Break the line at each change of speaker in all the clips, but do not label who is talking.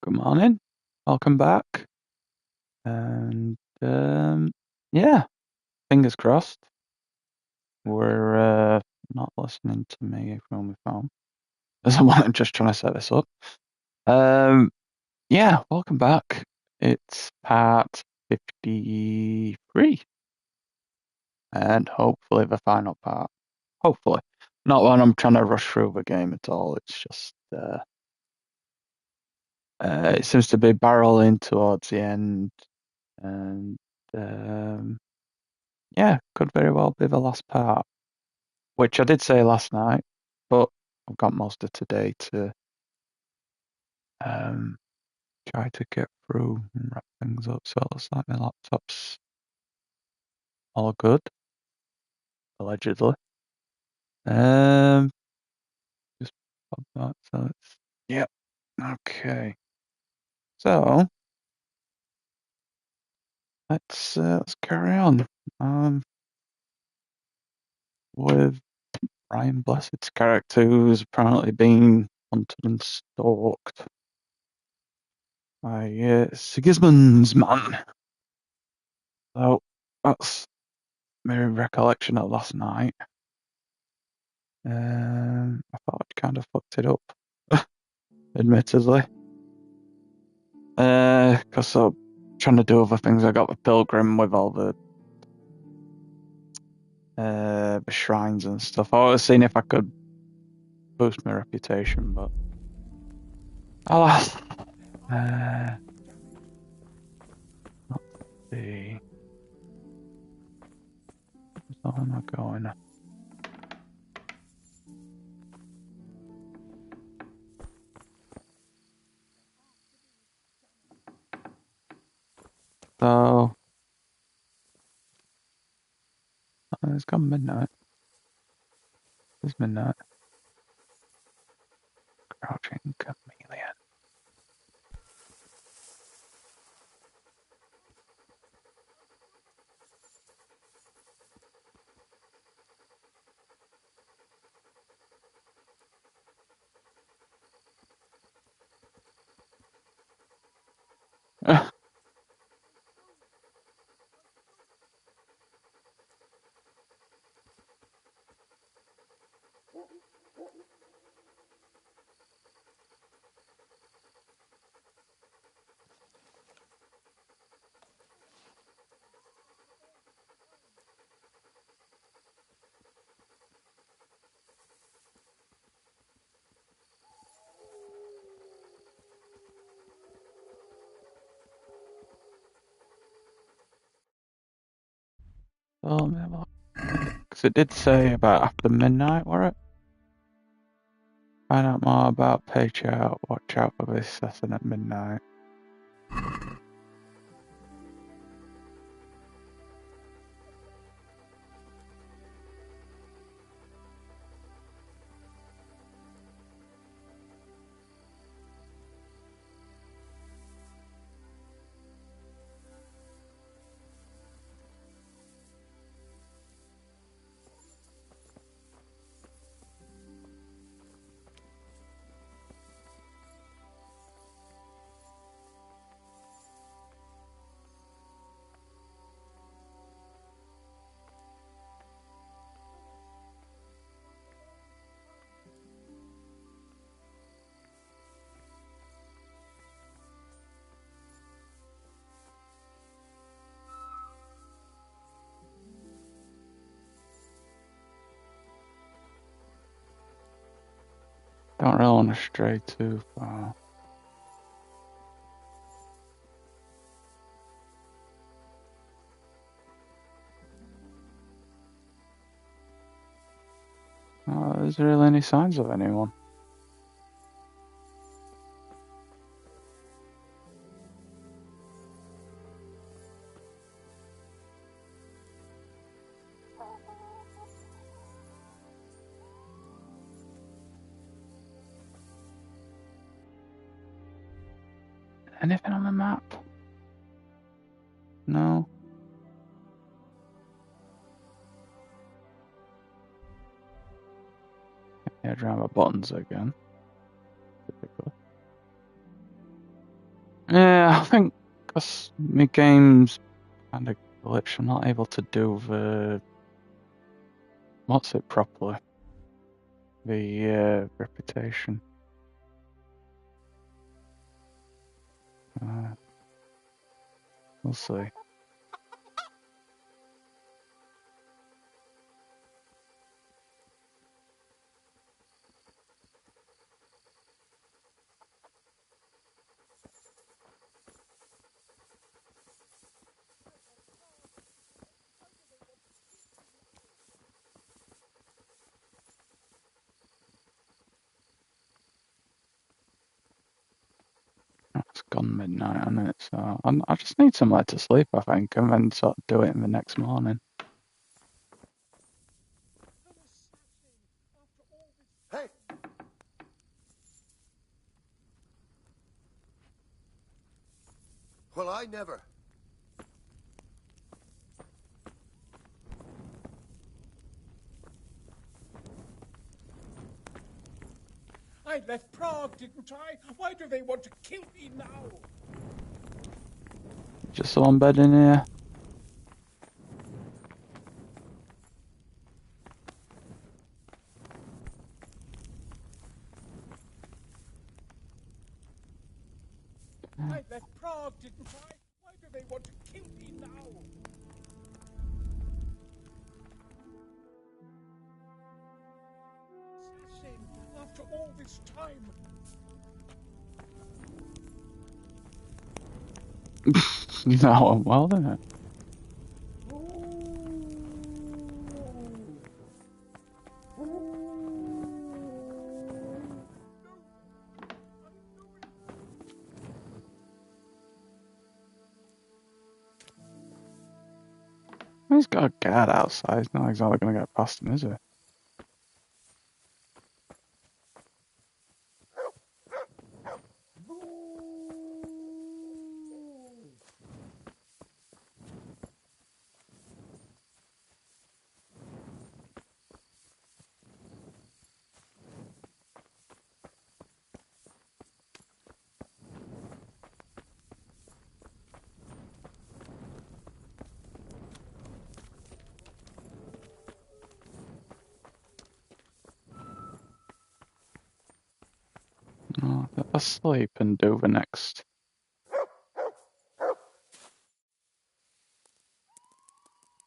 Good morning. Welcome back. And yeah, fingers crossed. We're not listening to me from my phone. As I'm just trying to set this up. Yeah, welcome back. It's part 53. And hopefully the final part. Hopefully. Not when I'm trying to rush through the game at all. It's just it seems to be barreling towards the end. And yeah, could very well be the last part, which I did say last night, but I've got most of today to um, try to get through and wrap things up. So it looks like my laptop's all good, allegedly. Um, just pop that. So it's yep. Okay. So let's carry on. With Ryan Blessed's character, who's apparently been hunted and stalked by Sigismund's man. So that's my recollection of last night. I thought I'd kind of fucked it up, admittedly. Because I'm trying to do other things. I got the pilgrim with all the shrines and stuff. I was seeing if I could boost my reputation, but alas. Let's see. So am I going? So it's gone midnight. It's midnight. Crouching chameleon. Oh, because it did say about after midnight, were it? Find out more about page out. Watch out for this assassin at midnight. Don't really want to stray too far. Oh, is there really any signs of anyone? Anything on the map? No. Yeah, around my buttons again. Typical. Yeah, I think because my game's kind of glitched, I'm not able to do the what's it properly? The reputation. We'll see. It's gone midnight, hasn't it? So I just need somewhere to sleep, I think, and then sort of do it in the next morning.
Hey! Well, I never.
I left Prague, didn't I? Why do they want to kill me now?
Just on bed in here.
I left Prague, didn't I? Why do they want to kill me now? Assassin, after all this time.
No, I'm well, isn't it? He's got a guard outside. He's not exactly going to get past him, is he? No, let's sleep and do the next.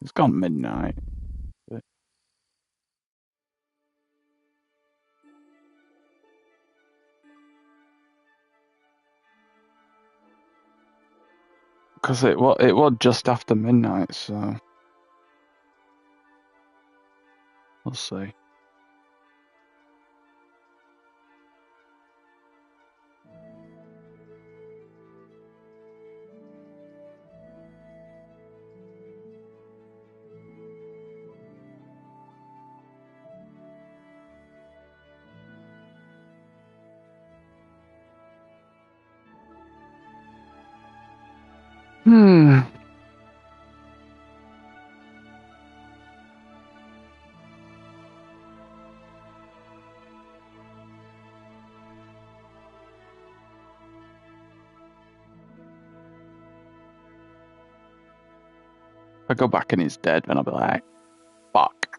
It's gone midnight. Because it was just after midnight, so we'll see. If I go back and he's dead, then I'll be like, fuck.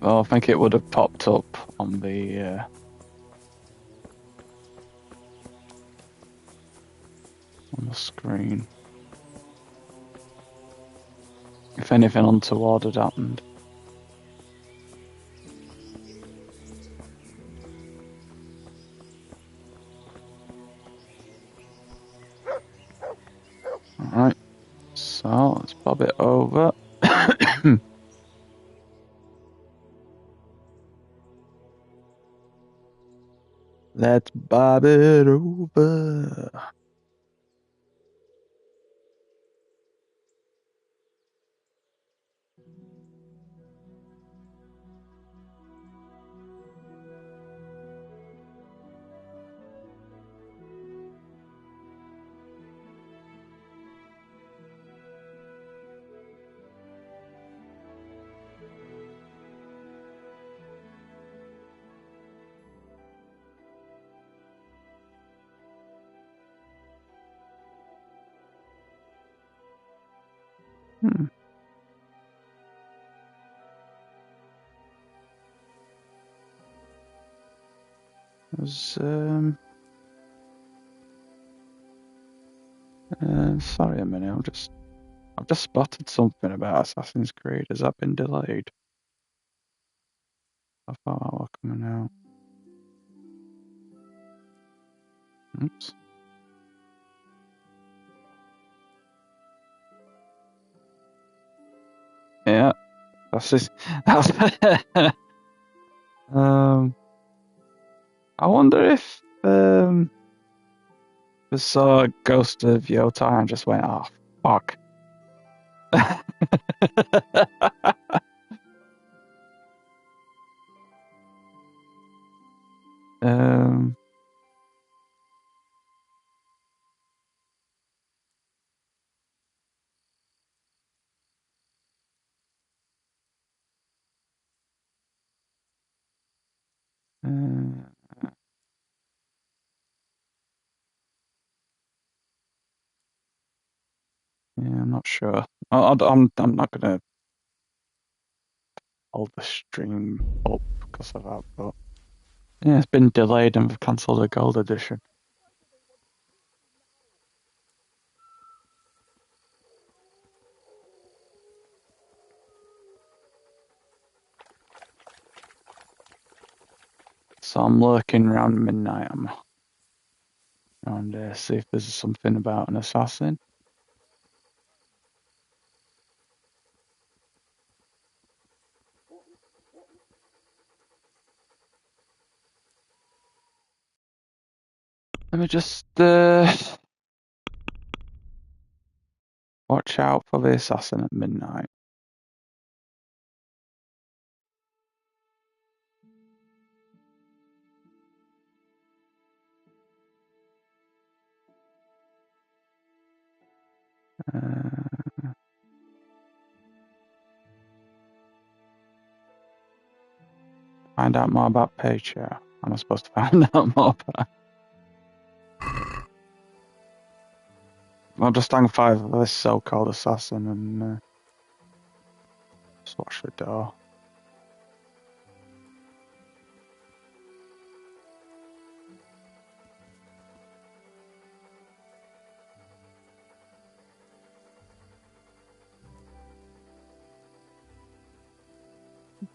Well, I think it would have popped up on the screen. If anything untoward had happened. Alright, so let's bob it over. Let's bob it over. Hmm. Was sorry a minute. I've just spotted something about Assassin's Creed. Has that been delayed? I thought that was coming out. Oops. Yeah, that's just. um, I wonder if we saw a Ghost of Yota and just went, oh fuck. um, uh, yeah, I'm not sure. I'm not gonna hold the stream up because of that, but yeah, it's been delayed and we've cancelled the gold edition. So I'm lurking around midnight. I'm around there, see if there's something about an assassin. Let me just watch out for the assassin at midnight. Uh, find out more about Paycheck. I'm supposed to find out more about. I'll just hang fire for this so-called assassin and just watch the door.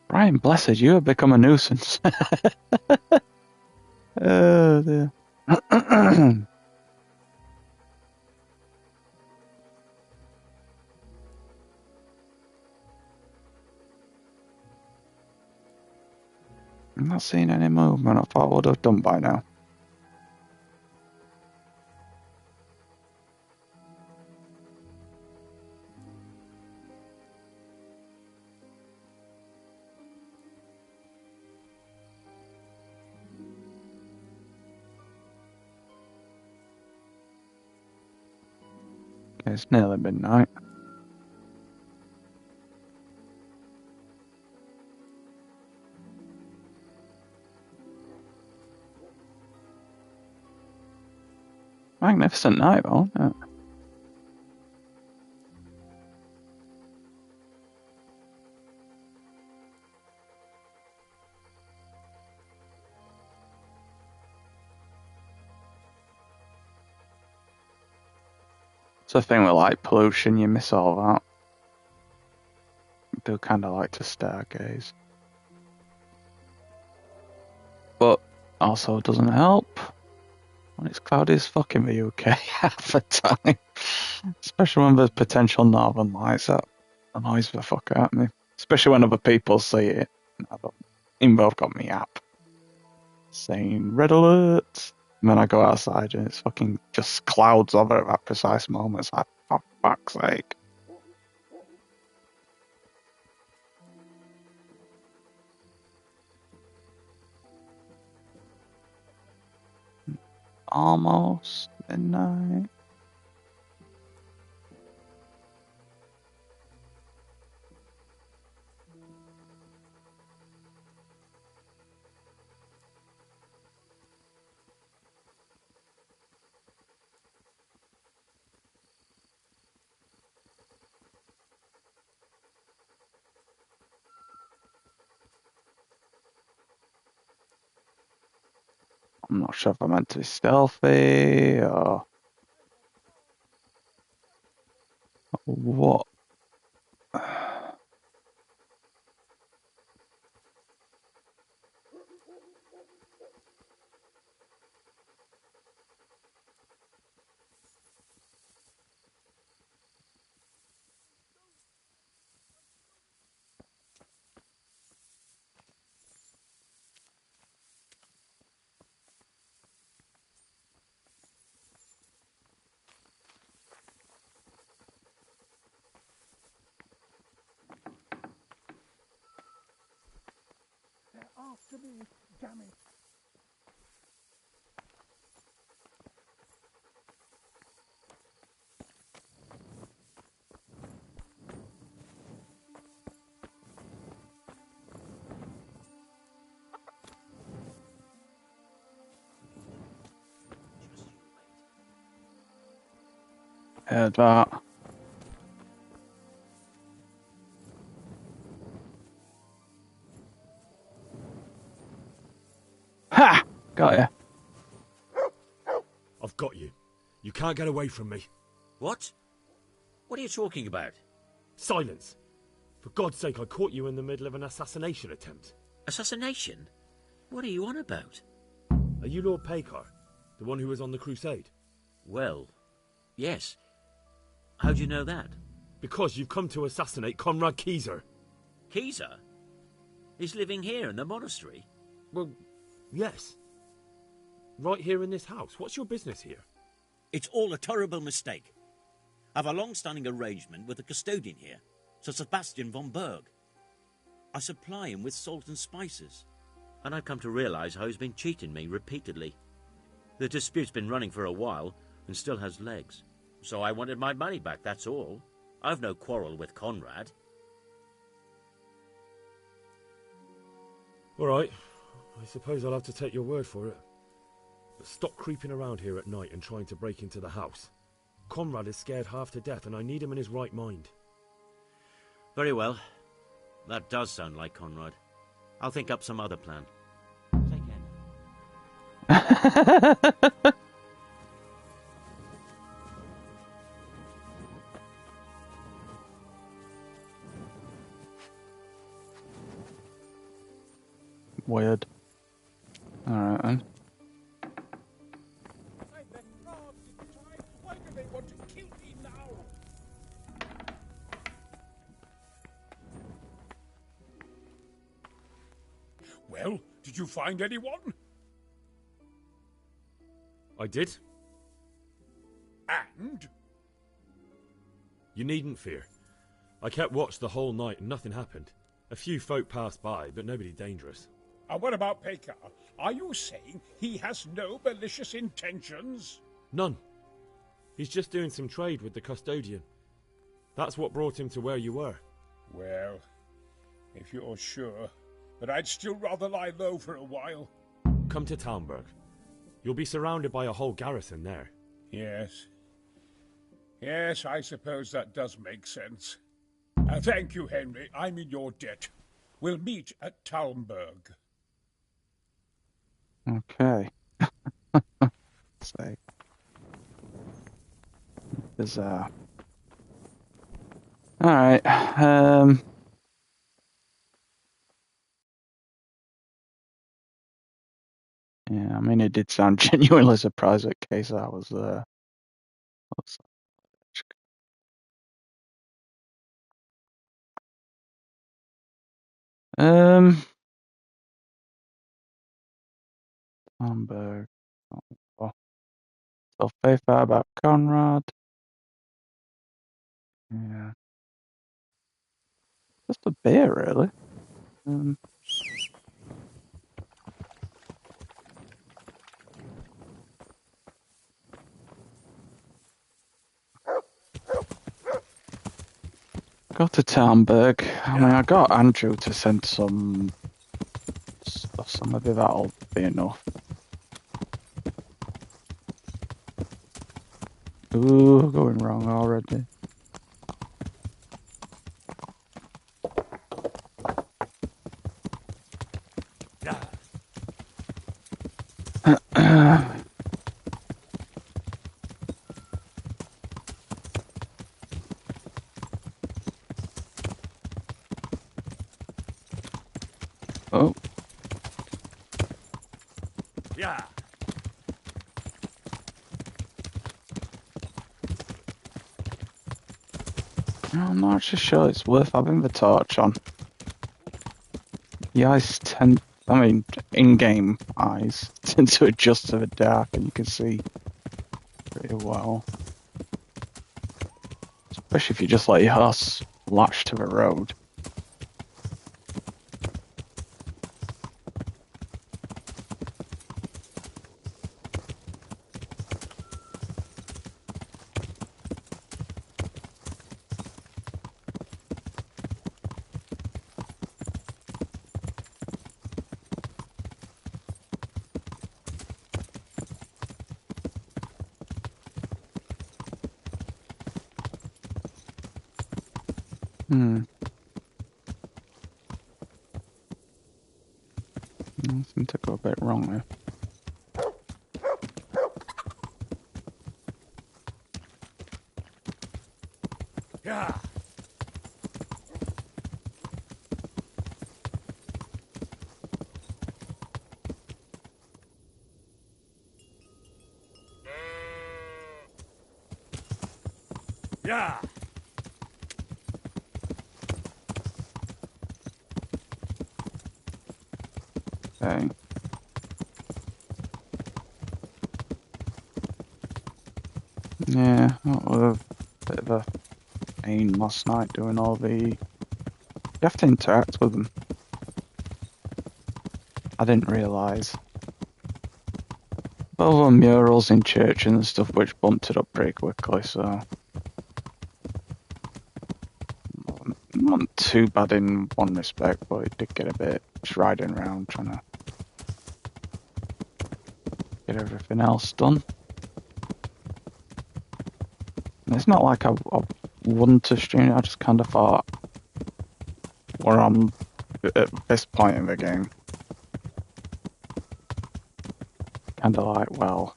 Brian, blessed, you have become a nuisance. Oh dear. I'm not seeing any movement. I thought I would have done by now. Okay, it's nearly midnight. Magnificent night, though. Yeah. It's a thing with light pollution, you miss all that. I do kind of like to stargaze. But also it doesn't help when it's cloudy as fuck in the UK half the time. Especially when there's potential northern lights. That annoys the fuck out of me. Especially when other people see it. Even though I've got my app saying red alert. And then I go outside and it's fucking just clouds over at that precise moment. It's like, for fuck's sake. Almost midnight. I'm not sure if I'm meant to be stealthy or what.
They're after me, damn it.
Heard that. Ha! Got ya.
I've got you. You can't get away from me.
What? What are you talking about?
Silence! For God's sake, I caught you in the middle of an assassination attempt.
Assassination? What are you on about?
Are you Lord Pekar? The one who was on the crusade?
Well, yes. How do you know that?
Because you've come to assassinate Conrad Keyser.
Keyser? He's living here in the monastery?
Well, yes. Right here in this house. What's your business here?
It's all a terrible mistake. I've a long-standing arrangement with the custodian here, Sir Sebastian von Berg. I supply him with salt and spices, and I've come to realise how he's been cheating me repeatedly. The dispute's been running for a while and still has legs, so I wanted my money back, that's all. I've no quarrel with Conrad.
All right. I suppose I'll have to take your word for it. But stop creeping around here at night and trying to break into the house. Conrad is scared half to death and I need him in his right mind.
Very well. That does sound like Conrad. I'll think up some other plan. Take care.
Weird. Alright then.
I left Prague, didn't I? Why do they want to kill me now? Well, did you find anyone?
I did?
And?
You needn't fear. I kept watch the whole night and nothing happened. A few folk passed by, but nobody dangerous.
And what about Pekar? Are you saying he has no malicious intentions?
None. He's just doing some trade with the custodian. That's what brought him to where you were.
Well, if you're sure, but I'd still rather lie low for a while.
Come to Talmberg. You'll be surrounded by a whole garrison there.
Yes. Yes, I suppose that does make sense. Thank you, Henry. I'm in your debt. We'll meet at Talmberg.
Okay. Say. Bizarre. Alright. Yeah, I mean, it did sound genuinely surprised at case I was there. What's that? Hamburg. Oh, so faith out about Conrad. Yeah. Just a beer, really. Go to Talmberg. I mean, I got Andrew to send some stuff, so maybe that'll be enough. Ooh, going wrong already. Oh,
Yeah.
I'm not actually sure it's worth having the torch on. The eyes tend, I mean, in-game eyes tend to adjust to the dark, and you can see pretty well. Especially if you just let your horse latch to the road. Seemed to go a bit wrong there.
Yeah. Yeah.
Okay. Yeah, that was a bit of a pain last night doing all the... You have to interact with them. I didn't realise. All the murals in church and stuff which bumped it up pretty quickly, so... Not too bad in one respect, but it did get a bit just riding around trying to get everything else done. And it's not like I wanted to stream it, I just kind of thought, we're on at this point in the game. Kind of like, well,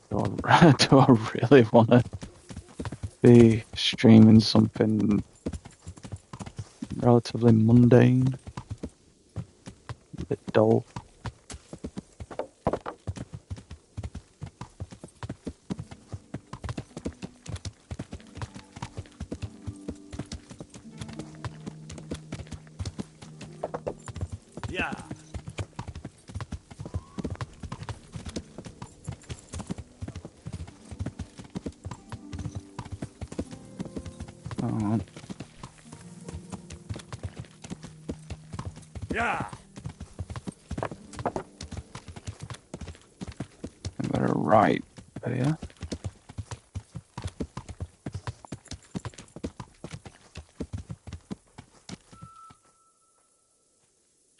do I really want to be streaming something relatively mundane? A bit dull.
Yeah.
Oh,
Yeah.
I got it right there.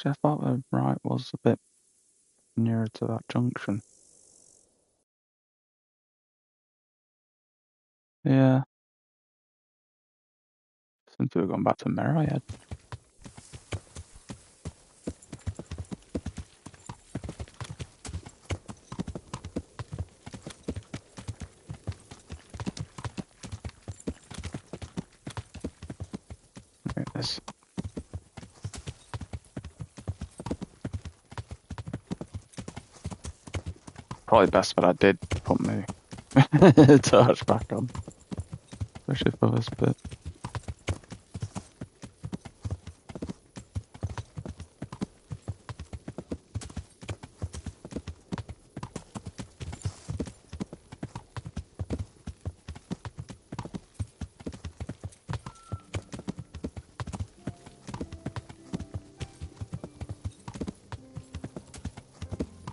I thought the right was a bit nearer to that junction. Yeah. Seems to have gone back to Merryhead. Look at this. Probably best that I did put my torch back on. Especially for this bit.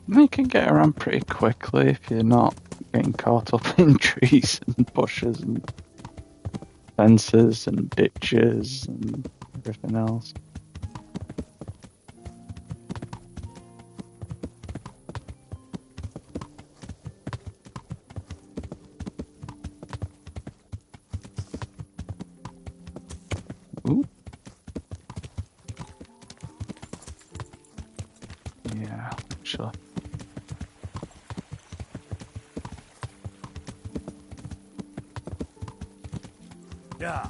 You can get around pretty quickly if you're not getting caught up in trees and bushes and fences and ditches and everything else. Ooh. Yeah, actually.
Yeah.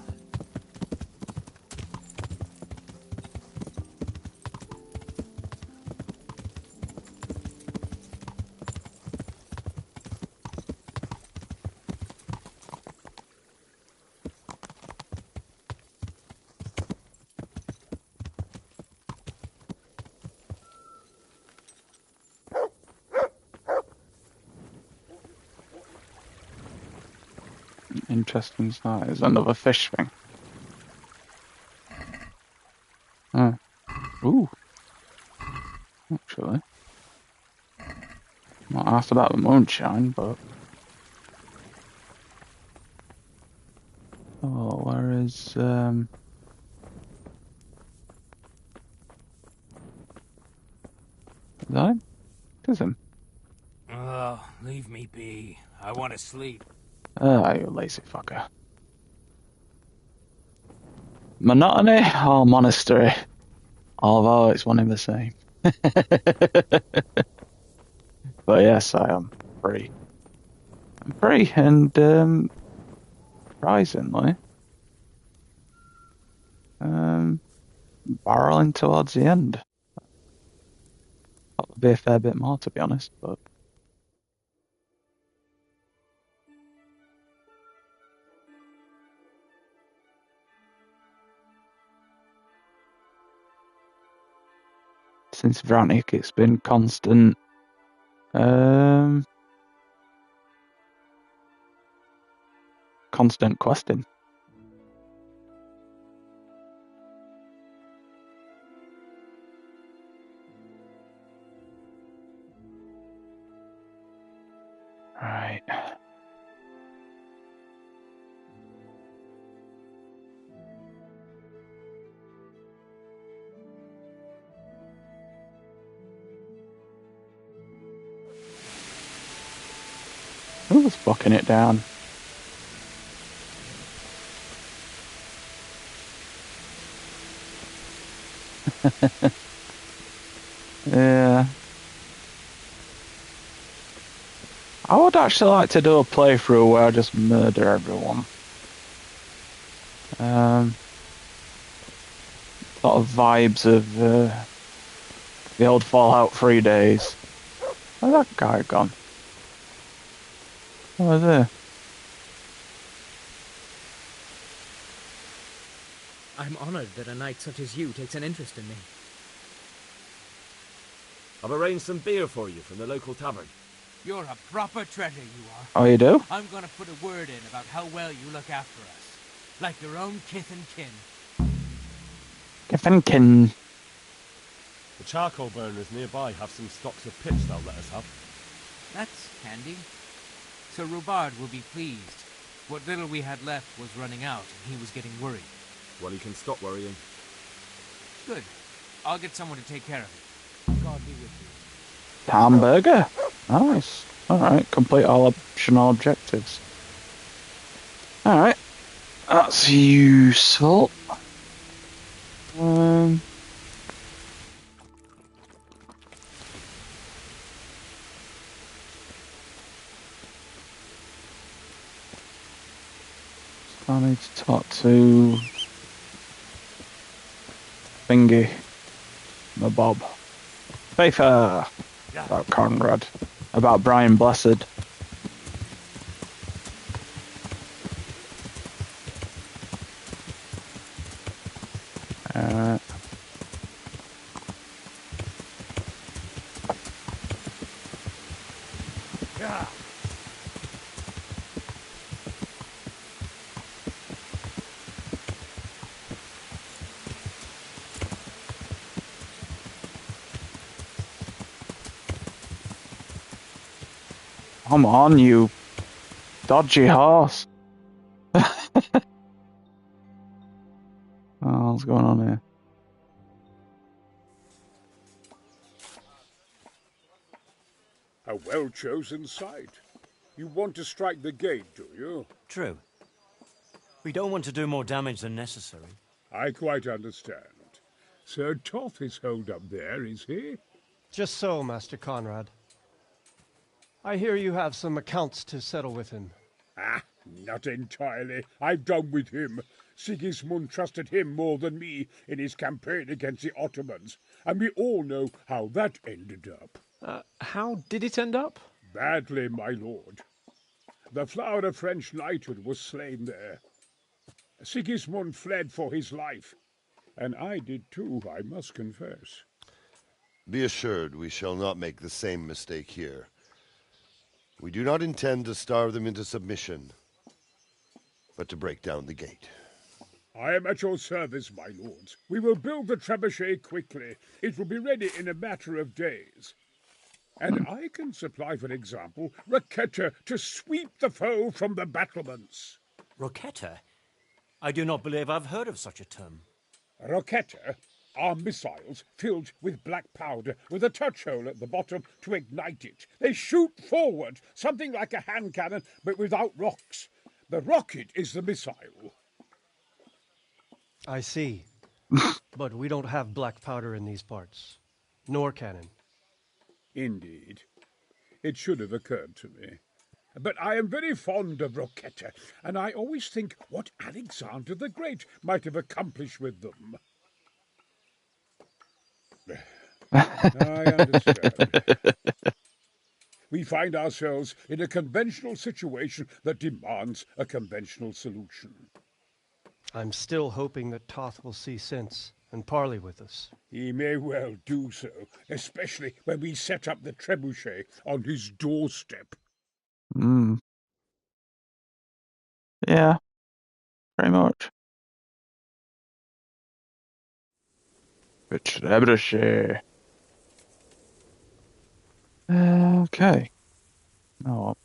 Interesting size. Another fish thing. Oh. Ooh. Actually. Not asked about the moonshine, but... Oh, where is, Is that him? It is him.
Oh, leave me be. I want to sleep.
Ah, you lazy fucker. Monotony or monastery? Although it's one and the same. But yes, I am free. I'm free, and surprisingly, barreling towards the end. That would be a fair bit more, to be honest, but since Vranik, it's been constant. Constant questing. Right. Who's blocking it down? Yeah. I would actually like to do a playthrough where I just murder everyone. Sort of vibes of the old Fallout 3 days. Where's that guy gone? Oh, there.
I'm honored that a knight such as you takes an interest in me.
I've arranged some beer for you from the local tavern.
You're a proper treasure, you are.
Oh, you do?
I'm gonna put a word in about how well you look after us. Like your own kith and kin.
Giffenkin.
The charcoal burners nearby have some stocks of pitch they'll let us have.
That's handy. Sir Rubard will be pleased. What little we had left was running out, and he was getting worried.
Well, he can stop worrying.
Good. I'll get someone to take care of it. God be with you.
Hamburger. Nice. Alright, complete all optional objectives. Alright. That's useful. I need to talk to Thingy, my Bob. Faither! About Conrad. About Brian Blessed. Come on, you dodgy horse. Oh, what's going on here?
A well-chosen site. You want to strike the gate, do you?
True. We don't want to do more damage than necessary.
I quite understand. Sir Toth is holed up there, is he?
Just so, Master Conrad. I hear you have some accounts to settle with him.
Ah, not entirely. I've done with him. Sigismund trusted him more than me in his campaign against the Ottomans, and we all know how that ended up.
How did it end up?
Badly, my lord. The flower of French knighthood was slain there. Sigismund fled for his life, and I did too, I must confess.
Be assured we shall not make the same mistake here. We do not intend to starve them into submission, but to break down the gate.
I am at your service, my lords. We will build the trebuchet quickly. It will be ready in a matter of days. And I can supply, for example, Raketa to sweep the foe from the battlements.
Roquetta? I do not believe I've heard of such a term.
Raketa are missiles filled with black powder with a touch hole at the bottom to ignite it. They shoot forward, something like a hand cannon, but without rocks. The rocket is the missile.
I see. But we don't have black powder in these parts. Nor cannon.
Indeed. It should have occurred to me. But I am very fond of Roquetta, and I always think what Alexander the Great might have accomplished with them. I understand. We find ourselves in a conventional situation that demands a conventional solution.
I'm still hoping that Toth will see sense and parley with us.
He may well do so, especially when we set up the trebuchet on his doorstep.
Yeah, pretty much. The trebuchet. Okay. Oh.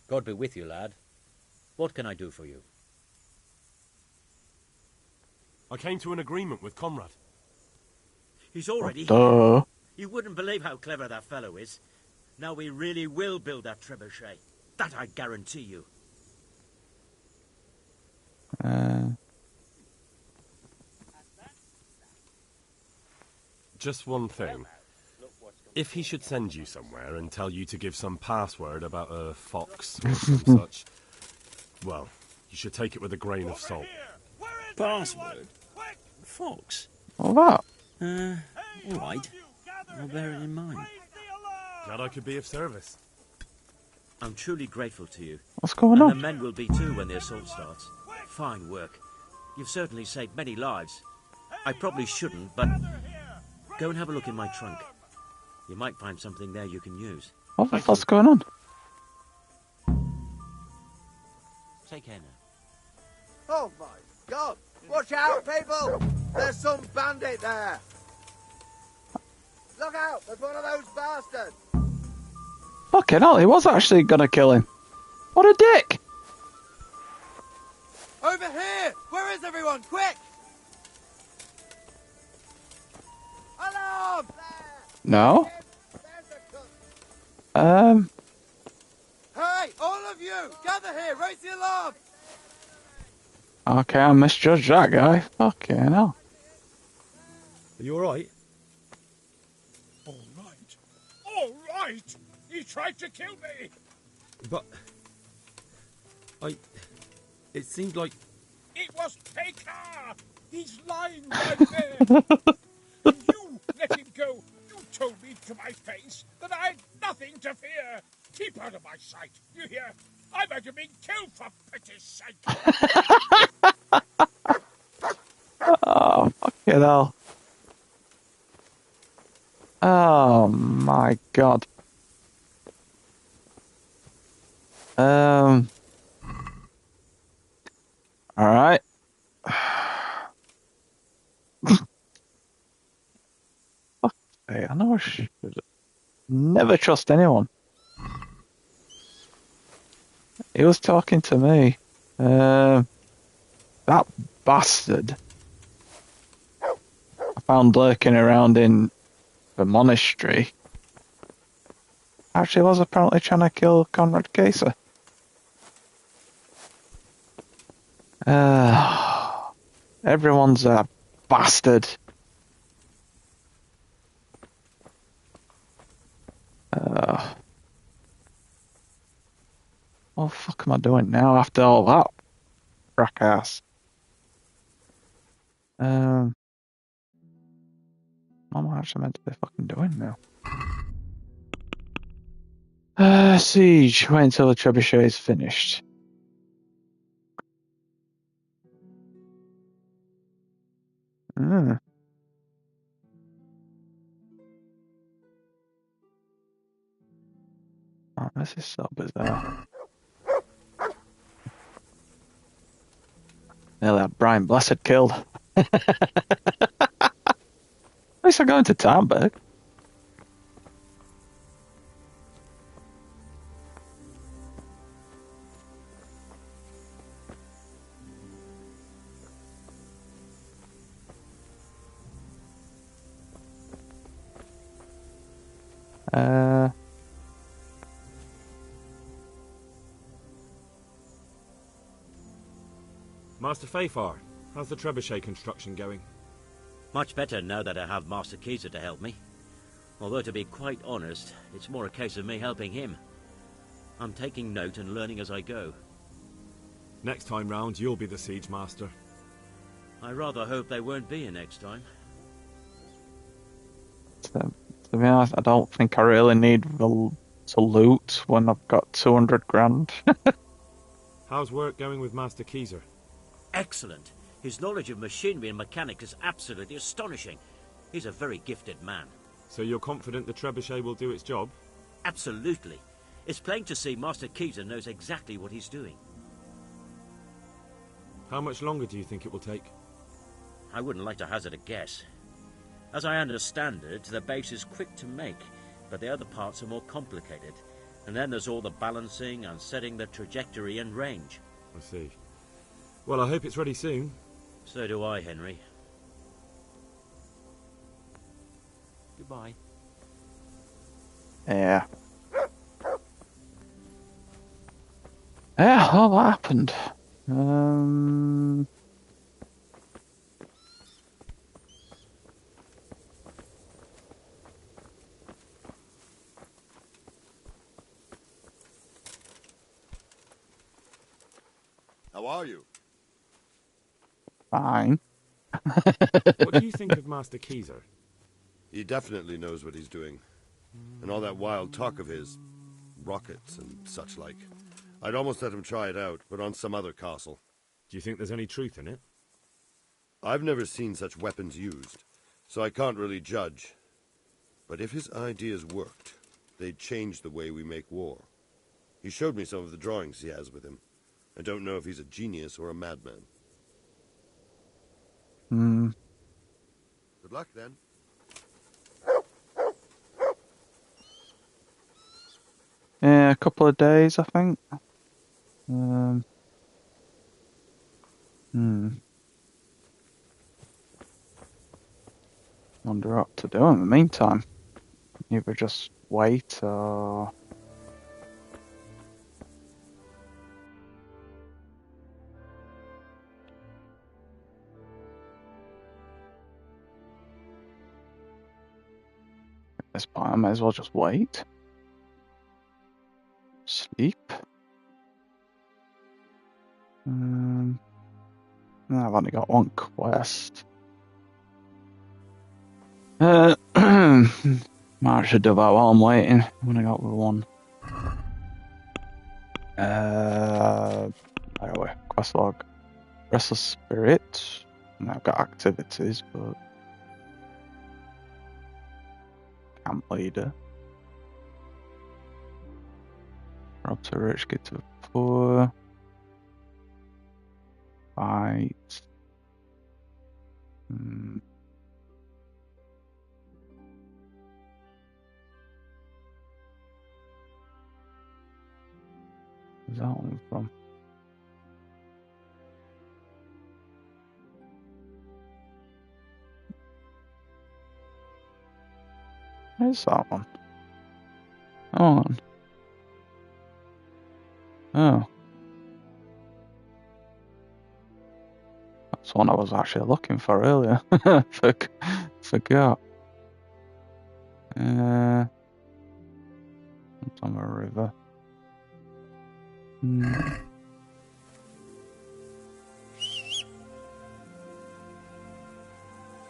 God be with you, lad. What can I do for you?
I came to an agreement with Conrad.
He's already
Duh.
here. You wouldn't believe how clever that fellow is. Now we really will build that trebuchet. That I guarantee you.
Just one thing. If he should send you somewhere and tell you to give some password about a fox or some such, well, you should take it with a grain of salt.
Password? Fox?
What about?
All right. I'll bear it in mind.
Glad I could be of service.
I'm truly grateful to you.
What's going
And
on?
the men will be too when the assault starts. Fine work. You've certainly saved many lives. I probably shouldn't, but go and have a look in my trunk. You might find something there you can use.
What the fuck's going on?
Take care now.
Oh my God! Watch out, people! There's some bandit there! Look out! There's one of those bastards!
Fucking hell, he was actually gonna kill him. What a dick!
Over here! Where is everyone? Quick! Alarm!
No?
Hey, all of you! Gather here! Raise the alarm!
Okay, I misjudged that guy. Fucking hell.
Are you alright?
All right. All right! He tried to kill me!
But... It seemed like...
It was Pekar! He's lying right there! And you let him go! You told me to my face that I had nothing to fear! Keep out of my sight, you hear? I might have been killed for pity's sake!
Oh, fucking hell. Oh my god. Alright. Hey, I know I should never trust anyone. He was talking to me. That bastard I found lurking around in the monastery actually was apparently trying to kill Conrad Kaiser. Everyone's a bastard. What the fuck am I doing now after all that fracas? What am I actually meant to be fucking doing now? Siege. Wait until the trebuchet is finished. Oh, this is so bizarre. Nearly had Brian Blessed killed. At least I go into Tarnberg.
Master Fafar, how's the trebuchet construction going?
Much better now that I have Master Keyser to help me. Although, to be quite honest, it's more a case of me helping him. I'm taking note and learning as I go.
Next time round, you'll be the siege master.
I rather hope they won't be here next time.
To be honest, I don't think I really need to loot when I've got 200 grand.
How's work going with Master Keyser?
Excellent. His knowledge of machinery and mechanics is absolutely astonishing. He's a very gifted man.
So you're confident the trebuchet will do its job?
Absolutely. It's plain to see Master Keyser knows exactly what he's doing.
How much longer do you think it will take?
I wouldn't like to hazard a guess. As I understand it, the base is quick to make, but the other parts are more complicated. And then there's all the balancing and setting the trajectory and range.
I see. Well, I hope it's ready soon.
So do I, Henry. Goodbye.
Yeah. Yeah, all that happened.
How are you?
Fine.
What do you think of Master Keyser?
He definitely knows what he's doing. And all that wild talk of his, rockets and such like. I'd almost let him try it out, but on some other castle.
Do you think there's any truth in it?
I've never seen such weapons used, so I can't really judge. But if his ideas worked, they'd change the way we make war. He showed me some of the drawings he has with him. I don't know if he's a genius or a madman. Good luck, then.
Yeah, a couple of days, I think. Wonder what to do in the meantime. Either just wait or... At this point, I may as well just wait. Sleep. No, I've only got one quest. Might should do that while I'm waiting. When I got the one. Where are we? Quest log. Restless Spirit. Now I've got activities, but camp leader. Rob to rich, get to poor. Fight. Where's that one from? Where's that one? Hold on. Oh. That's That's one I was actually looking for earlier. Forgot. It's on a river.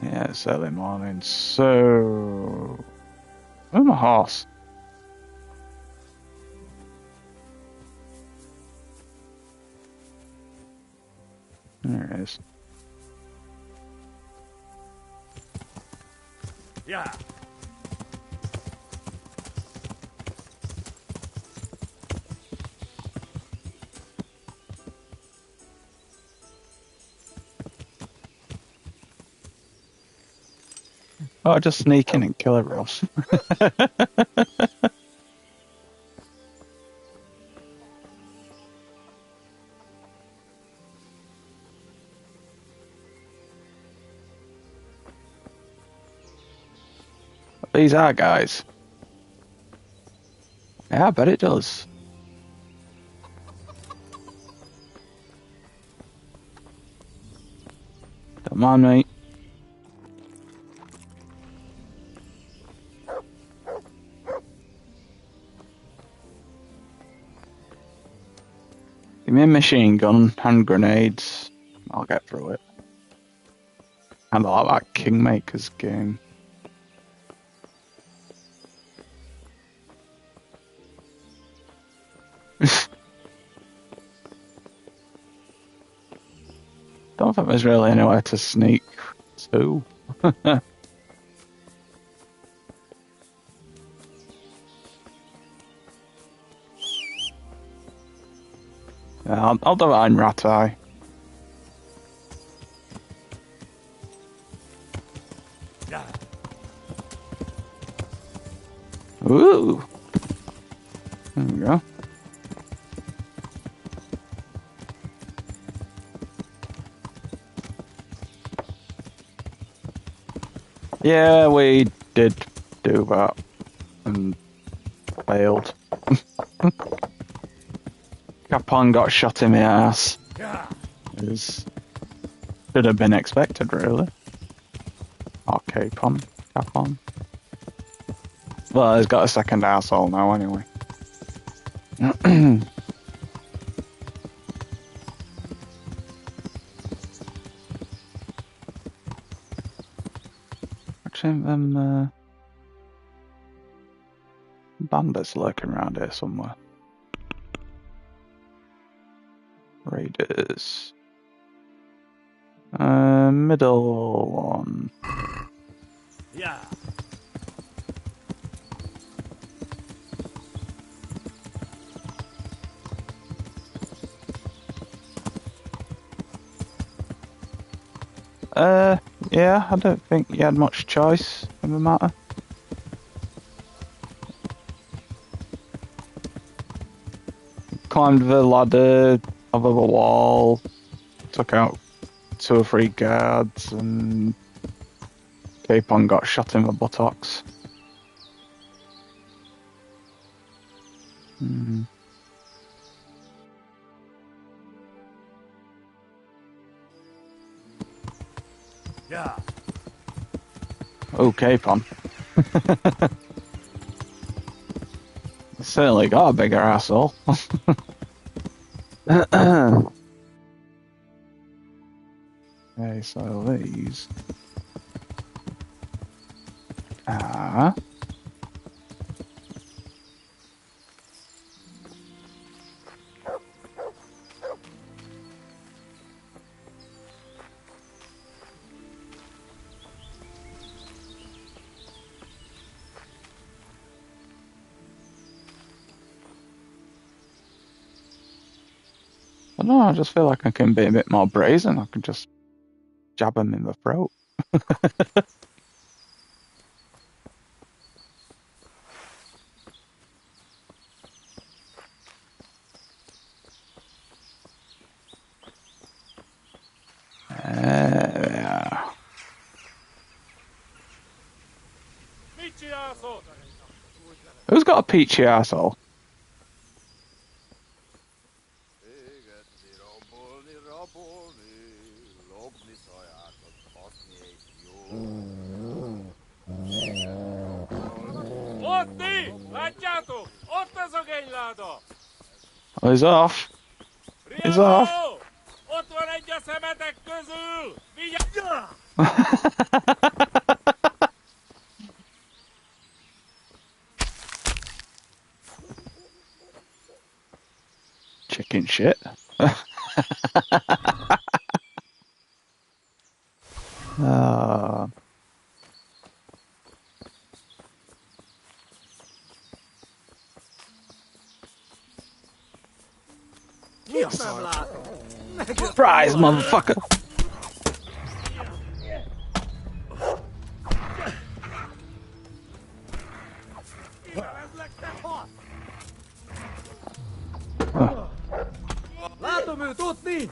Yeah, it's early morning, so... Where's my horse? There it is.
Yeah.
Oh, just sneak in and kill everyone else. These are guys. Yeah, I bet it does. Don't mind me. Give me a machine gun, hand grenades. I'll get through it. And I like that Kingmaker's game. Don't think there's really anywhere to sneak to. Yeah, I'll do it in Ratai. Ooh! There we go. Yeah, we did do that. And failed. Capon got shot in the ass. Should have been expected, really. Or Capon. Well, he's got a second asshole now, anyway. Actually, them bandits lurking around here somewhere. Raiders. Middle one.
Yeah.
Yeah, I don't think you had much choice in the matter. Climbed the ladder over the wall, took out 2 or 3 guards, and Capon got shot in the buttocks.
Yeah.
Oh, Capon. Certainly got a bigger asshole. Okay, so these. I don't know, I just feel like I can be a bit more brazen. I can just jab him in the throat. Yeah. Who's got a peachy arsehole?
Otti! Lanciato! Ottaso che è il lato!
Oh, he's off. He's off.
Riamo! Otto se mette così! Via!
Chicken shit. Ah. Surprise, motherfucker!
Laatomy, tuut niin!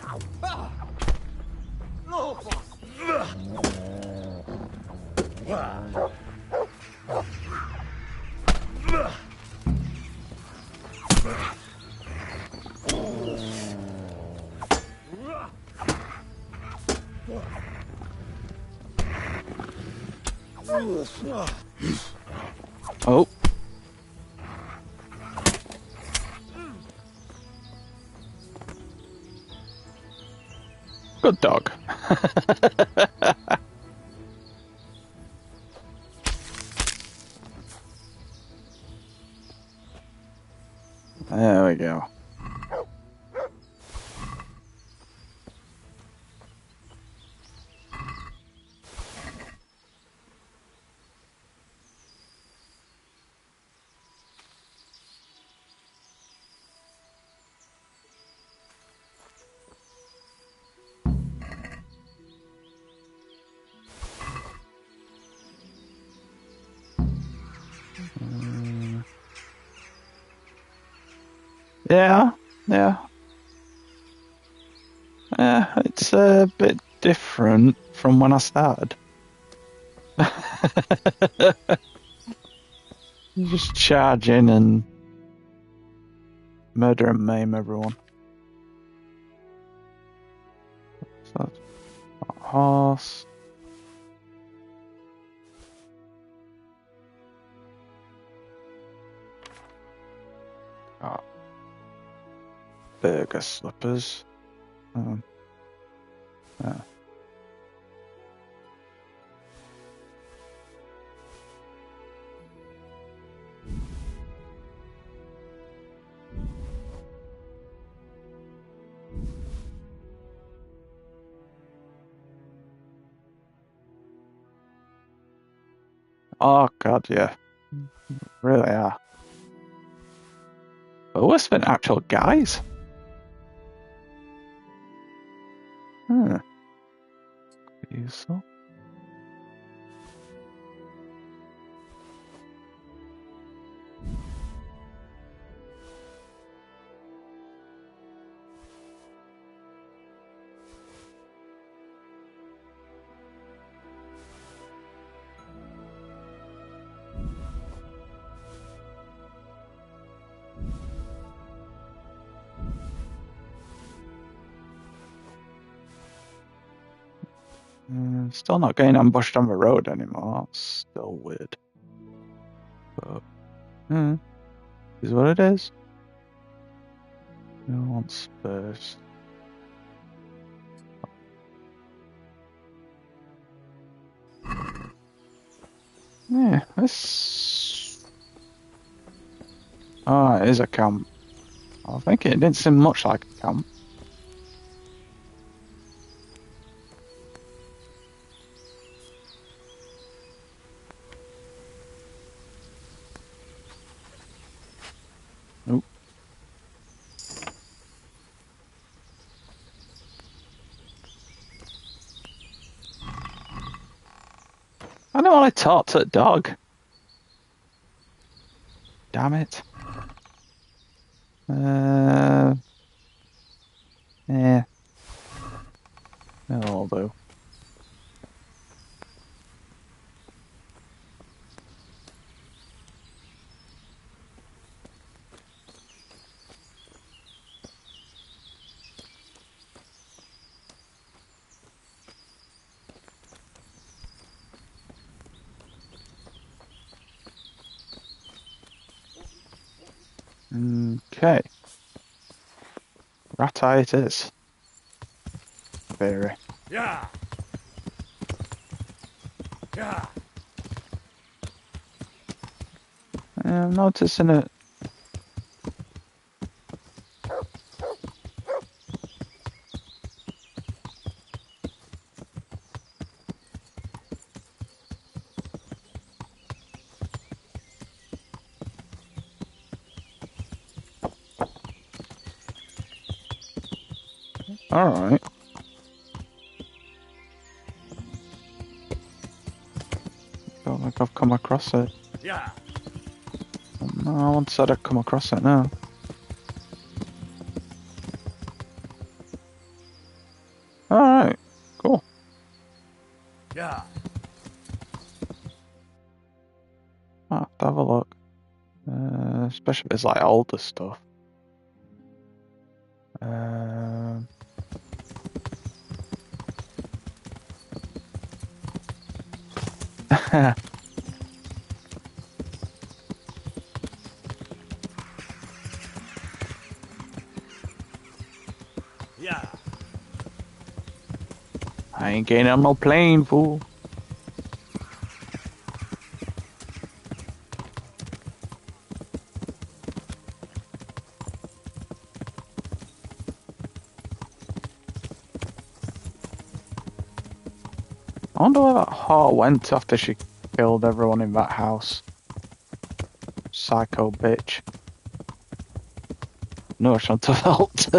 Oh. Good dog. There we go. Yeah, yeah. It's a bit different from when I started. Just charge in and murder and maim everyone. So that's a horse. Got burger slippers. Yeah. Oh god, yeah. Really are. But worse than actual guys. Huh. Useful. Still not getting ambushed on the road anymore. That's still weird. But, is what it is. Who wants first? Yeah, this. Oh, it is a camp. I think it didn't seem much like a camp. Nope. I don't want to talk to the dog. Damn it. Yeah. That'll do. Okay. Rat eye it is. Very.
Yeah. Yeah.
I'm noticing it. Alright. Don't think I've come across it.
Yeah.
No, I once said I'd come across it now. Alright. Cool.
Yeah.
I'll have to have a look. Especially if it's like older stuff.
Yeah.
I ain't getting on no plane, fool. I wonder where that whore went after she killed everyone in that house. Psycho bitch. No, I shouldn't have helped.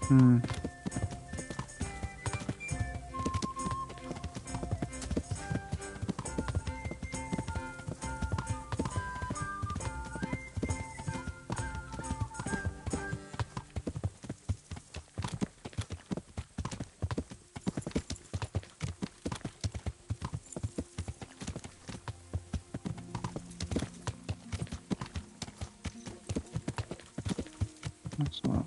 Hmm. That's not...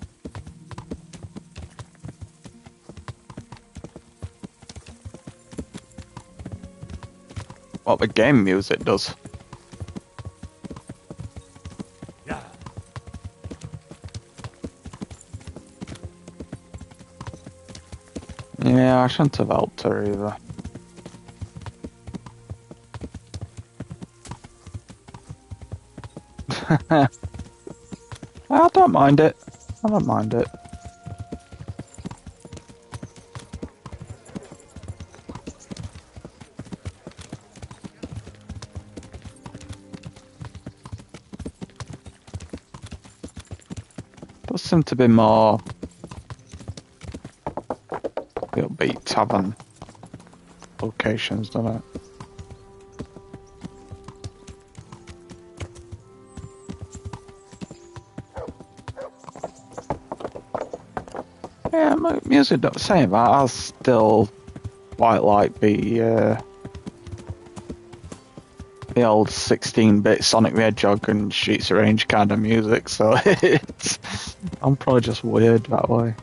What the game music does.
Yeah.
Yeah, I shouldn't have helped her either. I don't mind it. I don't mind it. Does seem to be more upbeat tavern locations, doesn't it? Yeah, music, don't say that. I still quite like the old 16-bit Sonic the Hedgehog and Streets of Rage kind of music, so I'm probably just weird that way.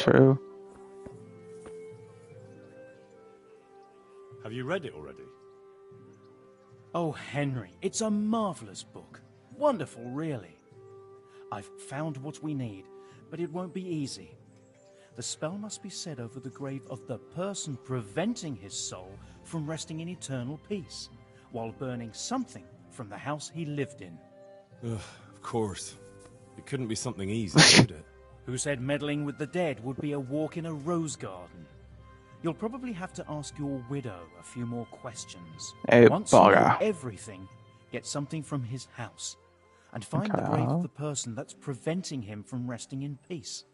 true.
Have you read it already?
Oh, Henry, it's a marvellous book. Wonderful, really. I've found what we need, but it won't be easy. The spell must be said over the grave of the person preventing his soul from resting in eternal peace, while burning something from the house he lived in.
Ugh, of course. It couldn't be something easy, could it?
Who said meddling with the dead would be a walk in a rose garden? You'll probably have to ask your widow a few more questions.
Hey,
Once you know
bugger.
everything, get something from his house, and find the grave of the person that's preventing him from resting in peace.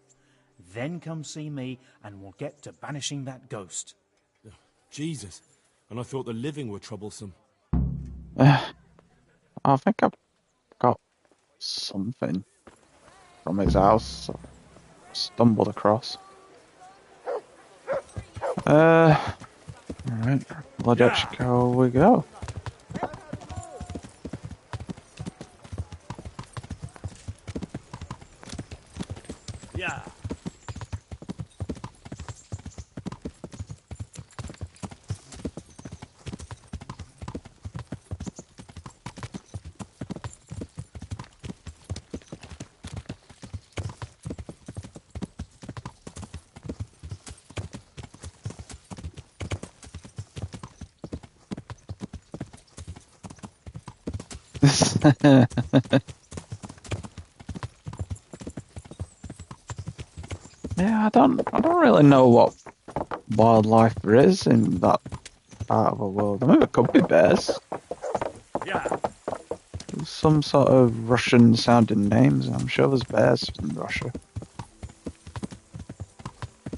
Then come see me, and we'll get to banishing that ghost.
Jesus. And I thought the living were troublesome.
I think I've got something from his house. Stumbled across. Alright, let's go. We go.
Yeah.
Yeah, I don't really know what wildlife there is in that part of the world. I mean, it could be bears.
Yeah.
Some sort of Russian-sounding names. I'm sure there's bears in Russia.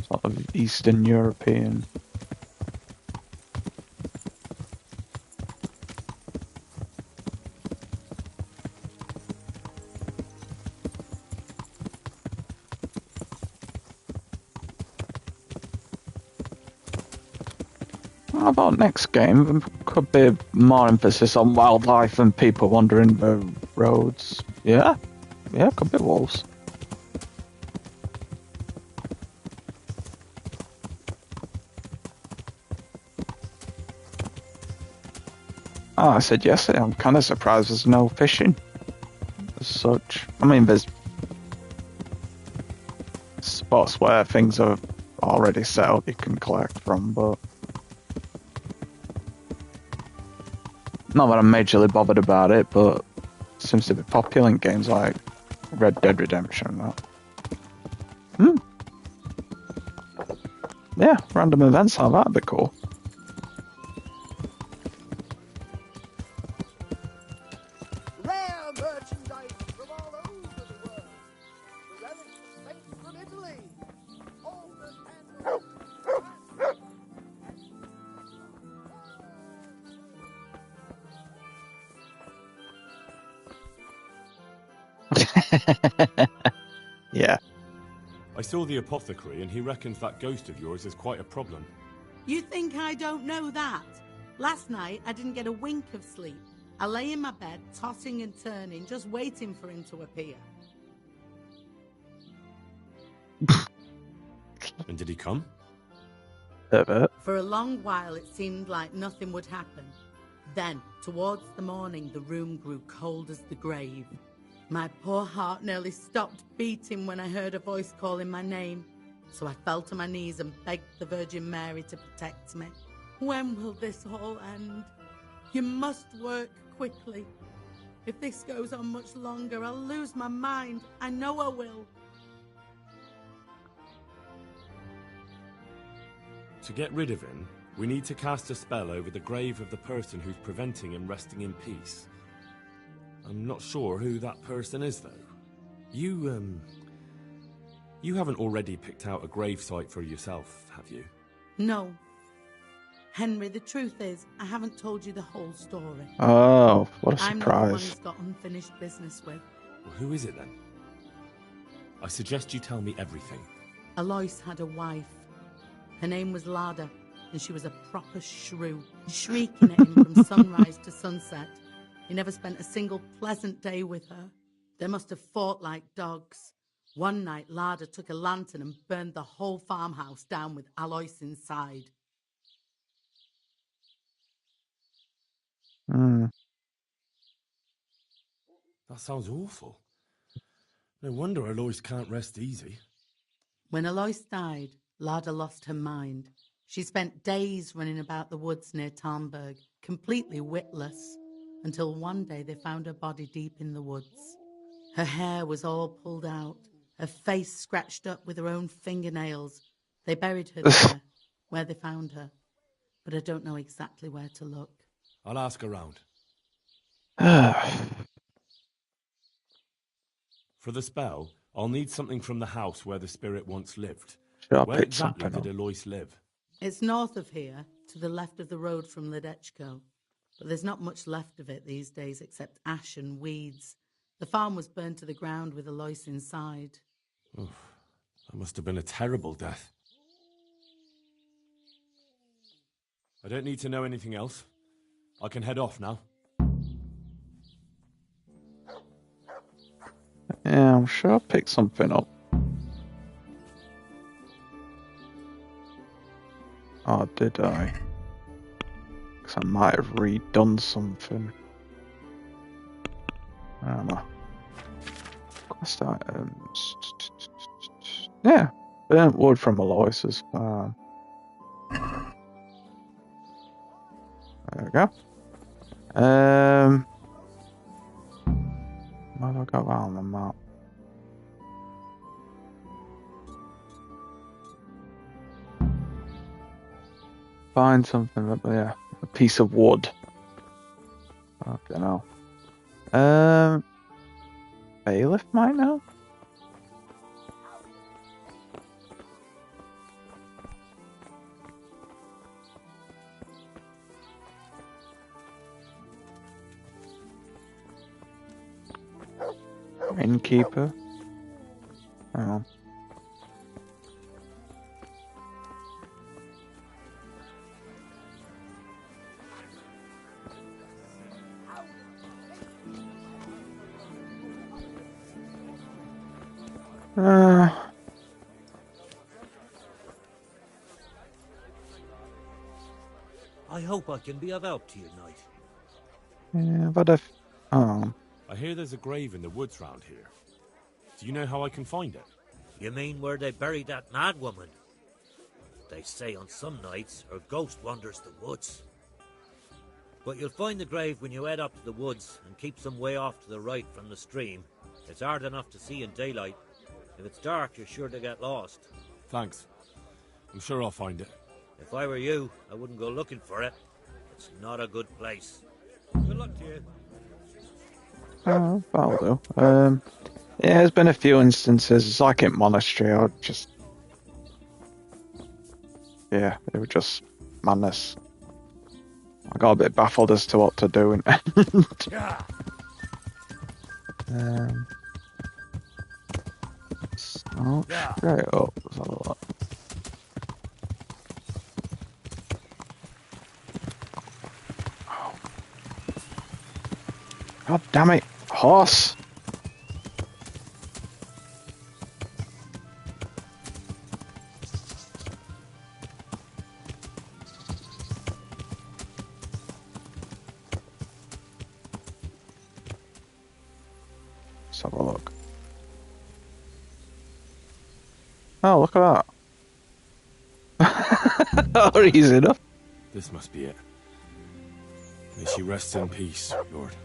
Sort of Eastern European. How about next game? There could be more emphasis on wildlife and people wandering the roads. Yeah, could be wolves. Oh, I said yesterday, I'm kind of surprised there's no fishing as such. I mean, there's spots where things are already settled you can collect from, but not that I'm majorly bothered about it, but it seems to be popular in games like Red Dead Redemption and that. Yeah, random events like that'd be cool.
Rare merchandise from all over the world. The relics sent from Italy. All
Yeah.
I saw the apothecary and he reckons that ghost of yours is quite a problem.
You think I don't know that? Last night, I didn't get a wink of sleep. I lay in my bed, tossing and turning, just waiting for him to appear.
And did he come?
For a long while, it seemed like nothing would happen. Then, towards the morning, the room grew cold as the grave. My poor heart nearly stopped beating when I heard a voice calling my name. So I fell to my knees and begged the Virgin Mary to protect me. When will this all end? You must work quickly. If this goes on much longer, I'll lose my mind. I know I will.
To get rid of him, we need to cast a spell over the grave of the person who's preventing him resting in peace. I'm not sure who that person is, though. You haven't already picked out a gravesite for yourself, have you?
No. Henry, the truth is, I haven't told you the whole story.
Oh, what a
I'm not the one
surprise.
he's got unfinished business with.
Well, who is it, then? I suggest you tell me everything.
Alois had a wife. Her name was Lada, and she was a proper shrew, shrieking at him from sunrise to sunset. He never spent a single pleasant day with her. They must have fought like dogs. One night, Larder took a lantern and burned the whole farmhouse down with Alois inside.
Mm.
That sounds awful. No wonder Alois can't rest easy.
When Alois died, Larder lost her mind. She spent days running about the woods near Tarnberg, completely witless, until one day they found her body deep in the woods. Her hair was all pulled out, her face scratched up with her own fingernails. They buried her there, where they found her, but I don't know exactly where to look.
I'll ask around. For the spell, I'll need something from the house where the spirit once lived.
Should I
Where
pick
exactly
something
did
up?
Alois live?
It's north of here, to the left of the road from Ledechko. But there's not much left of it these days except ash and weeds. The farm was burned to the ground with Alois inside.
Oof, that must have been a terrible death. I don't need to know anything else. I can head off now.
Yeah, I'm sure I picked something up. Oh, did I? Because I might have redone something. I don't know. Quest items. Yeah, burnt wood from Alois's farm. There we go. Where have I got that on the map? Find something, but yeah, a piece of wood. Okay, now. Bailiff might know? Innkeeper? Hang on.
I hope I can be of help to you, knight.
Yeah, but if... Oh.
I hear there's a grave in the woods round here. Do you know how I can find it?
You mean where they buried that mad woman? They say on some nights her ghost wanders the woods. But you'll find the grave when you head up to the woods and keep some way off to the right from the stream. It's hard enough to see in daylight. If it's dark, you're sure to get lost.
Thanks. I'm sure I'll find it.
If I were you, I wouldn't go looking for it. It's not a good place. Good luck to you.
That'll do. Yeah, there's been a few instances. It's like in Monastery, I just... Yeah, it was just madness. I got a bit baffled as to what to do. So, straight up. Let's have a look. God damn it, horse! Let's have a look. Oh, look at that. Oh, easy enough.
This must be it. May she rest in peace, Lord.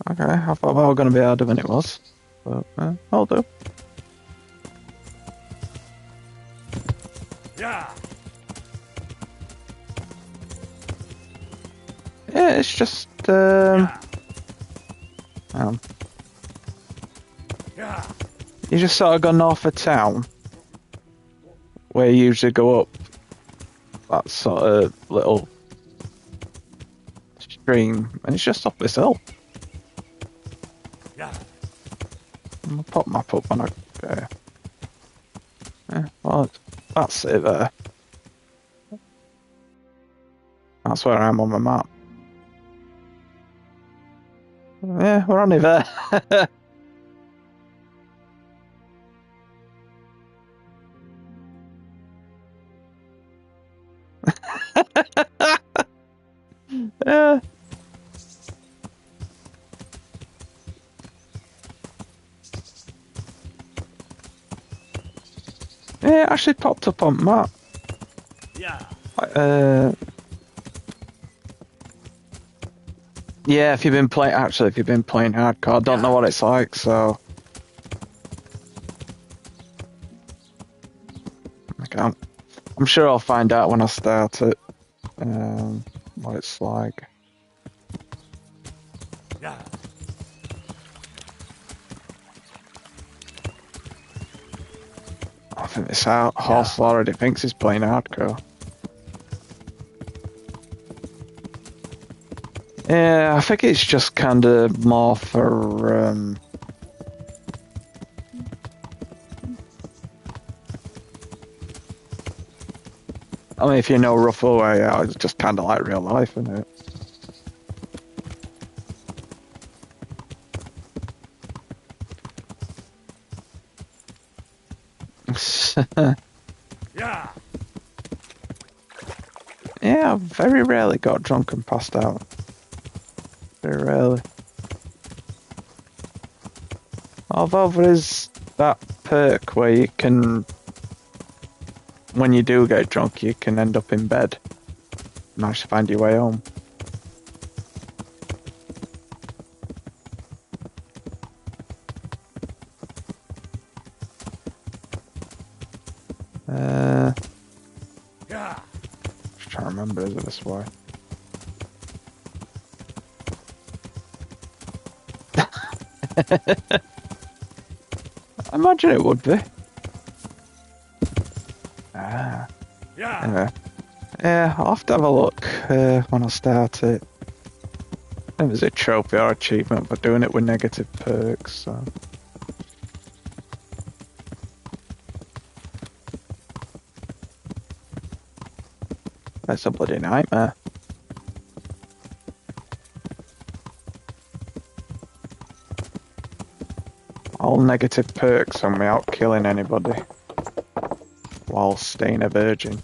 Okay, I thought that was going to be harder than it was. But, I'll do.
Yeah.
Yeah, it's just, you just sort of go north of town, where you usually go up that sort of little stream, and it's just up this hill.
Yeah.
I'll pop map up when I go there. Yeah, well, that's it there. That's where I am on the map. Yeah, we're only there. Yeah. Yeah, it actually popped up on map.
Yeah.
Yeah, if you've been playing hardcore, I don't know what it's like, so I'm sure I'll find out when I start it. What it's like.
Yeah.
I think this horse already thinks he's playing hardcore. Yeah, I think it's just kind of more for I mean, if you know Ruffle, it's just kind of like real life, isn't it?
Yeah.
Yeah, I've very rarely got drunk and passed out. Very rarely. Although there is that perk where you can, when you do get drunk, you can end up in bed. Manage to find your way home.
Yeah.
Just trying to remember, is it this way? I imagine it would be.
Yeah.
Anyway. Yeah, I'll have to have a look when I start it. I think there's a trophy or achievement for doing it with negative perks, so. That's a bloody nightmare. All negative perks on me out killing anybody while staying a virgin.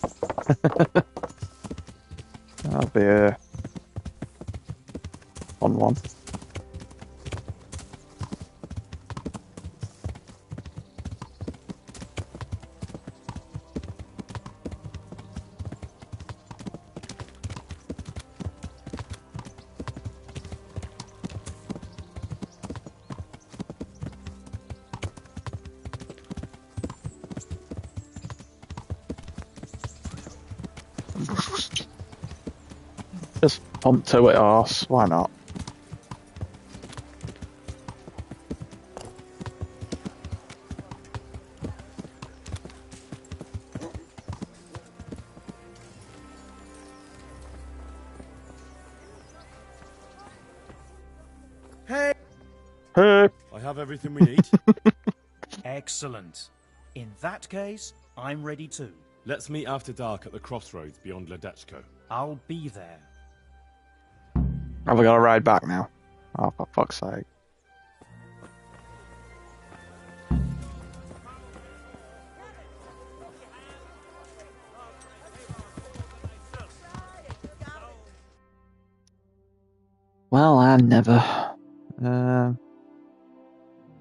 That'll be a fun one. Just pump to it, horse. Why not?
Hey!
Hey!
I have everything we need.
Excellent. In that case, I'm ready too.
Let's meet after dark at the crossroads beyond Ledechko.
I'll be there.
Have we got to ride back now? Oh, for fuck's sake. Well, I never.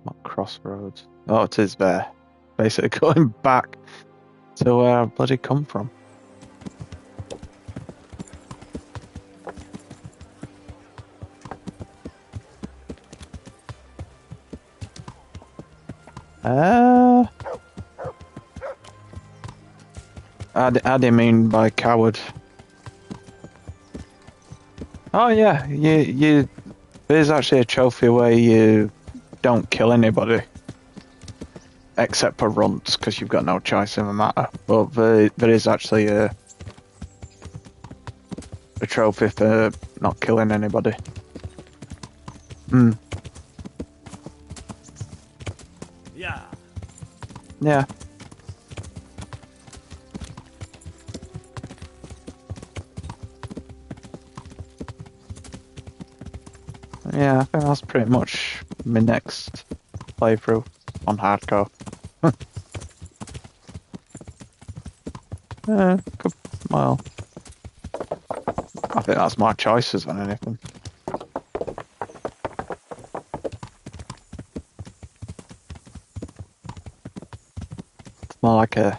What crossroads? Oh, it is there. Basically going back to where I bloody come from. How do you mean by coward? Oh yeah, there's actually a trophy where you don't kill anybody. Except for runts, because you've got no choice in the matter. But there is actually a trophy for not killing anybody.
Yeah.
Yeah. Yeah, I think that's pretty much my next playthrough on hardcore. Well, I think that's my choices on anything. It's more like a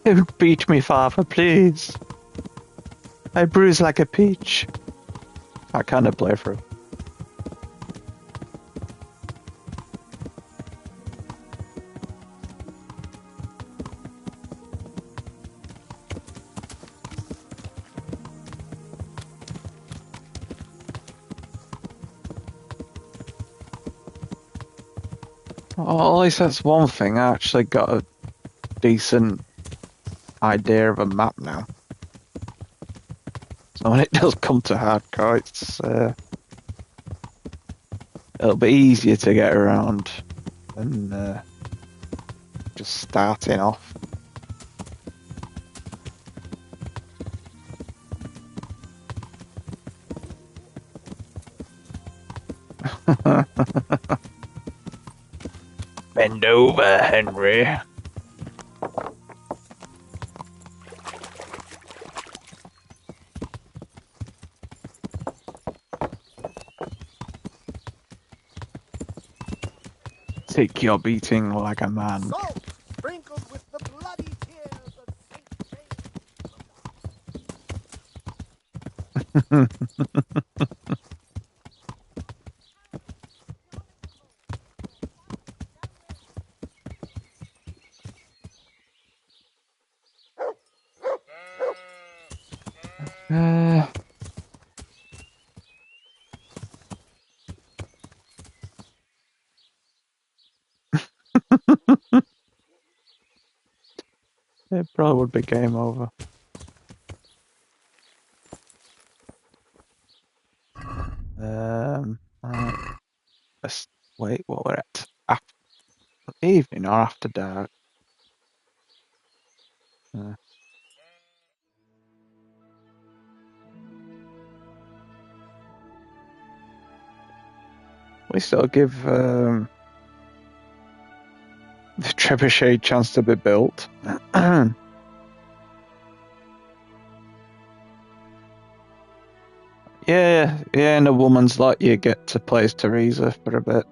don't beat me, father, please. I bruise like a peach. That kind of playthrough. Well, at least that's one thing. I actually got a decent idea of a map now. So when it does come to hardcore, it'll be easier to get around than just starting off. Bend over, Henry. Take your beating like a man.
Salt sprinkled with the bloody tears of
It probably would be game over. Right. Let's wait. What we're at? After evening or after dark? We still give the trebuchet a chance to be built. Yeah, in a woman's lot, you get to play as Teresa for a bit.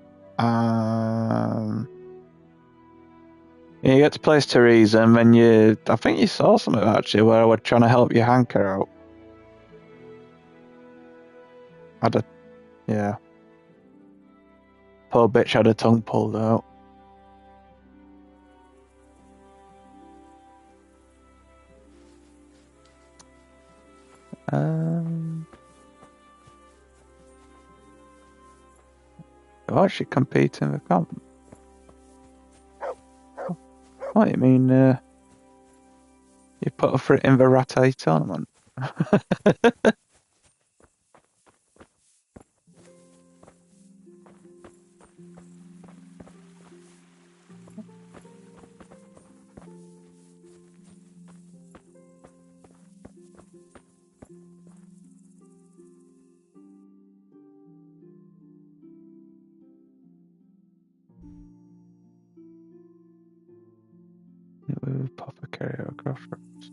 You get to play as Teresa, and then I think you saw something actually where I was trying to help you hanker out. Yeah. Poor bitch had her tongue pulled out. You're actually competing with comp. What you mean? You put her in the Rattay tournament? Apothecary or crossroads.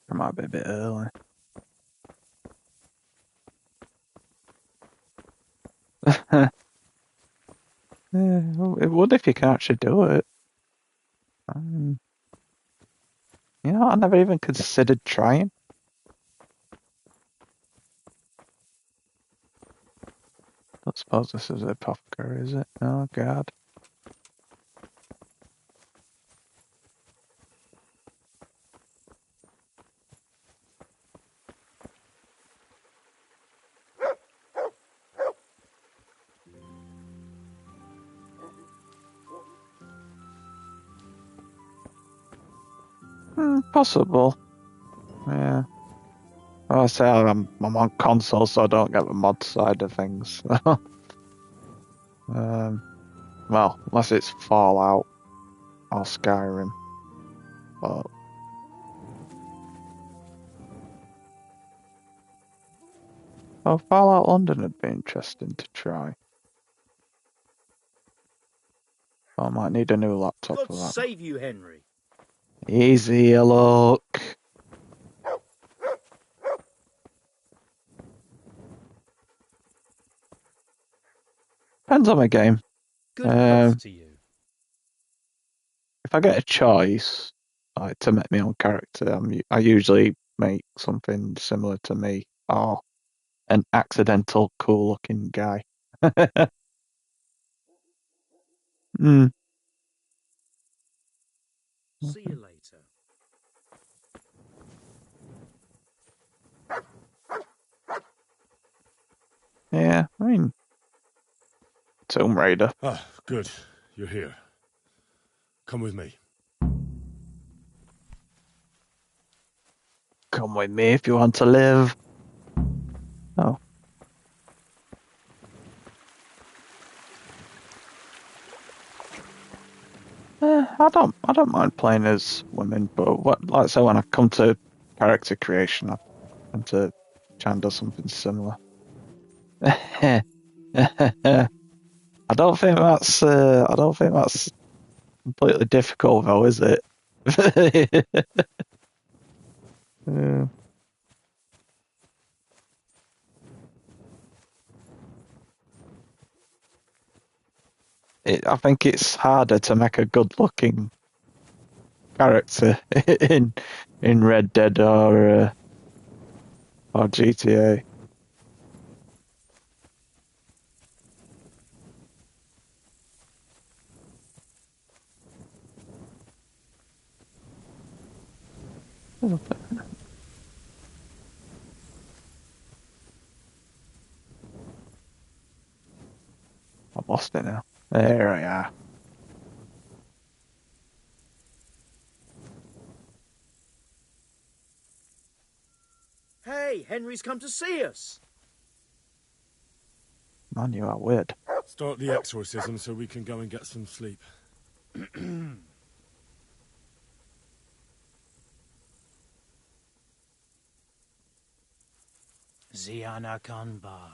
It might be a bit early. Yeah, it would if you can actually do it. I never even considered trying. Don't suppose this is a apothecary, is it? Oh god. Possible. Yeah. I say I'm on console, so I don't get the mod side of things. Well, unless it's Fallout or Skyrim, but Fallout London would be interesting to try. I might need a new laptop
God
for that.
save you, Henry.
Easy, look. Depends on the game.
Good health to you.
If I get a choice, like to make my own character, I usually make something similar to me or an accidental cool-looking guy. Mm.
See you later.
Yeah, I mean, Tomb Raider.
Ah, good. You're here. Come with me.
Come with me if you want to live. Oh. I don't mind playing as women, but like I say, when I come to character creation, I tend to try and do something similar. I don't think that's completely difficult though, is it? I think it's harder to make a good-looking character in Red Dead or GTA. I've lost it now. There we are.
Hey, Henry's come to see us.
Man, you are weird.
Start the exorcism so we can go and get some sleep.
Ziana Kanba.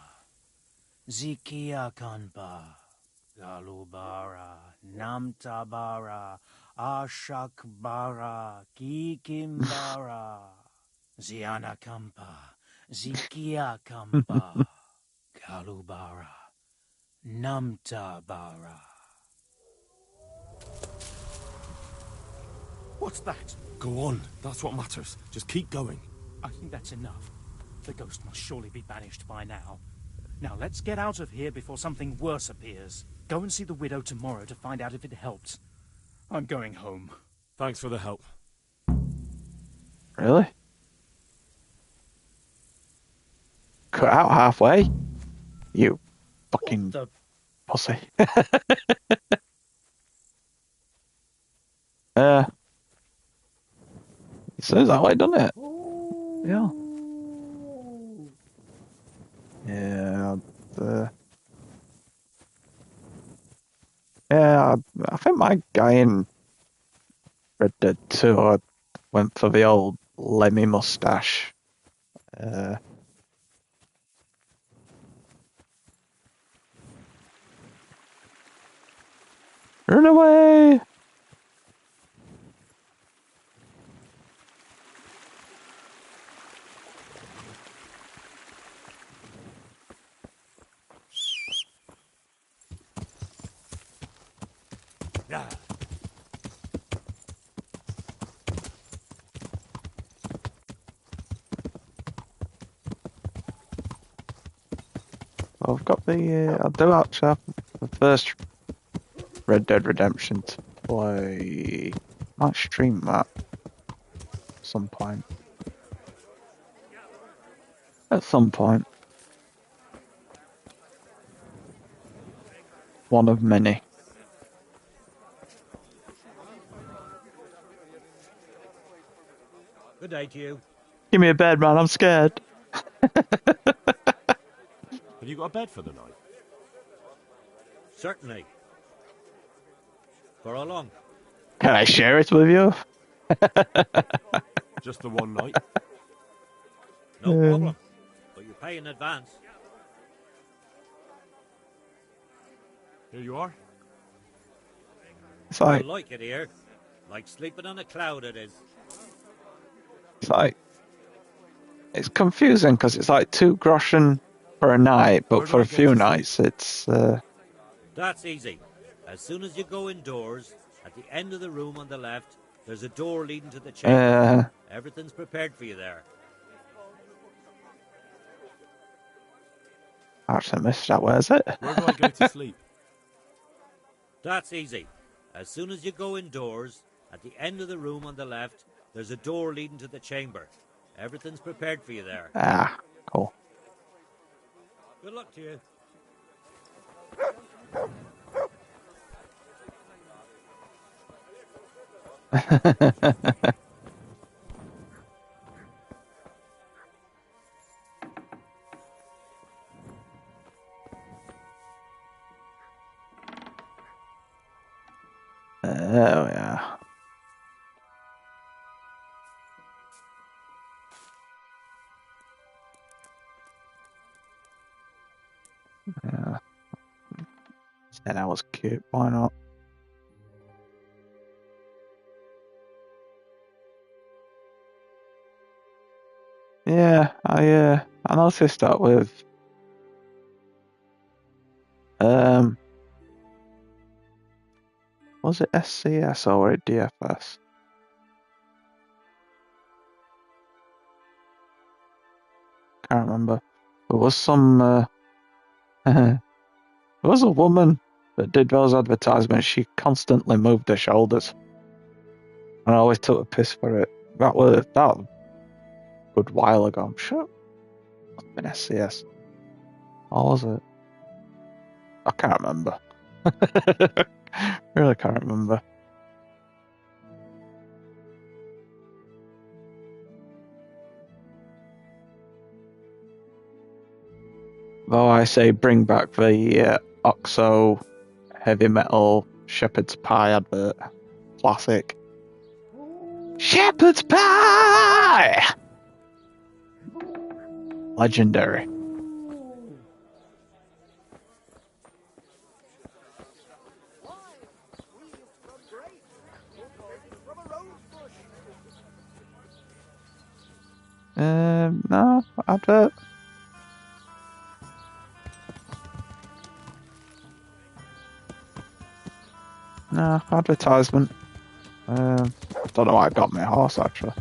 Zikia Kanba. Galubara. Namtabara. Ashakbara. Kikimbara. Ziana Kampa. Zikia Kampa. Galubara. Namtabara. What's that?
Go on. That's what matters. Just keep going.
I think that's enough. The ghost must surely be banished by now. Now let's get out of here before something worse appears. Go and see the widow tomorrow to find out if it helps. I'm going home.
Thanks for the help.
Really? Cut out halfway? You fucking pussy. It says that way, doesn't it? Yeah. Yeah. Yeah, I think my guy in Red Dead 2 went for the old Lemmy mustache. Run away!
Yeah.
I've got the. I do actually have the first Red Dead Redemption to play. Might stream that at some point. At some point. One of many.
Good day to you.
Give me a bed, man. I'm scared.
Have you got a bed for the night?
Certainly. For how long?
Can I share it with you?
Just the one night?
No problem. But you pay in advance.
Here you are.
It's like,
I like it here. Like sleeping on a cloud it is.
it's like, it's confusing because it's like 2 groschen for a night, but
Where do
for
I
a
go
few
to
nights
sleep?
it's.
That's easy. As soon as you go indoors, at the end of the room on the left, there's a door leading to the chamber. Everything's prepared for you there.
I actually missed that. Where is it?
Where do I go to sleep?
That's easy. As soon as you go indoors, at the end of the room on the left, there's a door leading to the chamber. Everything's prepared for you there.
Ah, cool.
Good luck to you.
Oh yeah. Yeah. Yeah, that was cute. Why not? Yeah, I noticed that with was it SCS or a DFS? Can't remember. There was some there was a woman that did those advertisements. She constantly moved her shoulders. And I always took a piss for it. That was a good while ago, I'm sure. It must have been SCS. Or was it? I can't remember. Really can't remember. Though I say bring back the Oxo heavy metal shepherd's pie advert. Classic. Shepherd's pie! Legendary. No, advert. No, advertisement. Don't know why I got my horse actually.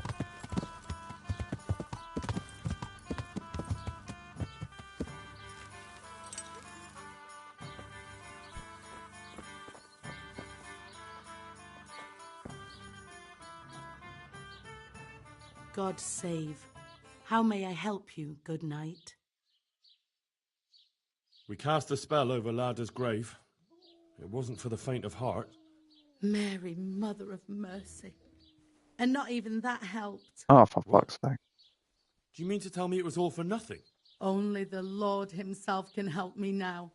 God save. How may I help you, good knight?
We cast a spell over Lada's grave. It wasn't for the faint of heart.
Mary, Mother of Mercy. And not even that helped.
Oh, for fuck's sake.
Do you mean to tell me it was all for nothing?
Only the Lord himself can help me now.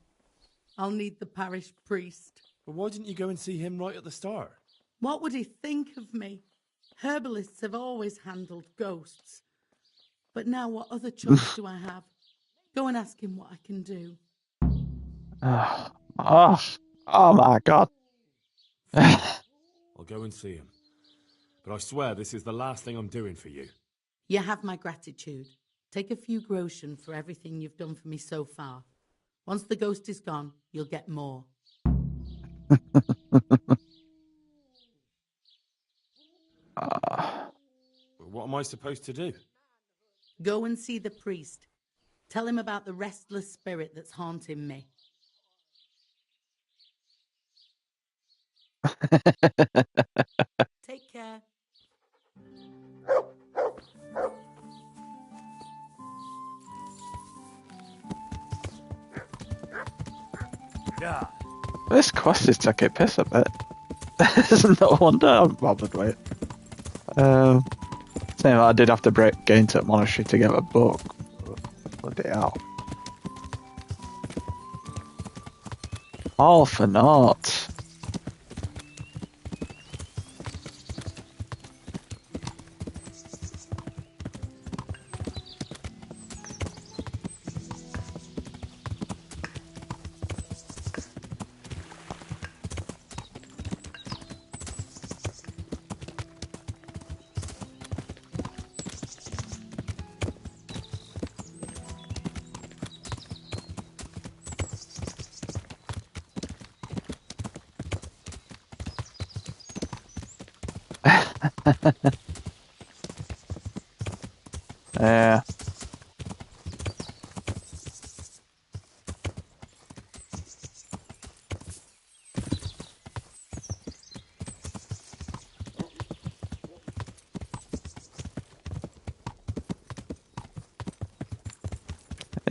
I'll need the parish priest.
But why didn't you go and see him right at the start?
What would he think of me? Herbalists have always handled ghosts. But now what other choice do I have? Go and ask him what I can do.
Oh my god.
I'll go and see him. But I swear this is the last thing I'm doing for you.
You have my gratitude. Take a few groschen for everything you've done for me so far. Once the ghost is gone, you'll get more.
What am I supposed to do?
Go and see the priest. Tell him about the restless spirit that's haunting me. Take care.
Yeah.
This quest is taking a piss a bit. There's no wonder I'm bothered with it. Same, I did have to get into the monastery to get a book. Bloody hell. All for naught. Yeah.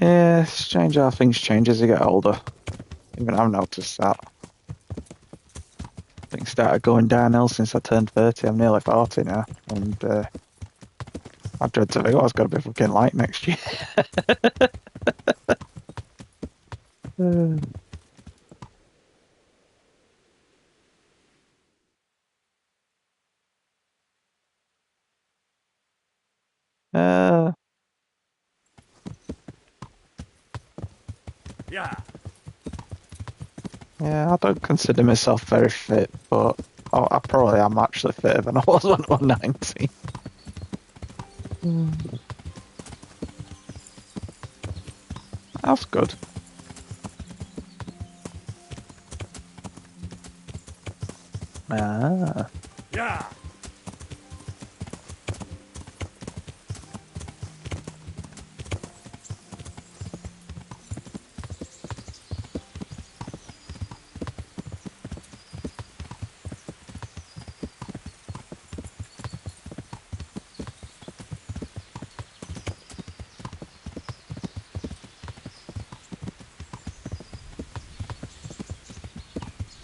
Yeah, it's strange how things change as you get older. Even I've noticed that. Things started going downhill since I turned 30. I'm nearly 40 now. And I dread to think, oh, it's got to be fucking light next year. Uh,
Yeah.
yeah, I don't consider myself very fit, but I probably am actually fitter than I was when I was 19. That's good. Ah.
Yeah.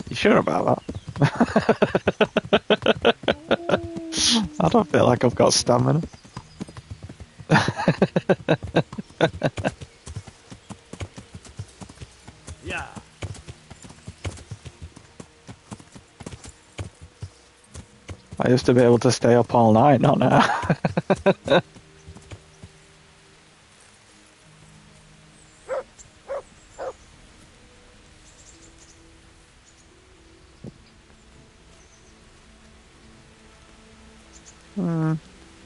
You sure about that? I don't feel like I've got stamina.
Yeah.
I used to be able to stay up all night, not now.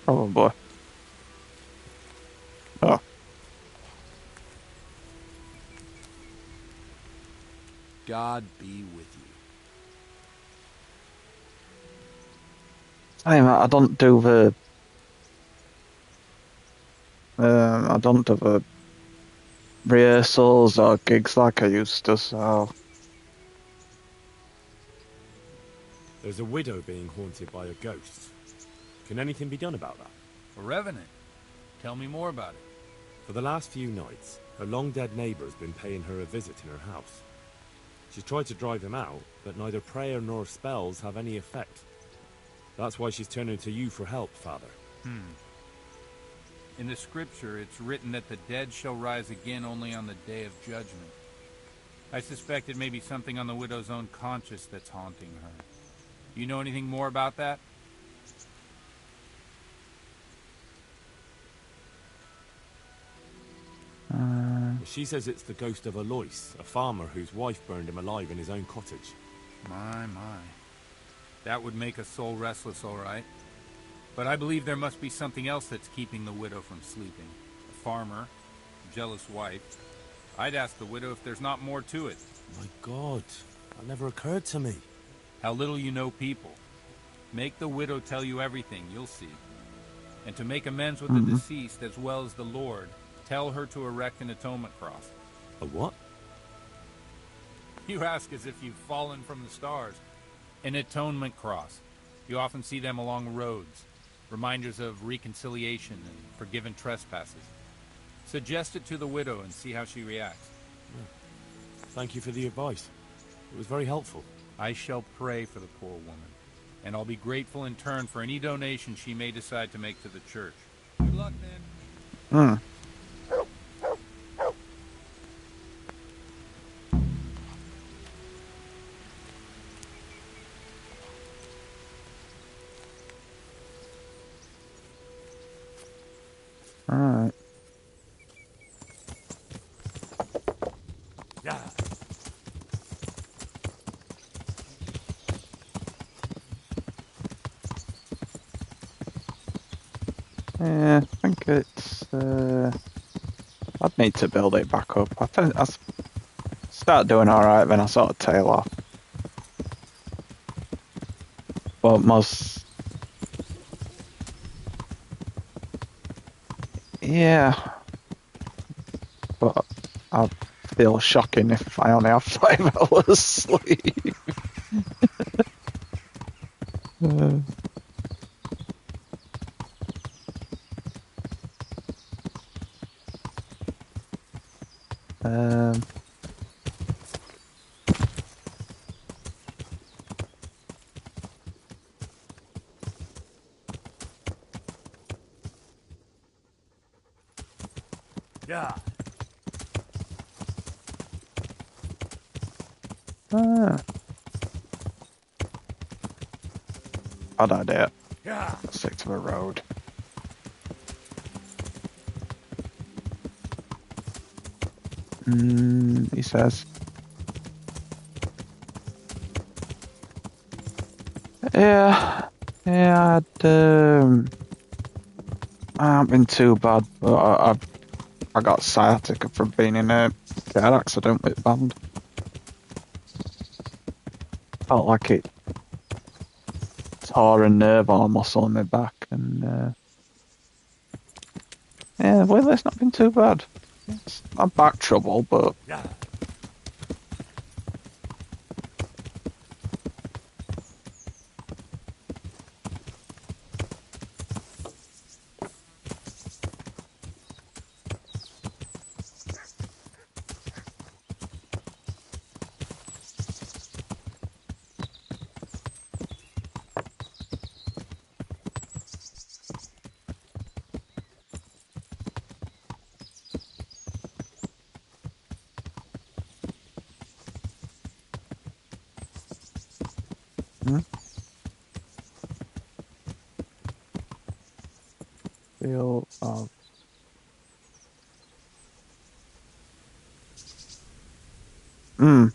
Probably. Oh.
God be with you.
I don't do the rehearsals or gigs like I used to, so
There's a widow being haunted by a ghost. Can anything be done about that?
A revenant. Tell me more about it.
For the last few nights, her long-dead neighbour's been paying her a visit in her house. She's tried to drive him out, but neither prayer nor spells have any effect. That's why she's turning to you for help, Father.
In the scripture, it's written that the dead shall rise again only on the day of judgment. I suspect it may be something on the widow's own conscience that's haunting her. You know anything more about that?
She says it's the ghost of Alois, a farmer whose wife burned him alive in his own cottage.
My. That would make a soul restless, all right. But I believe there must be something else that's keeping the widow from sleeping. A farmer, a jealous wife. I'd ask the widow if there's not more to it.
My God, that never occurred to me.
How little you know people. Make the widow tell you everything, you'll see. And to make amends with the deceased as well as the Lord, tell her to erect an atonement cross.
A what?
You ask as if you've fallen from the stars. An atonement cross. You often see them along roads. Reminders of reconciliation and forgiven trespasses. Suggest it to the widow and see how she reacts.
Thank you for the advice. It was very helpful.
I shall pray for the poor woman, and I'll be grateful in turn for any donation she may decide to make to the church. Good luck, then.
Yeah, I think it's. I'd need to build it back up. I think I start doing all right, then I sort of tail off. But most. Yeah. But I feel shocking if I only have 5 hours sleep. Um,
Yeah.
Bad idea.
Yeah.
Stick to the road. He says. Yeah, I haven't been too bad, but I got sciatica from being in a car accident with band. Felt like it tore a nerve or muscle in my back, and yeah, well, it's not been too bad. It's not back trouble, but
Yeah.
feel of Am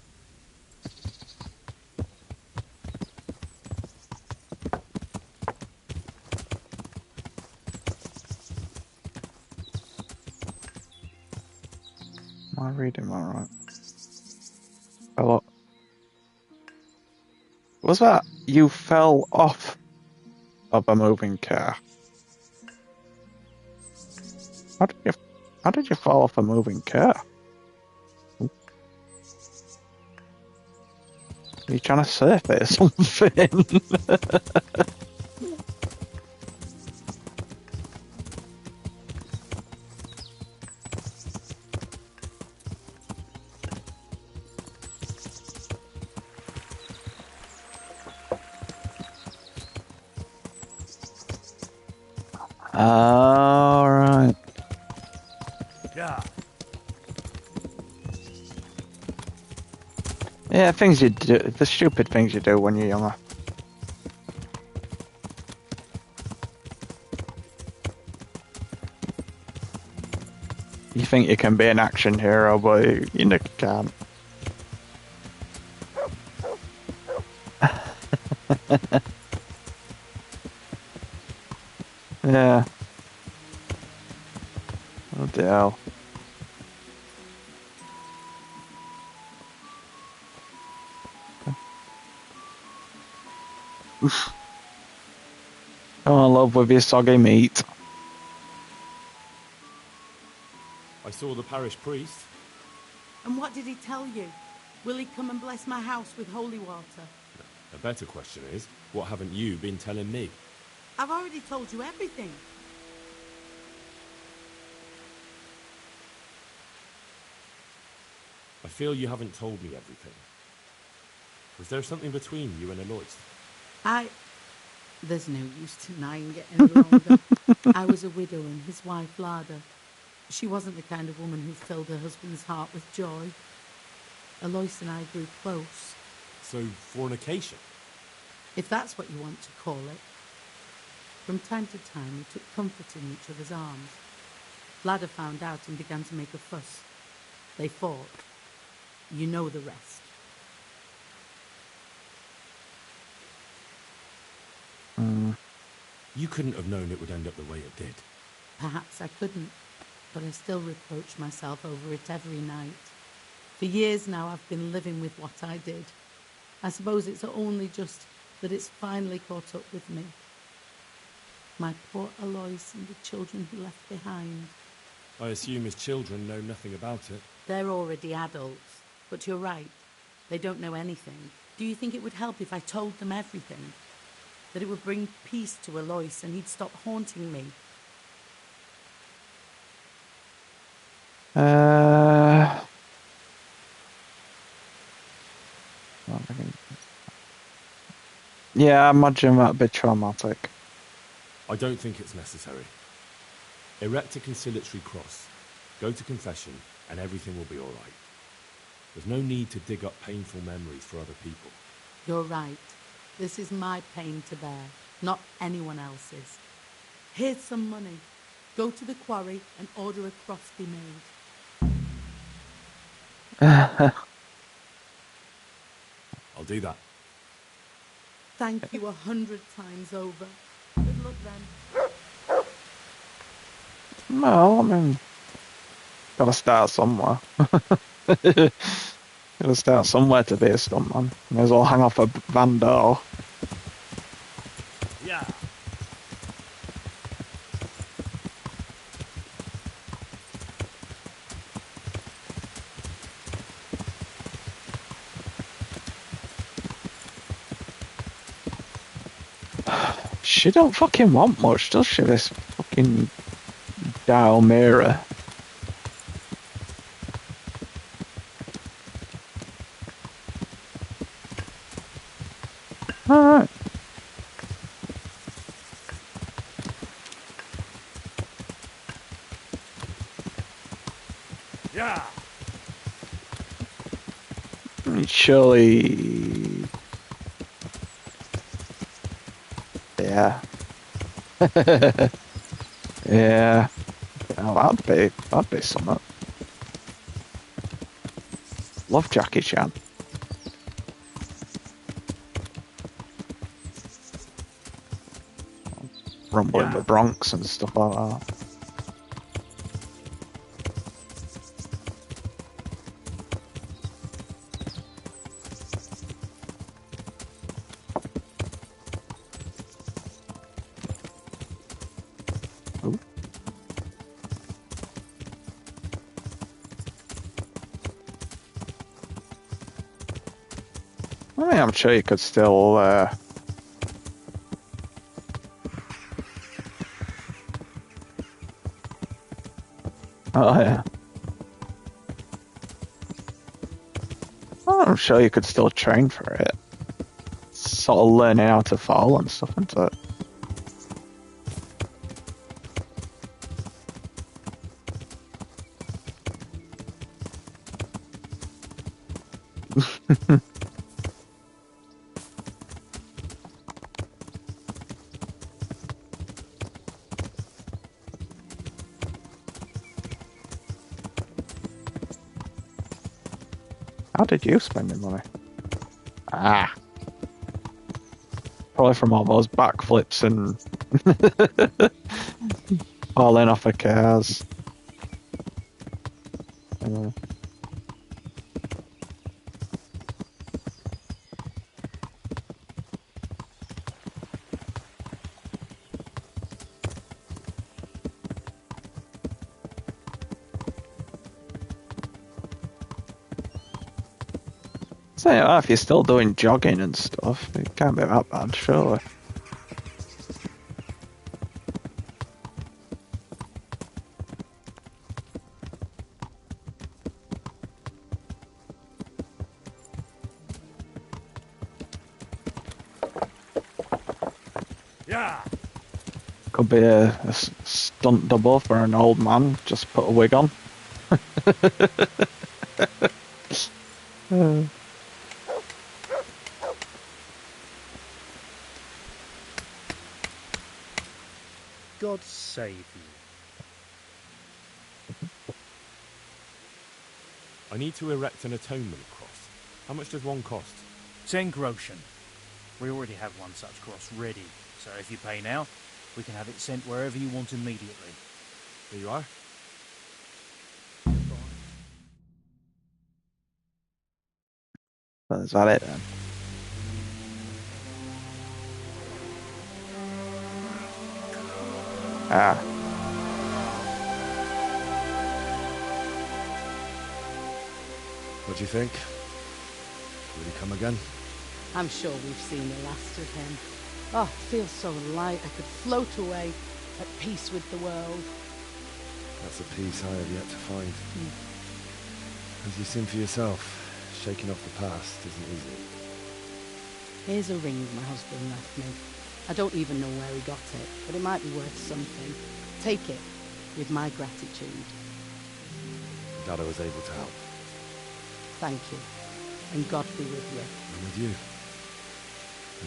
I reading that right? Hello. Was that you fell off of a moving car? How did you fall off a moving car? Are you trying to surf it or something? All right.
Yeah.
Yeah, things you do, the stupid things you do when you're younger. You think you can be an action hero, but you can't. Yeah. Oh dear. Oh, in love with your soggy meat.
I saw the parish priest.
And what did he tell you? Will he come and bless my house with holy water?
A better question is, what haven't you been telling me?
I've already told you everything.
I feel you haven't told me everything. Was there something between you and Alois?
There's no use denying it any longer. I was a widow and his wife Lada. She wasn't the kind of woman who filled her husband's heart with joy. Alois and I grew close.
So, fornication?
If that's what you want to call it. From time to time, we took comfort in each other's arms. Lada found out and began to make a fuss. They fought. You know the rest.
You couldn't have known it would end up the way it did.
Perhaps I couldn't, but I still reproach myself over it every night. For years now I've been living with what I did. I suppose it's only just that it's finally caught up with me. My poor Alois and the children he left behind.
I assume his children know nothing about it.
They're already adults, but you're right. They don't know anything. Do you think it would help if I told them everything? That it would bring peace to Alois and he'd stop haunting me?
Yeah, I imagine that'd be traumatic.
I don't think it's necessary. Erect a conciliatory cross, go to confession, and everything will be all right. There's no need to dig up painful memories for other people.
You're right. This is my pain to bear, not anyone else's. Here's some money. Go to the quarry and order a cross be made.
I'll do that.
Thank you 100 times over. Good luck then.
Well, I mean, gotta start somewhere. Gotta start somewhere to be a stuntman. May as well hang off a van door.
Yeah.
She don't fucking want much, does she, this fucking dial mirror? Alright.
Yeah.
Surely... Yeah. Yeah. Oh, that'd be something. Love Jackie Chan. Rumbling the Bronx and stuff like that. Ooh. I mean, I'm sure you could still oh yeah. I'm sure you could still train for it. Sort of learning how to fall and stuff, isn't it? How did you spend your money? Ah. Probably from all those backflips and falling off of cars. So yeah, if you're still doing jogging and stuff, it can't be that bad, surely.
Yeah.
Could be a stunt double for an old man, just put a wig on.
God save you.
I need to erect an atonement cross. How much does one cost?
10 groschen. We already have one such cross ready, so if you pay now, we can have it sent wherever you want immediately.
There you are.
Well, is that it then? Ah.
What do you think? Will he come again?
I'm sure we've seen the last of him. Oh, it feels so light. I could float away at peace with the world.
That's a peace I have yet to find. As you've seen for yourself, shaking off the past isn't easy.
Here's a ring my husband left me. I don't even know where he got it, but it might be worth something. Take it, with my gratitude.
Glad I was able to help.
Thank you, and God be with you.
And with you.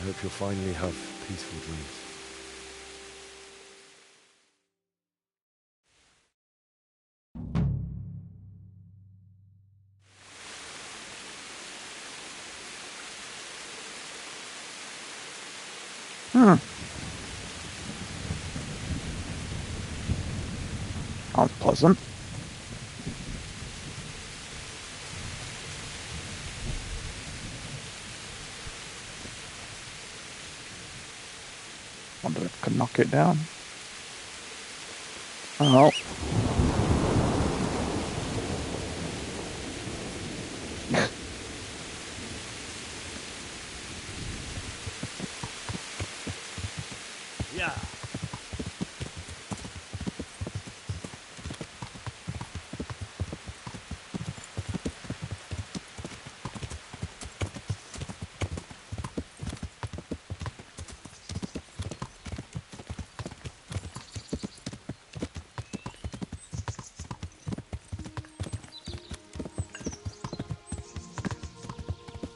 I hope you'll finally have peaceful dreams.
Sounds pleasant. Wonder if I could knock it down. Oh.
Yeah.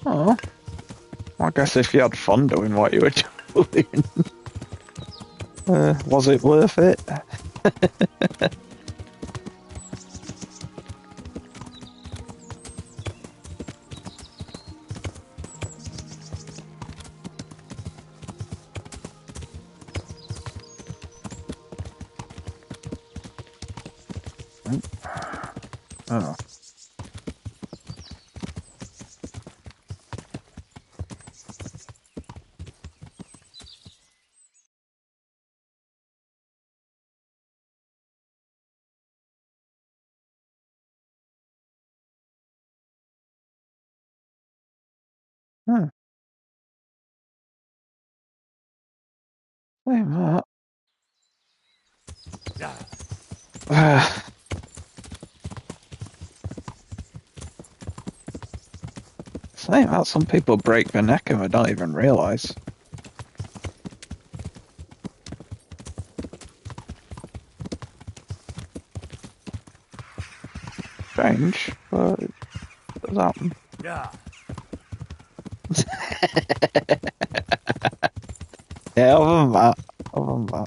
Oh. I guess if you had fun doing what you were doing, was it worth it? Oh. Saying that. Saying that, some people break their neck and I don't even realise. Strange, but it does happen.
Yeah.
Yeah, other than that. Oh.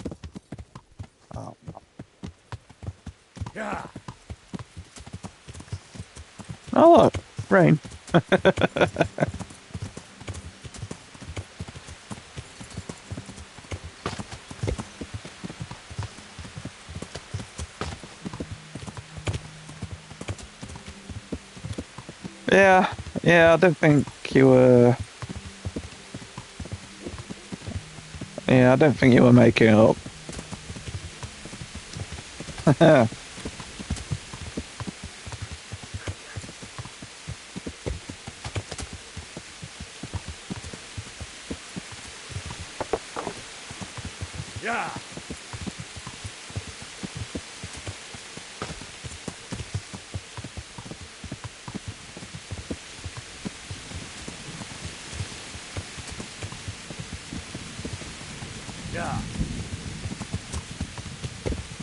Yeah.
Oh look, rain. Yeah, I don't think you were. Yeah, I don't think you were making it up.
Yeah. Yeah.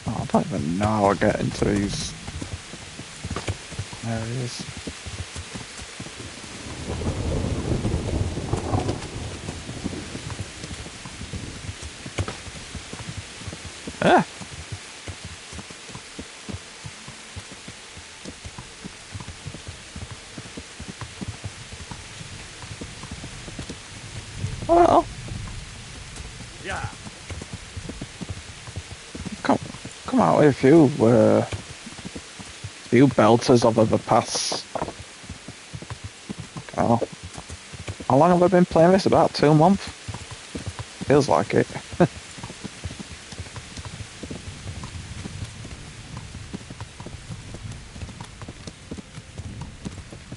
Oh, I don't even know how I get into these areas. Ah. Well.
Yeah.
Come come out with a few belters I've ever passed. Oh, how long have I been playing this? About 2 months? Feels like it.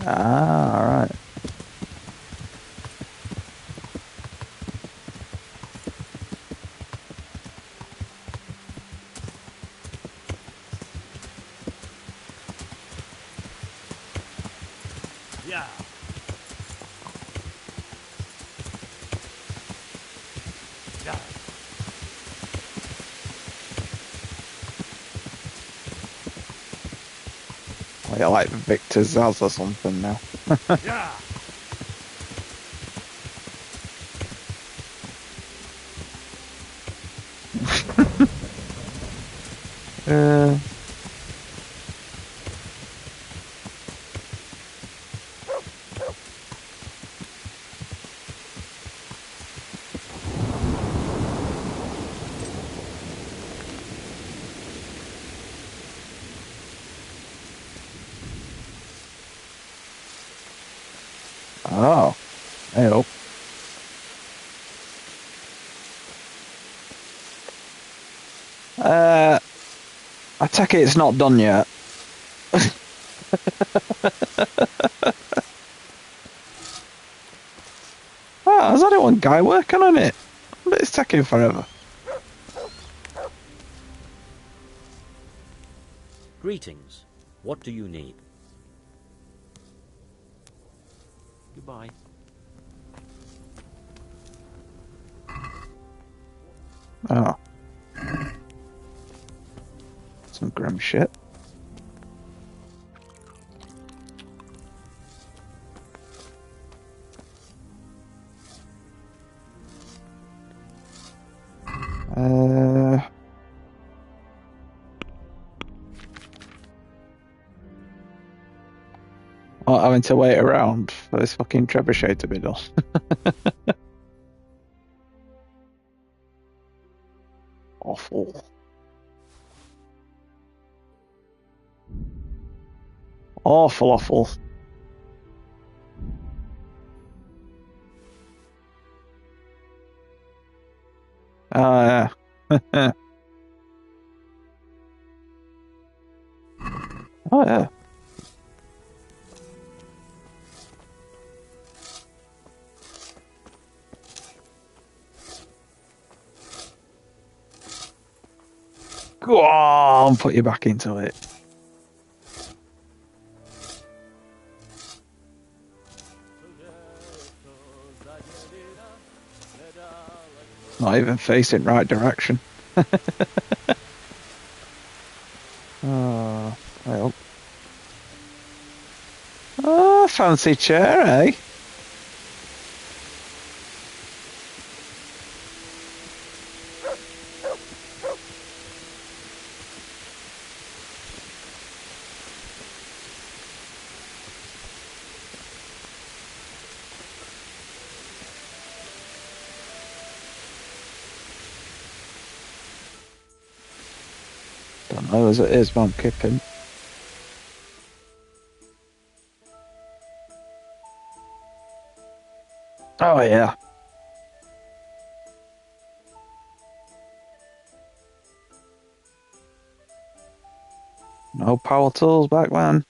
Ah, alright.
Yeah. Yeah.
Well, you're like Victor Zaz or something now.
Yeah.
uh, oh, hey. I take it it's not done yet. Oh, there's only one guy working on it. But it's taking forever.
Greetings. What do you need? Goodbye.
Oh. Some grim shit. Not having to wait around for this fucking trebuchet to be done. Awful. Awful, awful. Oh, yeah. Oh, yeah. Go on, put you back into it. Not even facing right direction. Oh, well. Oh, fancy chair, eh? Don't know as it is, but I'm kipping. Oh, yeah. No power tools back then.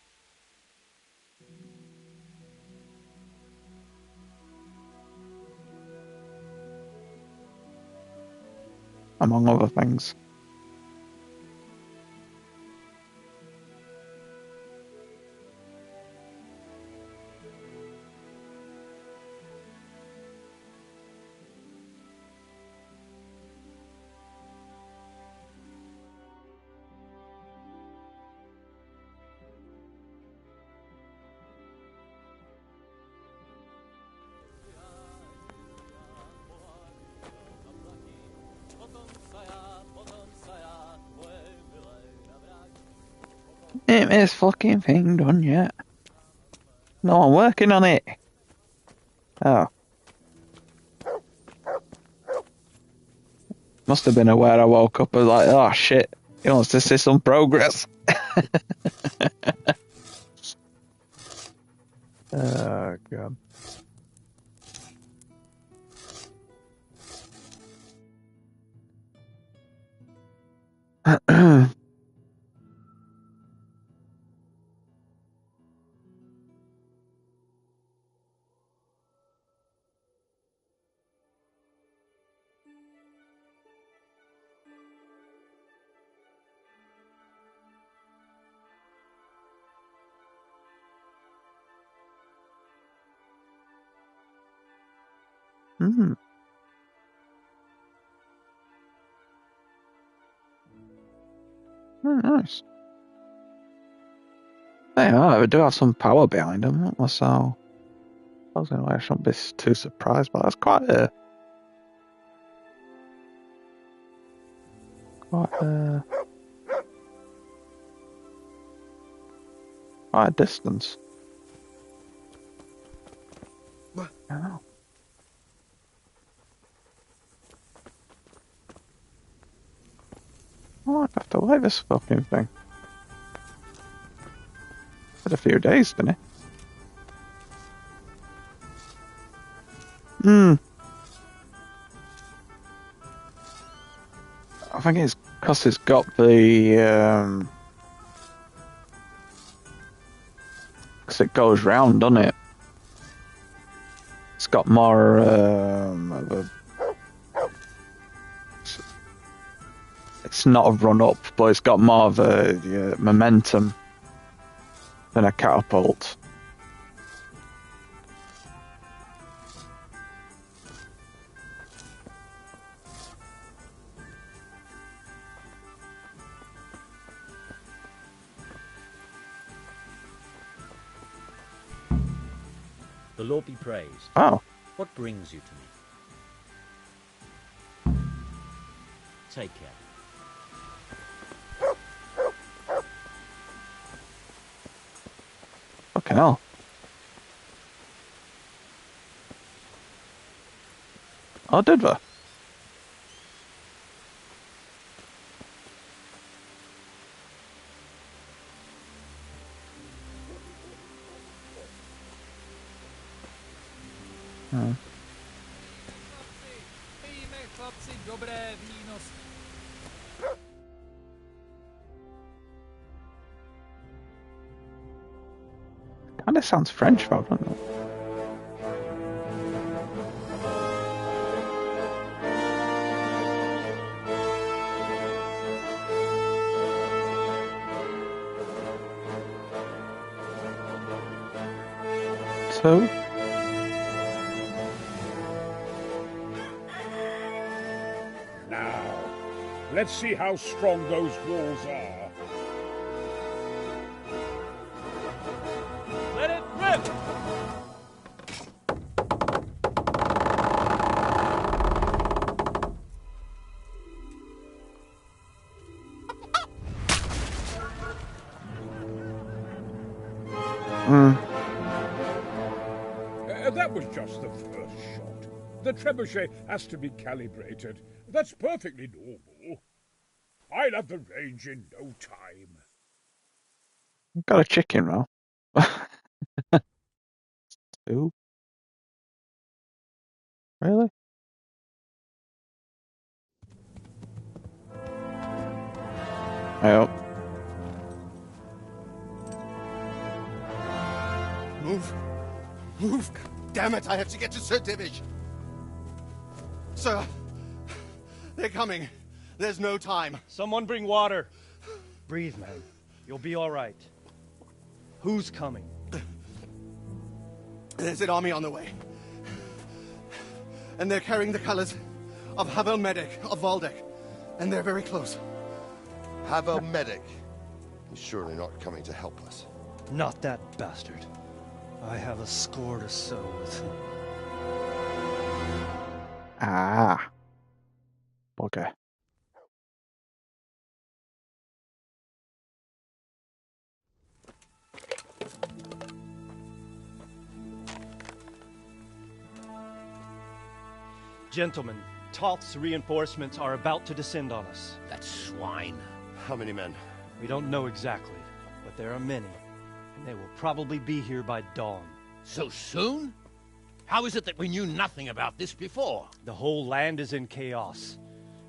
Among other things. Ain't this fucking thing done yet? No, I'm working on it. Oh. Must have been aware I woke up and was like, oh shit, He wants to see some progress. Oh, God. Hmm. Oh, nice. Yeah, we do have some power behind them, so I was going to I shouldn't be too surprised, but that's quite a quite a distance. I know. I might have to light this fucking thing. Had a few days, didn't it? I think it's because it's got the because it goes round, doesn't it? It's got more of a. It's not a run up, but it's got more of a momentum than a catapult.
The Lord be praised.
Oh.
What brings you to me? Take care.
Fucking hell. Oh, did we? Hmm. Kind of sounds French, though, doesn't it? So.
Now, let's see how strong those walls are.
Let it rip!
That was just the first shot. The trebuchet has to be calibrated. That's perfectly normal. I'll have the range in no time.
Got a chicken roll. Two? Really? Oh.
Move! Move! Damn it, I have to get to Sir Divish! Sir! They're coming. There's no time.
Someone bring water. Breathe, man. You'll be all right. Who's coming?
There's an army on the way. And they're carrying the colors of Havel Medic of Valdek. And they're very close.
Havel Medic? He's surely not coming to help us.
Not that bastard. I have a score to settle with him.
Ah. Okay.
Gentlemen, Toth's reinforcements are about to descend on us.
That swine.
How many men?
We don't know exactly, but there are many, and they will probably be here by dawn.
So soon? How is it that we knew nothing about this before?
The whole land is in chaos.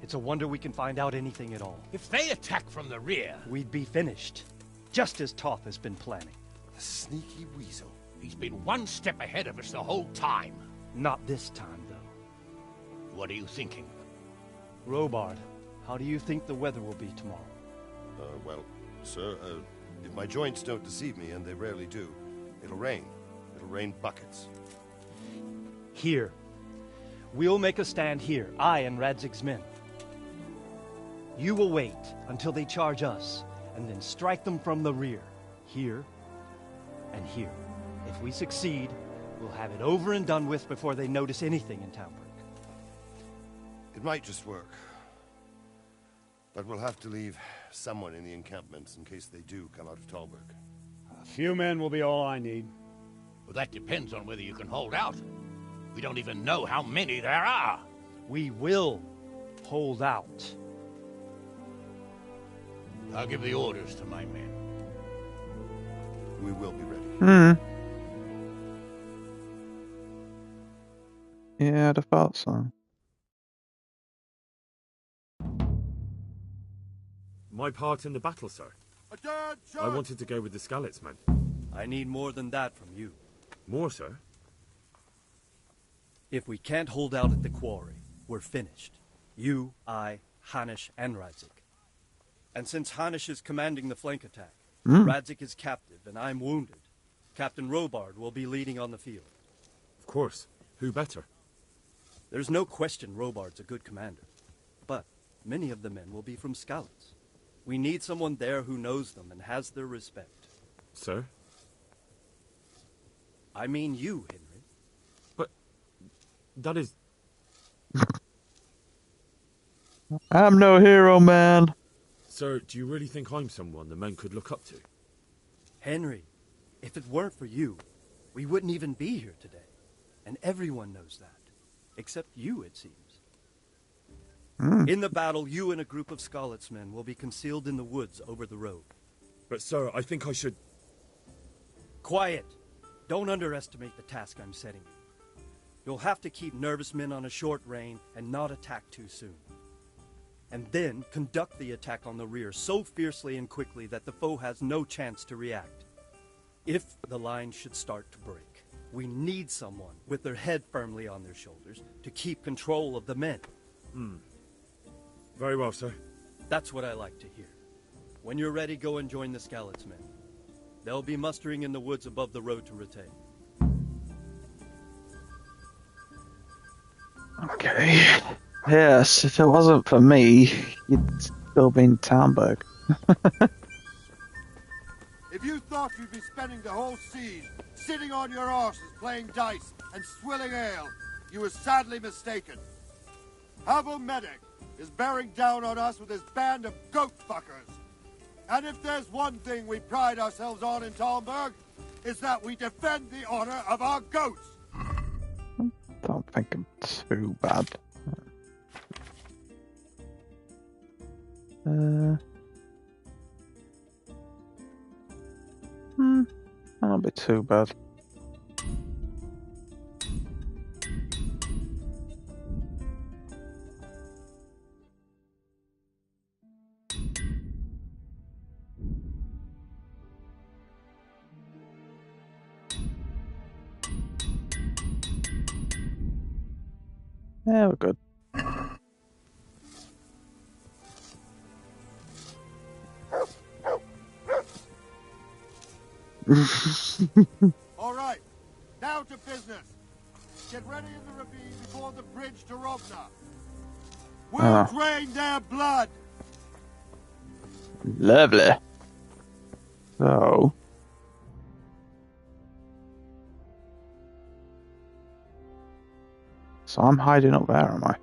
It's a wonder we can find out anything at all.
If they attack from the rear...
We'd be finished, just as Toth has been planning.
The sneaky weasel. He's been one step ahead of us the whole time.
Not this time, though.
What are you thinking?
Robard, how do you think the weather will be tomorrow?
Well, sir, if my joints don't deceive me, and they rarely do, it'll rain. It'll rain buckets.
Here. We'll make a stand here, I and Radzig's men. You will wait until they charge us, and then strike them from the rear. Here, and here. If we succeed, we'll have it over and done with before they notice anything in Talmberg.
It might just work. But we'll have to leave someone in the encampments in case they do come out of Talberg.
A few men will be all I need.
Well, that depends on whether you can hold out. We don't even know how many there are.
We will hold out.
I'll give the orders to my men.
We will be ready.
Yeah, I'd have thought so.
My part in the battle, sir. I wanted to go with the Skalitz men.
I need more than that from you.
More, sir?
If we can't hold out at the quarry, we're finished. You, I, Hanish, and Radzik. And since Hanish is commanding the flank attack, Radzik is captive and I'm wounded, Captain Robard will be leading on the field.
Of course. Who better?
There's no question Robard's a good commander. But many of the men will be from Skalitz. We need someone there who knows them and has their respect.
Sir?
I mean you, Henry.
But that is...
I'm no hero, man.
Sir, do you really think I'm someone the men could look up to?
Henry, if it weren't for you, we wouldn't even be here today. And everyone knows that. Except you, it seems. In the battle, you and a group of Skalitz men will be concealed in the woods over the road.
But, sir, I think I should...
Quiet! Don't underestimate the task I'm setting you. You'll have to keep nervous men on a short rein and not attack too soon. And then conduct the attack on the rear so fiercely and quickly that the foe has no chance to react. If the line should start to break, we need someone with their head firmly on their shoulders to keep control of the men.
Very well, sir.
That's what I like to hear. When you're ready, go and join the Skalitz men. They'll be mustering in the woods above the road to Rete.
Okay. Yes, if it wasn't for me, you'd still be in Talmberg.
If you thought you'd be spending the whole siege sitting on your arses playing dice and swilling ale, you were sadly mistaken. Havel Medic is bearing down on us with his band of goat fuckers. And if there's one thing we pride ourselves on in Talmberg, it's that we defend the honor of our goats.
Don't think I'm too bad. That'll be too bad. Yeah, we're good.
All right, now to business. Get ready in the ravine before the bridge to Rovna. We'll drain their blood.
Lovely. So... So I'm hiding up there, am I?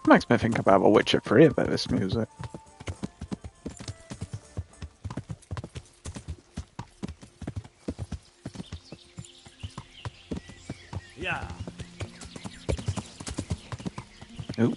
Makes me think about The Witcher 3 a bit, this music.
Yeah.
Ooh.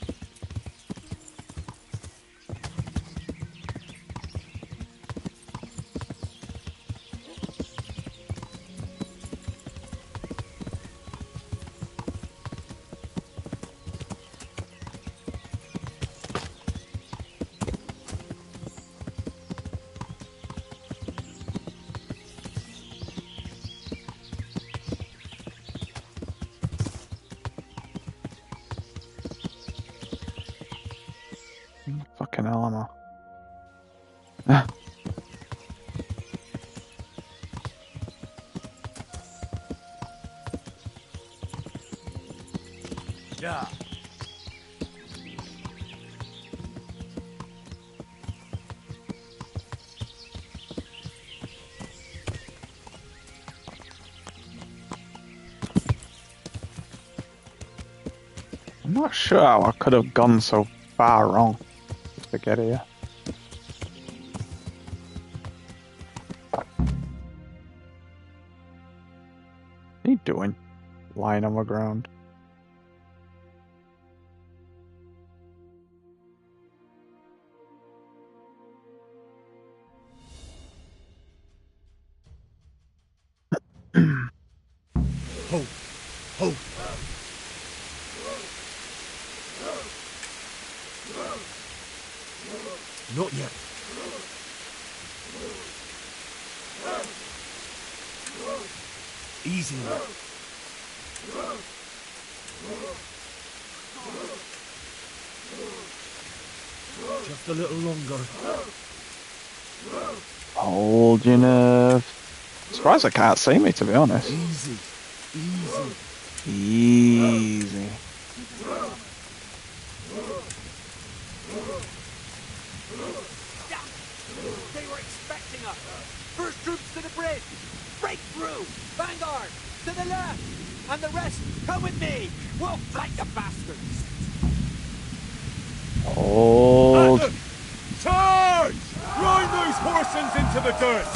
Fucking hell, am I?
Yeah.
I'm not sure how I could have gone so far wrong just to get here. What are you doing? Lying on the ground.
Ho! Ho! Not yet. Easy now. Just a little longer.
Hold your nerve. Surprised they can't see me, to be honest.
Easy. Easy.
Easy.
They were expecting us! First troops to the bridge! Break through! Vanguard! To the left! And the rest, come with me! We'll flank the bastards!
Hold.
Charge! Grind those horsens into the dirt!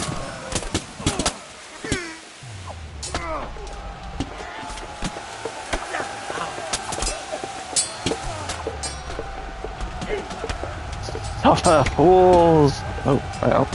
Tougher fools! Oh, well.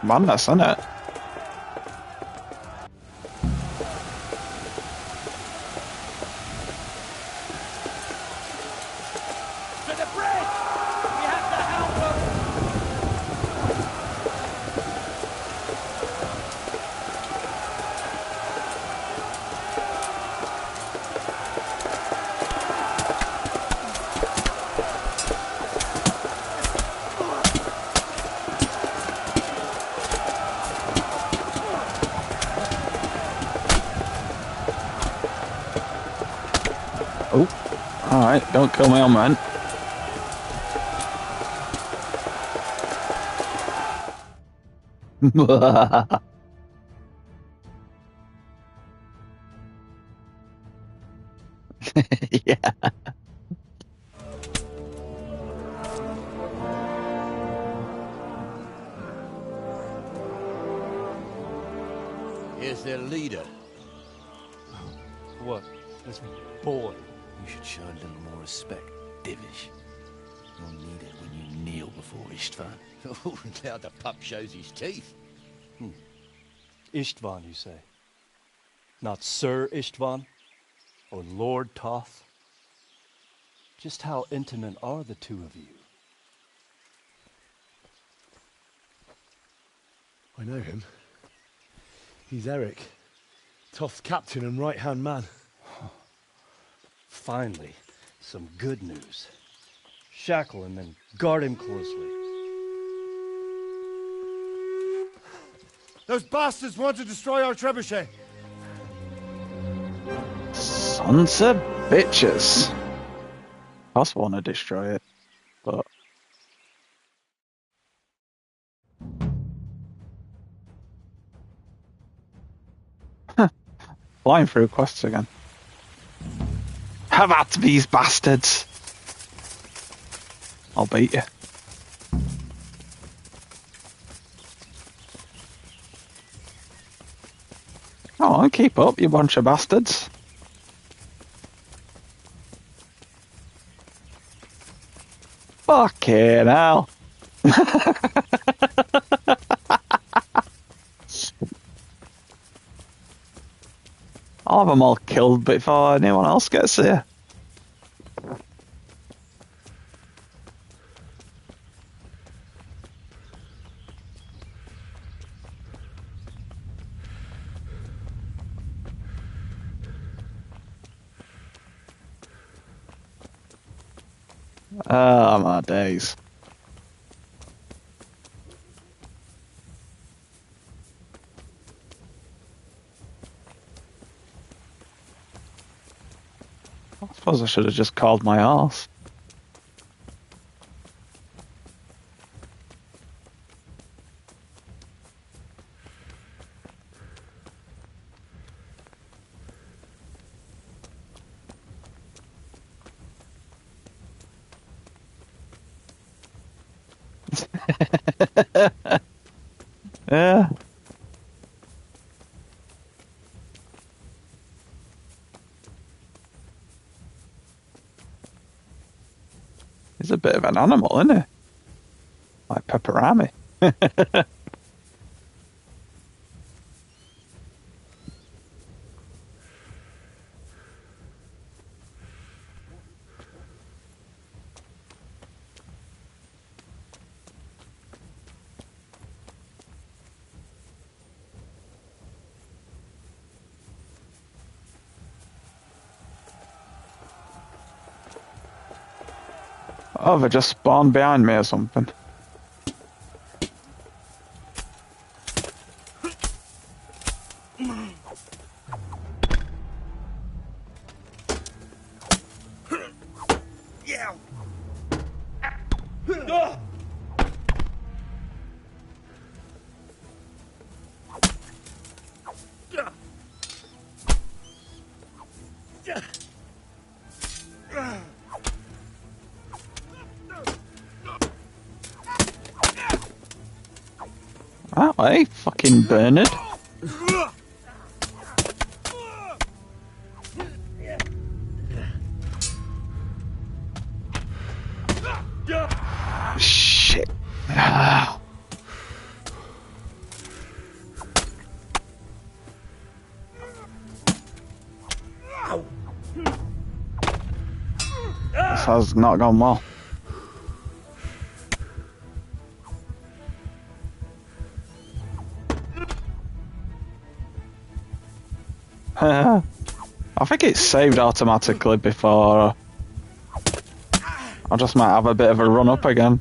Madness, isn't it?
To the bridge! We have to help them!
Oh, alright, don't kill my own man. Yeah.
Here's their leader.
What? This boy?
You should show a little more respect, Divish. You'll need it when you kneel before Istvan. Oh, now the pup shows his teeth.
Istvan, you say? Not Sir Istvan? Or Lord Toth? Just how intimate are the two of you?
I know him. He's Eric, Toth's captain and right-hand man.
Finally, some good news. Shackle him and guard him closely.
Those bastards want to destroy our trebuchet.
Sons of bitches. I also want to destroy it, but... Flying through quests again. Have at these bastards! I'll beat you. Come on, keep up, you bunch of bastards. Fucking hell. I'll have them all killed before anyone else gets here. Oh my days. I suppose I should have just called my arse. Yeah. He's a bit of an animal, isn't he? Like Pepperami. Oh, they just spawned behind me or something.
Yeah.
Oh, hey, fucking Bernard. Shit. This has not gone well. I think it's saved automatically before. I just might have a bit of a run up again.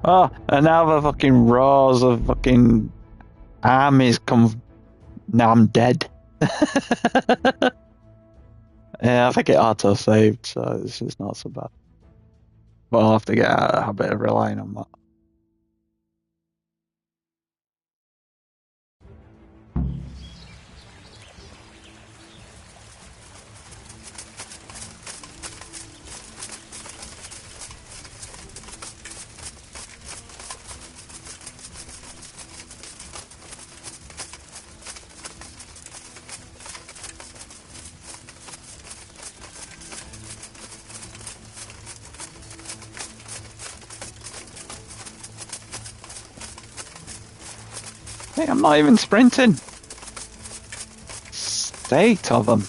Oh, and now the fucking roars of fucking armies come. Now I'm dead. Yeah, I think it auto saved, so it's not so bad. But I'll have to get out of the habit of relying on that. Hey, I'm not even sprinting. State of them.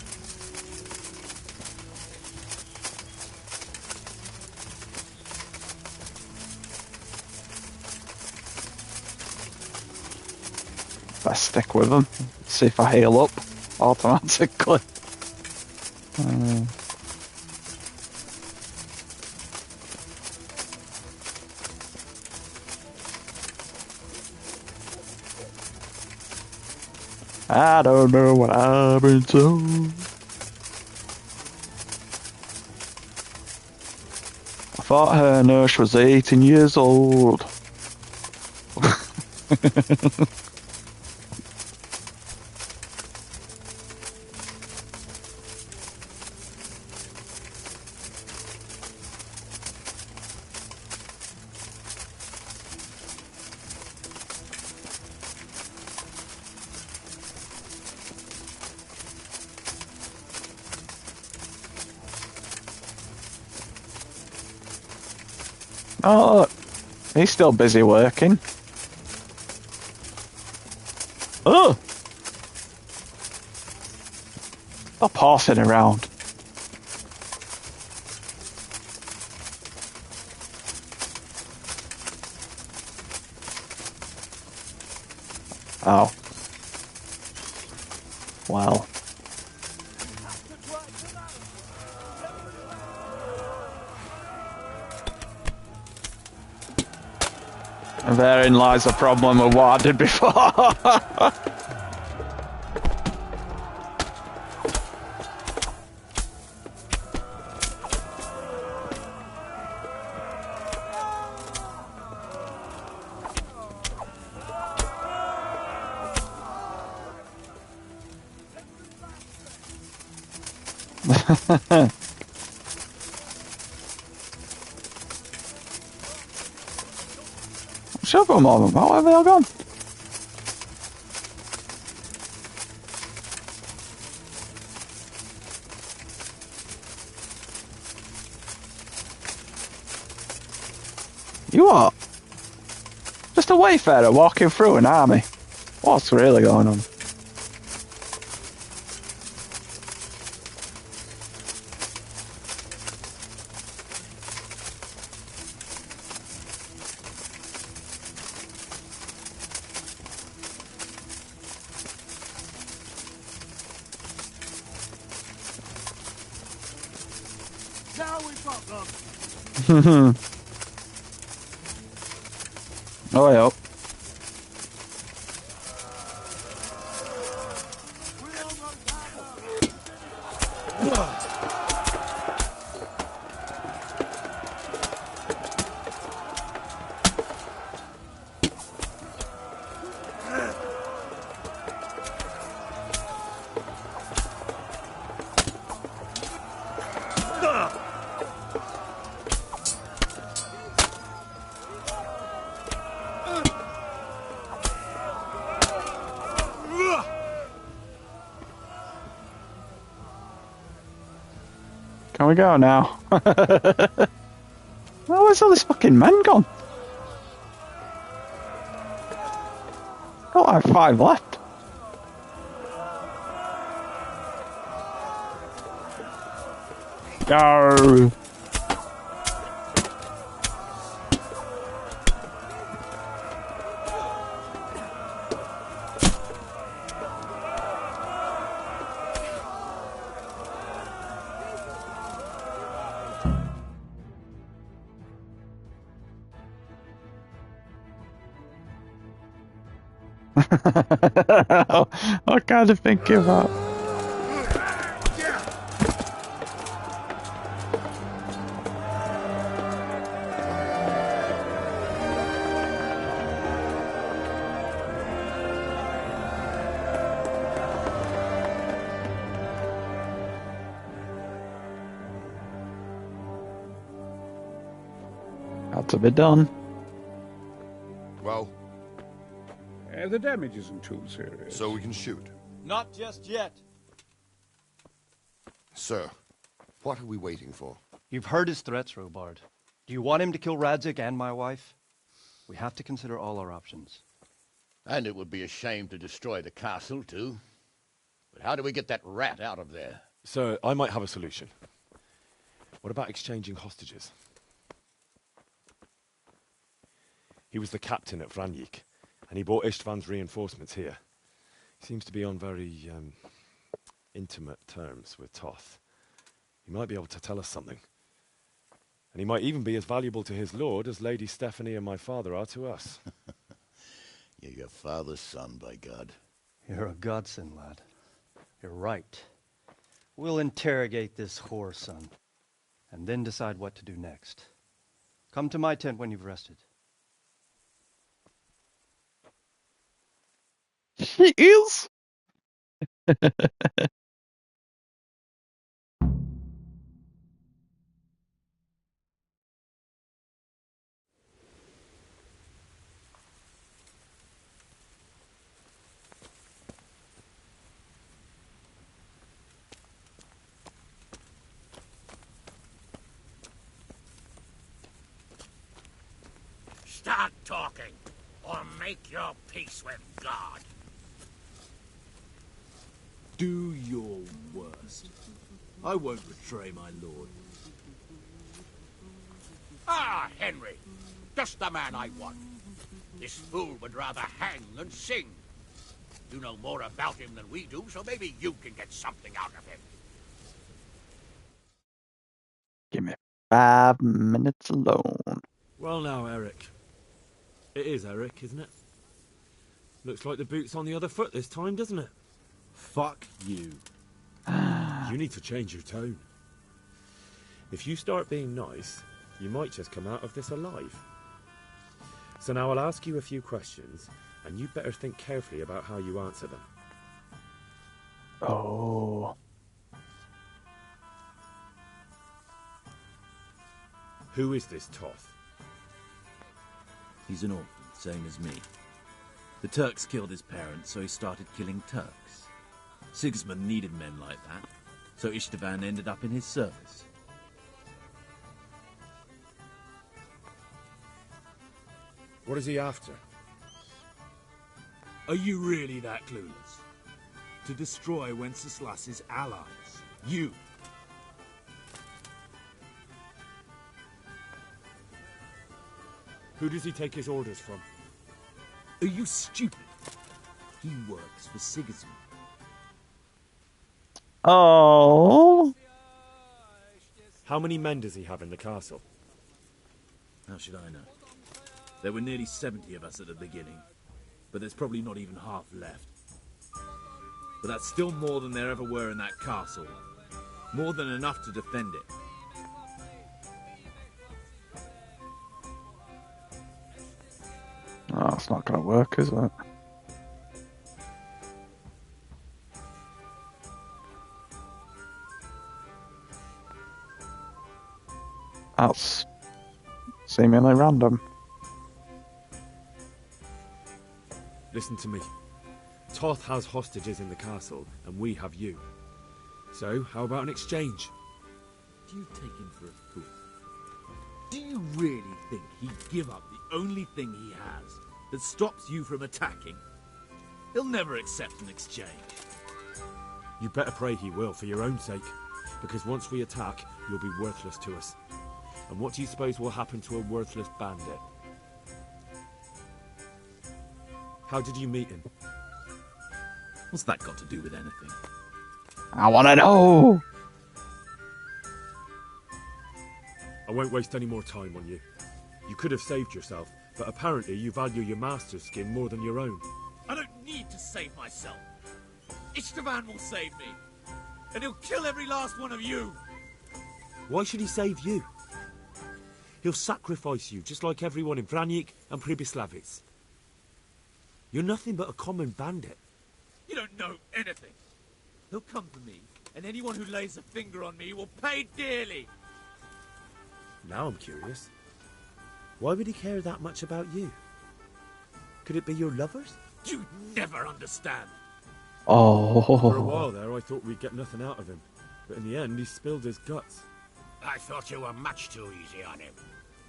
Best stick with them. See if I heal up automatically. I don't know what I've been told. I thought her nurse was 18 years old. Oh, look. He's still busy working. Oh! Stop horsing around. Oh. Well. And therein lies the problem of what I did before. Sugar mom, how have they all gone? You are just a wayfarer walking through an army. What's really going on?
Now we've got them.
Oh, yeah. Can we go now? Well, where's all this fucking men gone? thought I had 5 left. Go! I kind of think about. Had to be done.
Well,
The damage isn't too serious.
so we can shoot.
Not just yet.
Sir, what are we waiting for?
You've heard his threats, Robard. Do you want him to kill Radzig and my wife? We have to consider all our options.
And it would be a shame to destroy the castle, too. But how do we get that rat out of there?
Sir, I might have a solution. What about exchanging hostages? He was the captain at Vranjik, and he brought Istvan's reinforcements here. He seems to be on very, intimate terms with Toth. He might be able to tell us something. And he might even be as valuable to his lord as Lady Stephanie and my father are to us.
You're your father's son, by God.
You're a godsend, lad. You're right. We'll interrogate this whore, son, and then decide what to do next. Come to my tent when you've rested.
He is.
Start talking, or make your peace with God.
Do your worst. I won't betray my lord.
Ah, Henry. Just the man I want. This fool would rather hang than sing. You know more about him than we do, so maybe you can get something out of him.
Give me 5 minutes alone.
Well now, Eric. It is Eric, isn't it? Looks like the boot's on the other foot this time, doesn't it?
Fuck you.
You need to change your tone. If you start being nice, you might just come out of this alive. So now I'll ask you a few questions, and you better think carefully about how you answer them.
Oh.
Who is this Toth?
He's an orphan, same as me. The Turks killed his parents, so he started killing Turks. Sigismund needed men like that, so Istvan ended up in his service.
What is he after?
Are you really that clueless? To destroy Wenceslas's allies. You.
Who does he take his orders from?
Are you stupid? He works for Sigismund.
Oh.
How many men does he have in the castle?
How should I know? There were nearly 70 of us at the beginning, but there's probably not even half left. But that's still more than there ever were in that castle. More than enough to defend it.
Oh, it's not going to work, is it? That's seemingly random.
Listen to me. Toth has hostages in the castle, and we have you. So, how about an exchange?
Do you take him for a fool? Do you really think he'd give up the only thing he has that stops you from attacking? He'll never accept an exchange.
You better pray he will, for your own sake. Because once we attack, you'll be worthless to us. And what do you suppose will happen to a worthless bandit? How did you meet him?
What's that got to do with anything?
I want to know!
I won't waste any more time on you. You could have saved yourself, but apparently you value your master's skin more than your own.
I don't need to save myself. Istvan will save me. And he'll kill every last one of you.
Why should he save you? He'll sacrifice you, just like everyone in Vranic and Pribyslavitz. You're nothing but a common bandit.
You don't know anything. He'll come for me, and anyone who lays a finger on me will pay dearly.
Now I'm curious. Why would he care that much about you? Could it be your lovers?
You never understand.
Oh.
For a while there, I thought we'd get nothing out of him. But in the end, he spilled his guts.
I thought you were much too easy on him.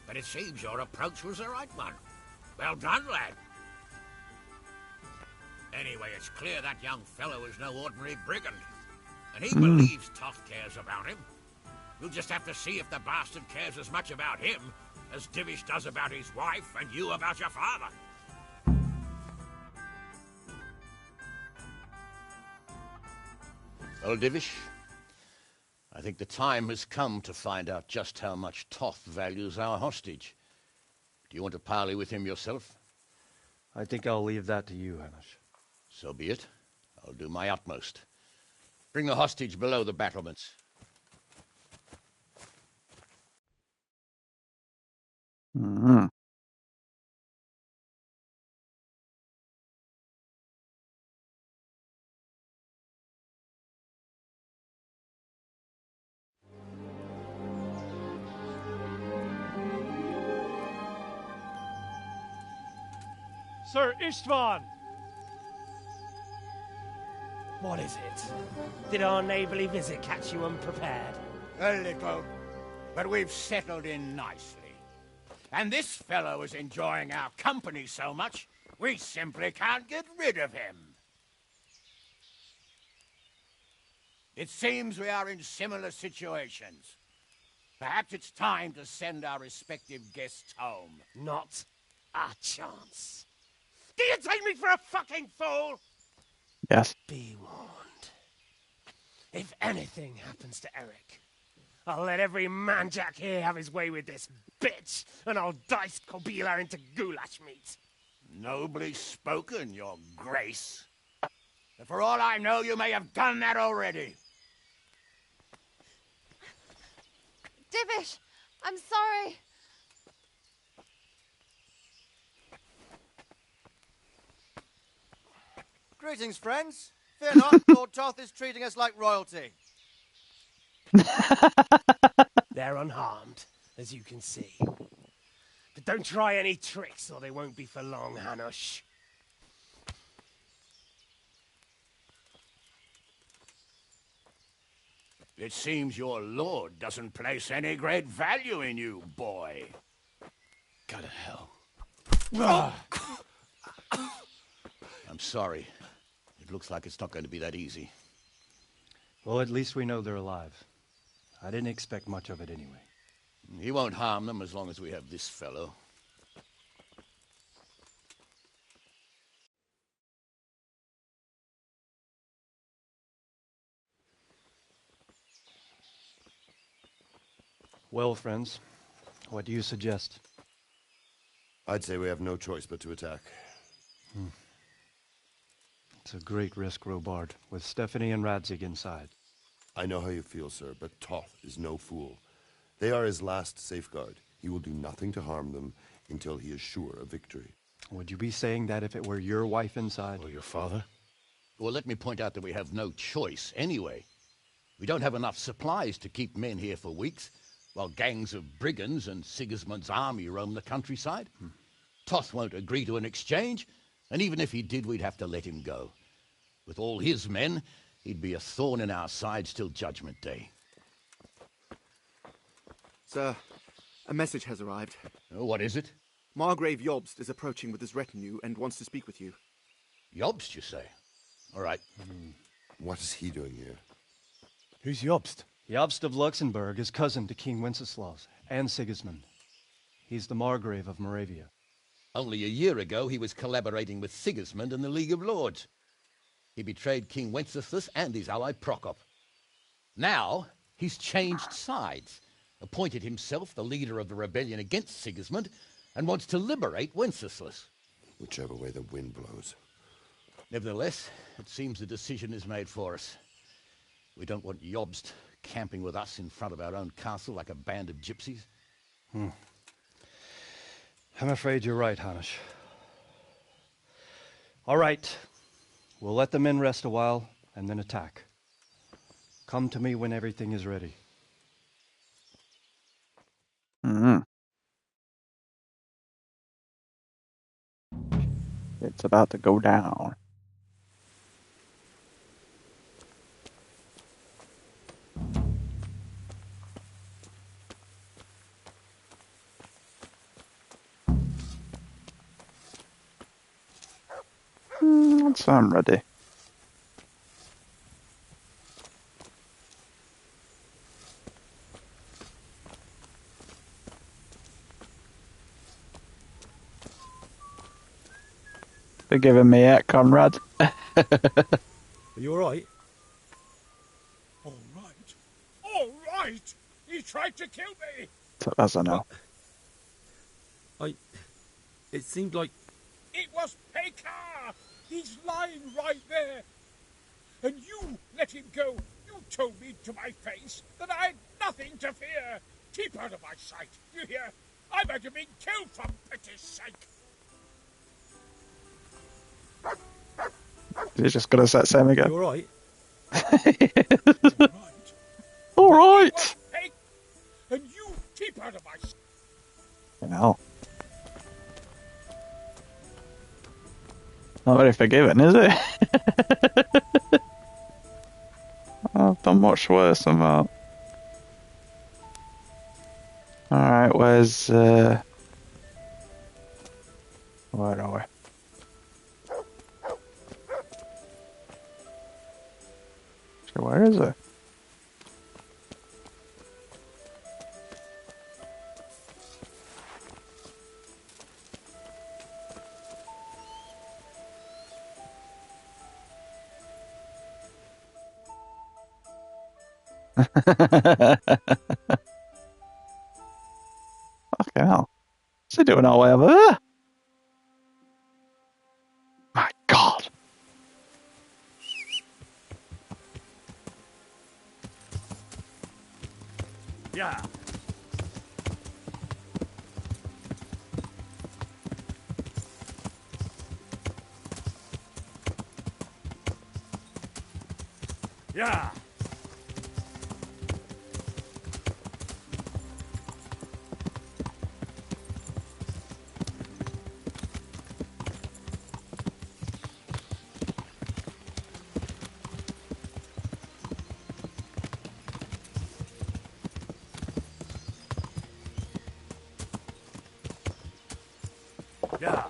But it seems your approach was the right one. Well done, lad. Anyway, it's clear that young fellow is no ordinary brigand. And he believes Toth cares about him. We'll just have to see if the bastard cares as much about him as Divish does about his wife and you about your father.
Well, Divish, I think the time has come to find out just how much Toth values our hostage. Do you want to parley with him yourself?
I think I'll leave that to you, Hamish.
So be it. I'll do my utmost. Bring the hostage below the battlements.
Mm-hmm.
Sir Istvan!
What is it? Did our neighborly visit catch you unprepared?
A little, but we've settled in nicely. And this fellow is enjoying our company so much, we simply can't get rid of him. It seems we are in similar situations. Perhaps it's time to send our respective guests home.
Not a chance. Do you take me for a fucking fool?
Yes.
Be warned. If anything happens to Eric, I'll let every manjack here have his way with this bitch, and I'll dice Kobila into goulash meat.
Nobly spoken, your grace. But for all I know, you may have done that already.
Divish, I'm sorry.
Greetings, friends. Fear not, Lord Toth is treating us like royalty.
They're unharmed, as you can see. But don't try any tricks, or they won't be for long, Hanush.
It seems your lord doesn't place any great value in you, boy.
Go to hell. I'm sorry. It looks like it's not going to be that easy.
Well, at least we know they're alive. I didn't expect much of it anyway.
He won't harm them as long as we have this fellow.
Well, friends, what do you suggest?
I'd say we have no choice but to attack.
It's a great risk, Robard, with Stephanie and Radzig inside.
I know how you feel, sir, but Toth is no fool. They are his last safeguard. He will do nothing to harm them until he is sure of victory.
Would you be saying that if it were your wife inside?
Or your father? Well, let me point out that we have no choice anyway. We don't have enough supplies to keep men here for weeks, while gangs of brigands and Sigismund's army roam the countryside. Toth won't agree to an exchange, and even if he did, we'd have to let him go. With all his men, he'd be a thorn in our sides till Judgment Day.
Sir, a message has arrived.
Oh, what is it?
Margrave Jobst is approaching with his retinue and wants to speak with you.
Jobst, you say? All right.
What is he doing here?
Who's Jobst? Jobst of Luxembourg is cousin to King Wenceslaus and Sigismund. He's the Margrave of Moravia.
Only a year ago, he was collaborating with Sigismund and the League of Lords. He betrayed King Wenceslas and his ally Prokop. Now, he's changed sides, appointed himself the leader of the rebellion against Sigismund, and wants to liberate Wenceslas.
Whichever way the wind blows.
Nevertheless, it seems the decision is made for us. We don't want Jobst camping with us in front of our own castle like a band of gypsies.
I'm afraid you're right, Hanish. All right. We'll let the men rest a while and then attack. Come to me when everything is ready.
It's about to go down. So I'm ready. For giving me it, Conrad.
Are you alright?
All right. All right! He tried to kill me!
As I know.
It seemed like...
It was Pekar! He's lying right there! And you let him go! You told me to my face that I had nothing to fear! Keep out of my sight, you hear? I might have been killed for pity's sake!
You're just gonna set Sam again.
You alright?
Alright!
And you keep out of my sight!
You know. Not very forgiving, is it? I've done much worse than that. Alright, where's... Where are we? So where is it? Fucking hell. What's he doing all the way over there? My God.
Yeah. Yeah. Yeah.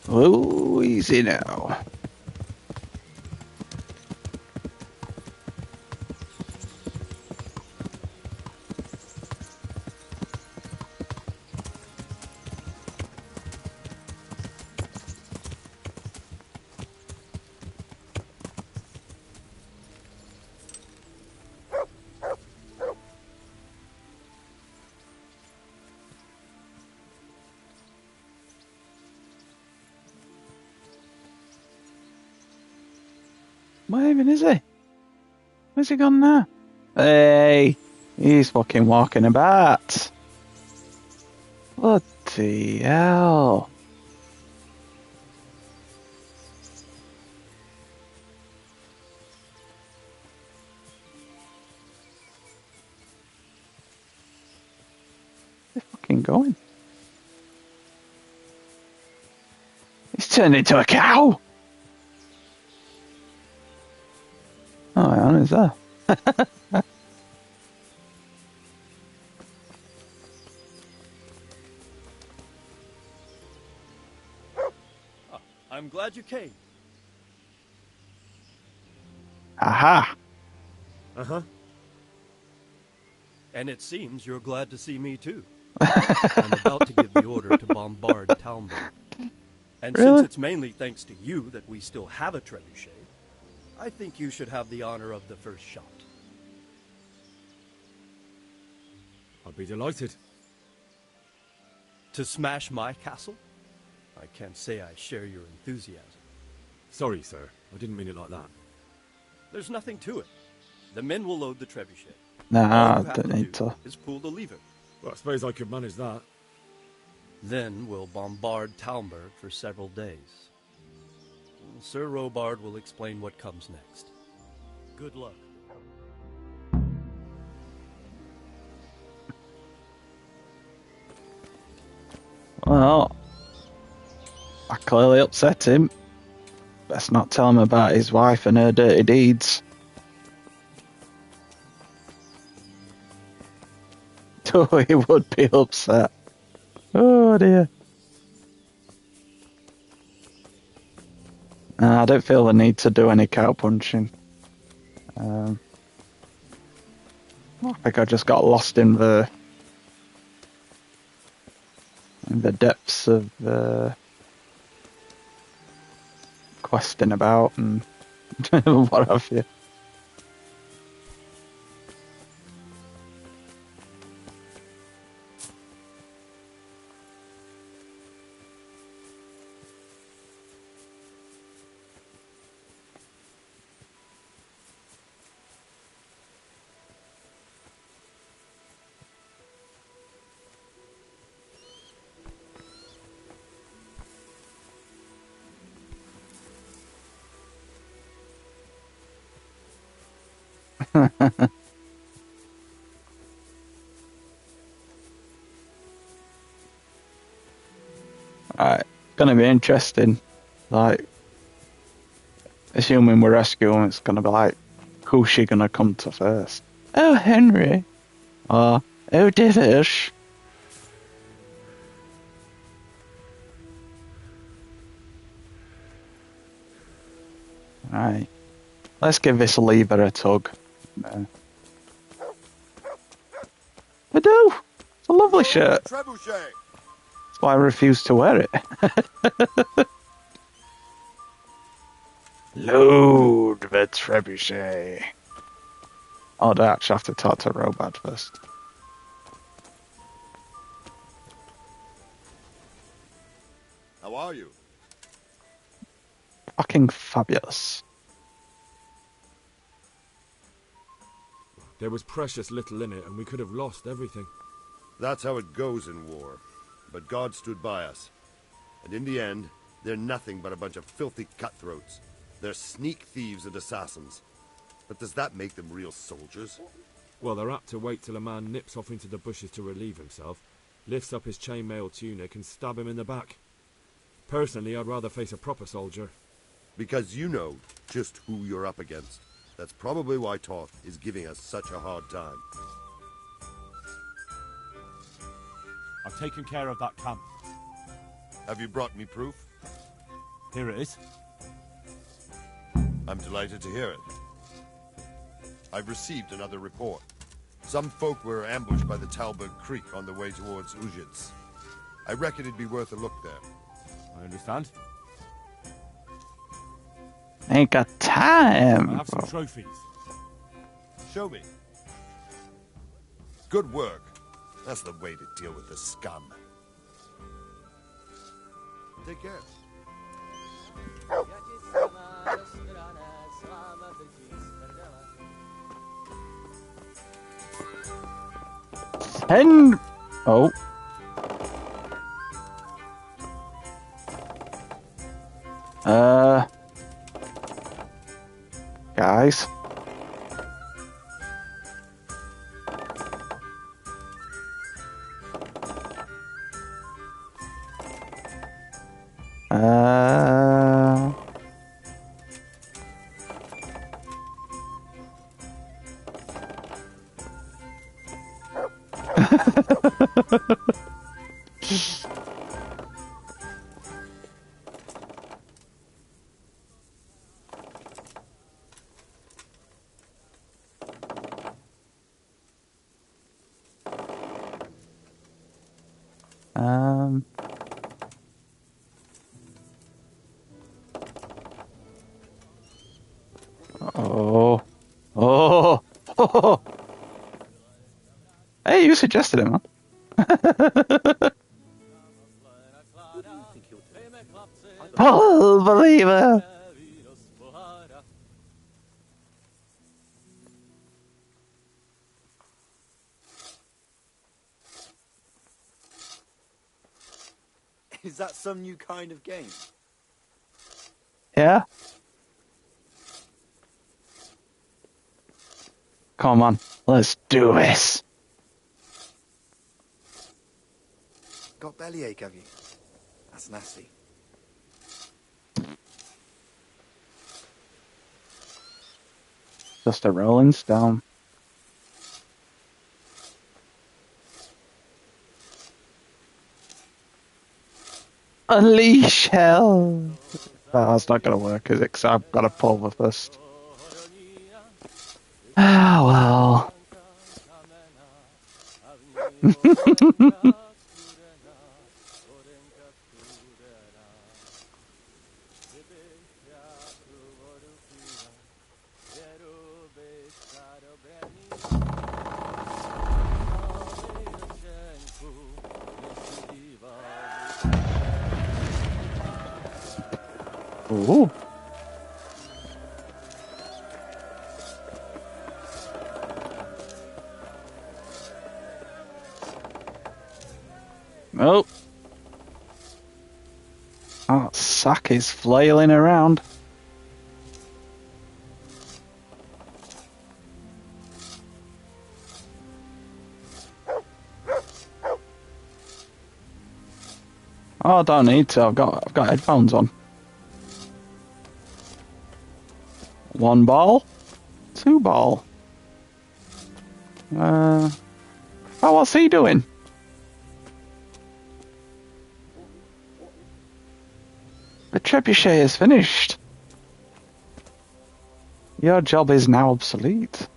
Oh, easy now. Where even is he? Where's he gone now? Hey, he's fucking walking about. Bloody hell. Where's he fucking going? He's turned into a cow. Oh, hang on, is there?
glad you came.
Aha!
Uh-huh. And it seems you're glad to see me too. I'm about to give the order to bombard Talmberg. And
Really?
since it's mainly thanks to you that we still have a trebuchet, I think you should have the honor of the first shot.
I'd be delighted.
To smash my castle? I can't say I share your enthusiasm.
Sorry, sir. I didn't mean it like that.
There's nothing to it. The men will load the trebuchet.
Nah,
All
I
you have
don't
to
need
do
to.
is pull the lever.
Well, I suppose I could manage that.
Then we'll bombard Talmberg for several days. Sir Robard will explain what comes next. Good luck.
Well, I clearly upset him. Best not tell him about his wife and her dirty deeds. Oh, he would be upset. Oh dear. I don't feel the need to do any cow punching. I think I just got lost in the depths of questing about and what have you. Alright, gonna be interesting. Like, assuming we're rescuing, it's gonna be like, who's she gonna come to first? Oh, Henry. Or, oh, Divish. Right. Let's give this lever a tug. I do. It's a lovely shirt.
Trebuchet.
That's why I refuse to wear it. Load the trebuchet. Oh, I actually have to talk to Robad first.
How are you?
Fucking fabulous.
There was precious little in it, and we could have lost everything.
That's how it goes in war. But God stood by us. And in the end, they're nothing but a bunch of filthy cutthroats. They're sneak thieves and assassins. But does that make them real soldiers?
Well, they're apt to wait till a man nips off into the bushes to relieve himself, lifts up his chainmail tunic and stab him in the back. Personally, I'd rather face a proper soldier.
Because you know just who you're up against. That's probably why Toth is giving us such a hard time.
I've taken care of that camp.
Have you brought me proof?
Here it is.
I'm delighted to hear it. I've received another report. Some folk were ambushed by the Talbot Creek on the way towards Ujits. I reckon it'd be worth a look there.
I understand.
Ain't got time.
I have some trophies.
Show me. Good work. That's the way to deal with the scum. Take care.
And oh. Guys. Oh. Oh. Oh. Hey, you suggested it, man. Pull believer.
Is that some new kind of game?
Yeah. Come on, let's do this.
Got bellyache, have you? That's nasty.
Just a rolling stone. Unleash hell. That's not gonna work, is it? Because I've got to pull the first. Ah, well. Ooh. Nope. Oh, sack is flailing around. Oh, I don't need to. I've got headphones on. 1 ball, 2 ball. Oh, what's he doing? The trebuchet is finished. Your job is now obsolete.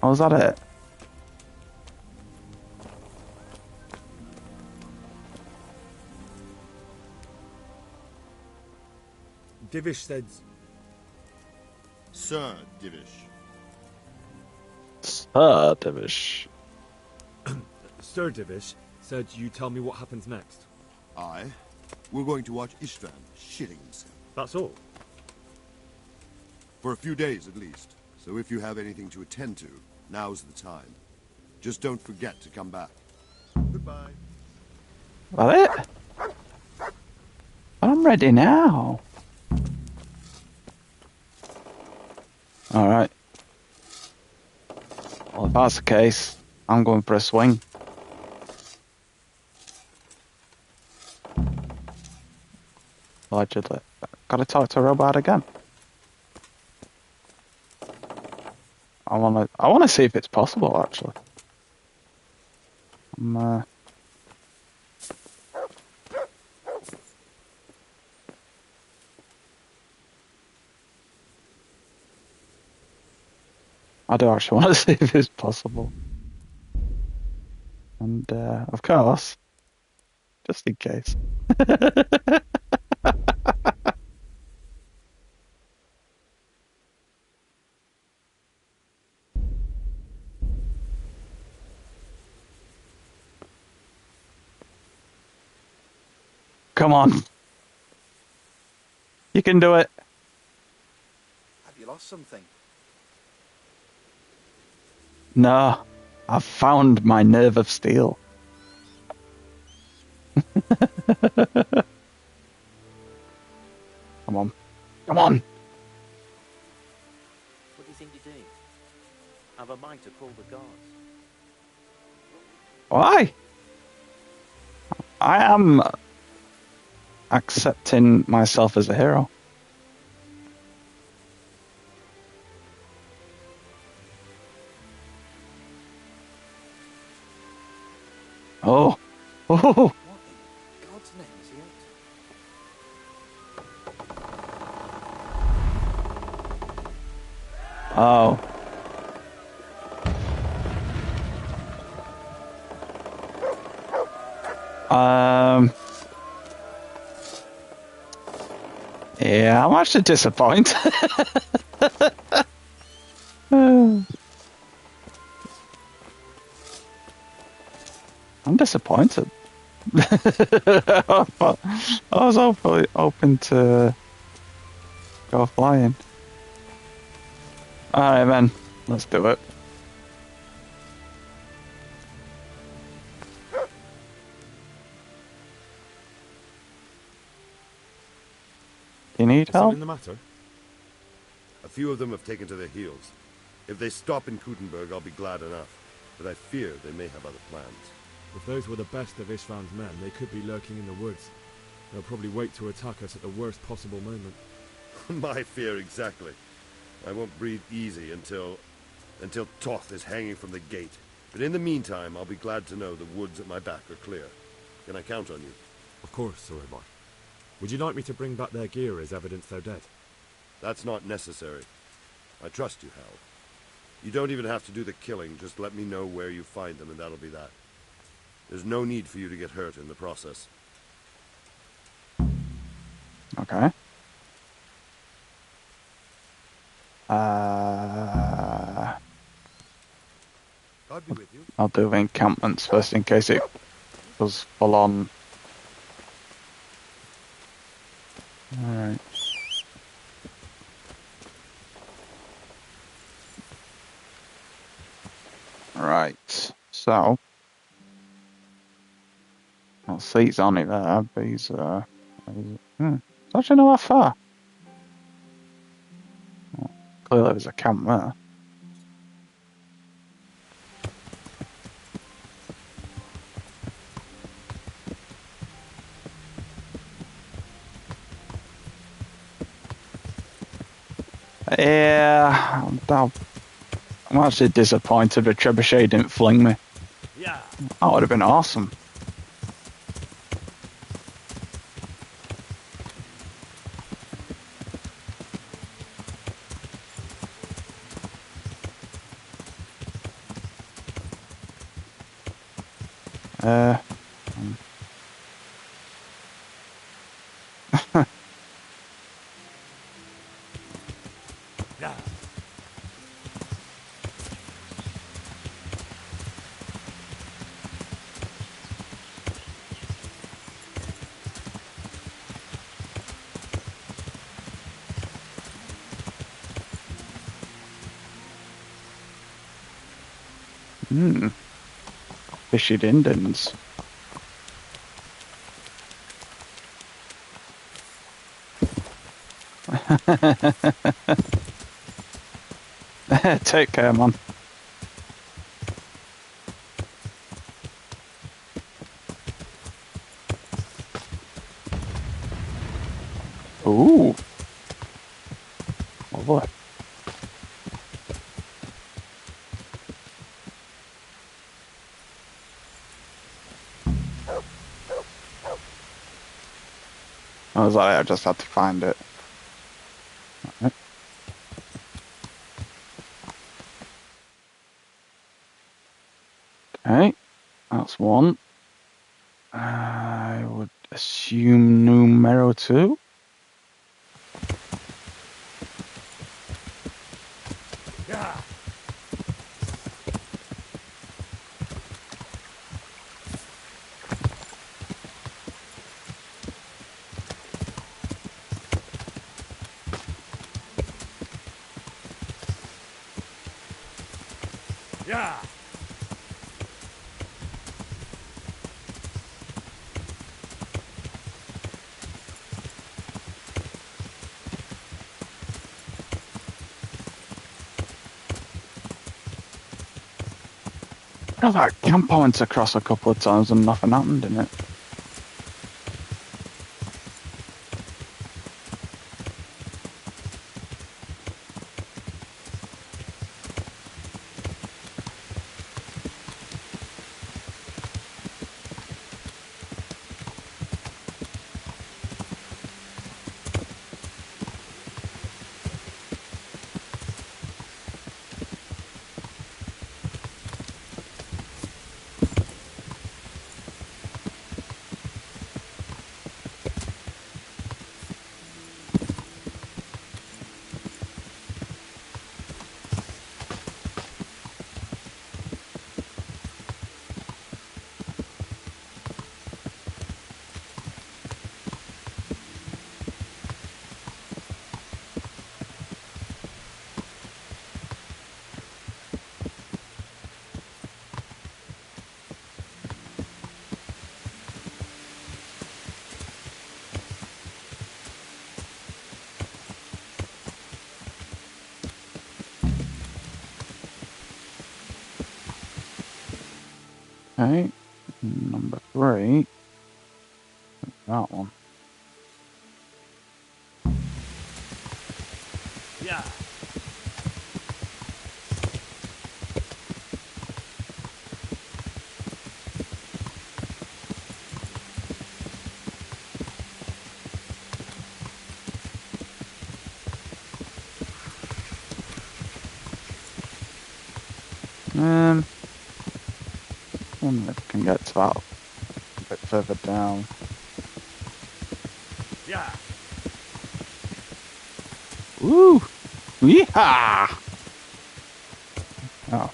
Oh, was that it?
Divish said...
Sir Divish.
Sir Divish.
Sir Divish said you tell me what happens next.
Aye. We're going to watch Istvan shitting himself.
That's all?
For a few days at least. So if you have anything to attend to, now's the time. Just don't forget to come back. Goodbye.
That it? I'm ready now. Alright. Well, if that's the case, I'm going for a swing. Allegedly. Gotta talk to Robot again. I wanna see if it's possible, actually. I do actually want to see if it's possible. And, of course, just in case. Come on. You can do it.
Have you lost something?
No. I've found my nerve of steel. Come on. Come on.
What do you think you're doing? I've a mind to call the guards.
Why? I am accepting myself as a hero. Oh. Oh.
What in God's name is he up to?
Oh. Yeah, I'm actually disappointed. I'm disappointed. I was hoping to go flying. Alright, then. Let's do it. You need
Is
help?
something the matter? A few of them have taken to their heels. If they stop in Kutenberg, I'll be glad enough. But I fear they may have other plans.
If those were the best of Ishvan's men, they could be lurking in the woods. They'll probably wait to attack us at the worst possible moment.
My fear exactly. I won't breathe easy until Toth is hanging from the gate. But in the meantime, I'll be glad to know the woods at my back are clear. Can I count on you?
Of course, Sir Omar. Would you like me to bring back their gear as evidence they're dead?
That's not necessary. I trust you, Hal. You don't even have to do the killing, just let me know where you find them and that'll be that. There's no need for you to get hurt in the process.
Okay.
God be with you.
I'll do the encampments first in case it goes full on. Alright. Right, so I'll see it's on it there, but it's actually not that far. Well, clearly there's a camp there. Yeah, I'm actually disappointed the trebuchet didn't fling me.
Yeah.
That would have been awesome.
Yeah.
Fishy Indians. Take care, man. Ooh. Lovely. I was like, I just had to find it. Right. Okay, that's one. I would assume numero 2.
Yeah. Yeah.
I that camp I went across a couple of times and nothing happened in it. Okay, number 3. That one.
Yeah.
Wonder if I can get to that a bit further down.
Yeah.
Woo! Yeehaw! Oh.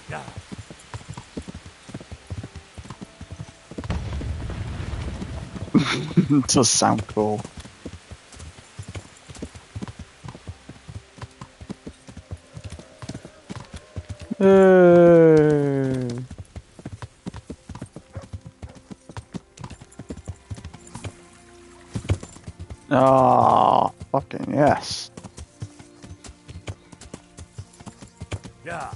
Yeah.
It does sound cool. Ah, fucking yes.
Yeah.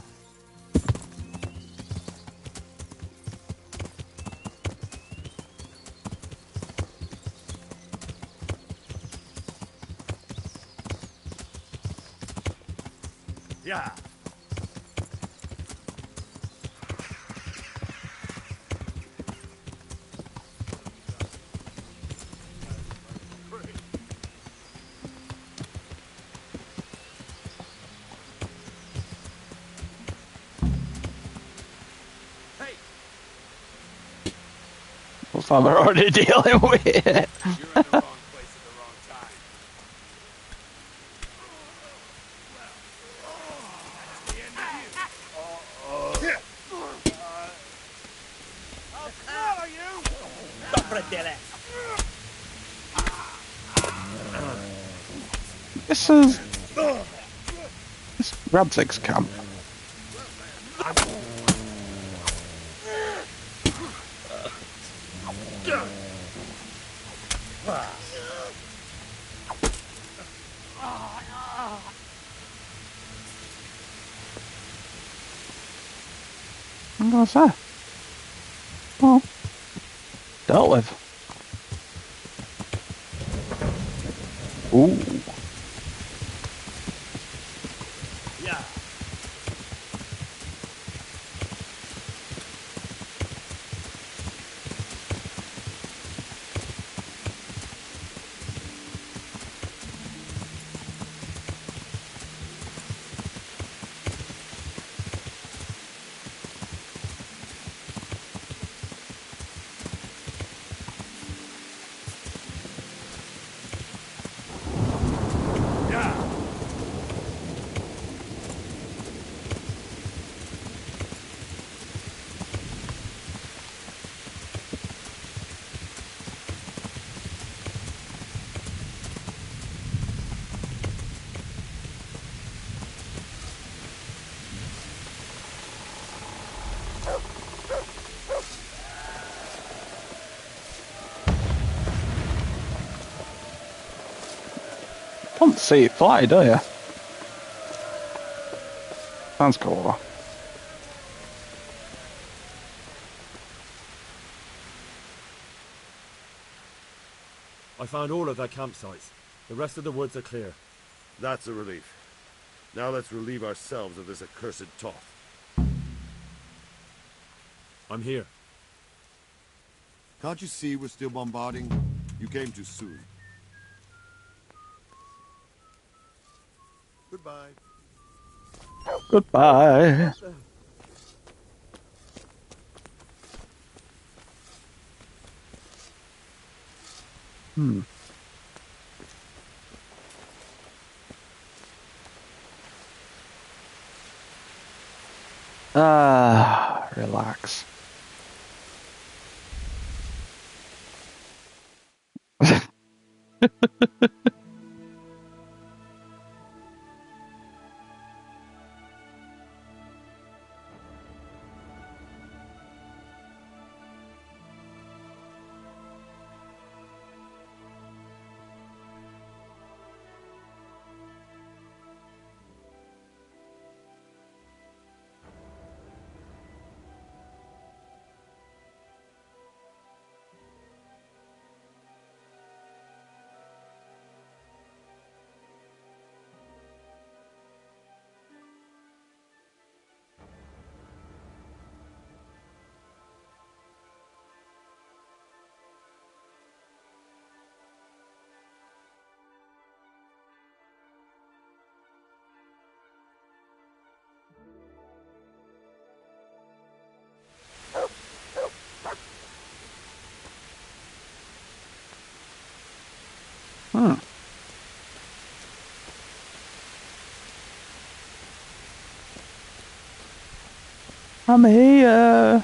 Yeah. Hey.
Looks like we're already dealing with it.
You're in the wrong place at the wrong time.
I'll swallow you.
This is Rabzig's camp. I'm gonna say. Well, dealt with. Ooh.
Yeah.
Can't see it fly, do you? Sounds cool though.
I found all of their campsites. The rest of the woods are clear.
That's a relief. Now let's relieve ourselves of this accursed Toth.
I'm here.
Can't you see we're still bombarding? You came too soon. Goodbye.
Goodbye. Hmm. Ah, relax. I'm here.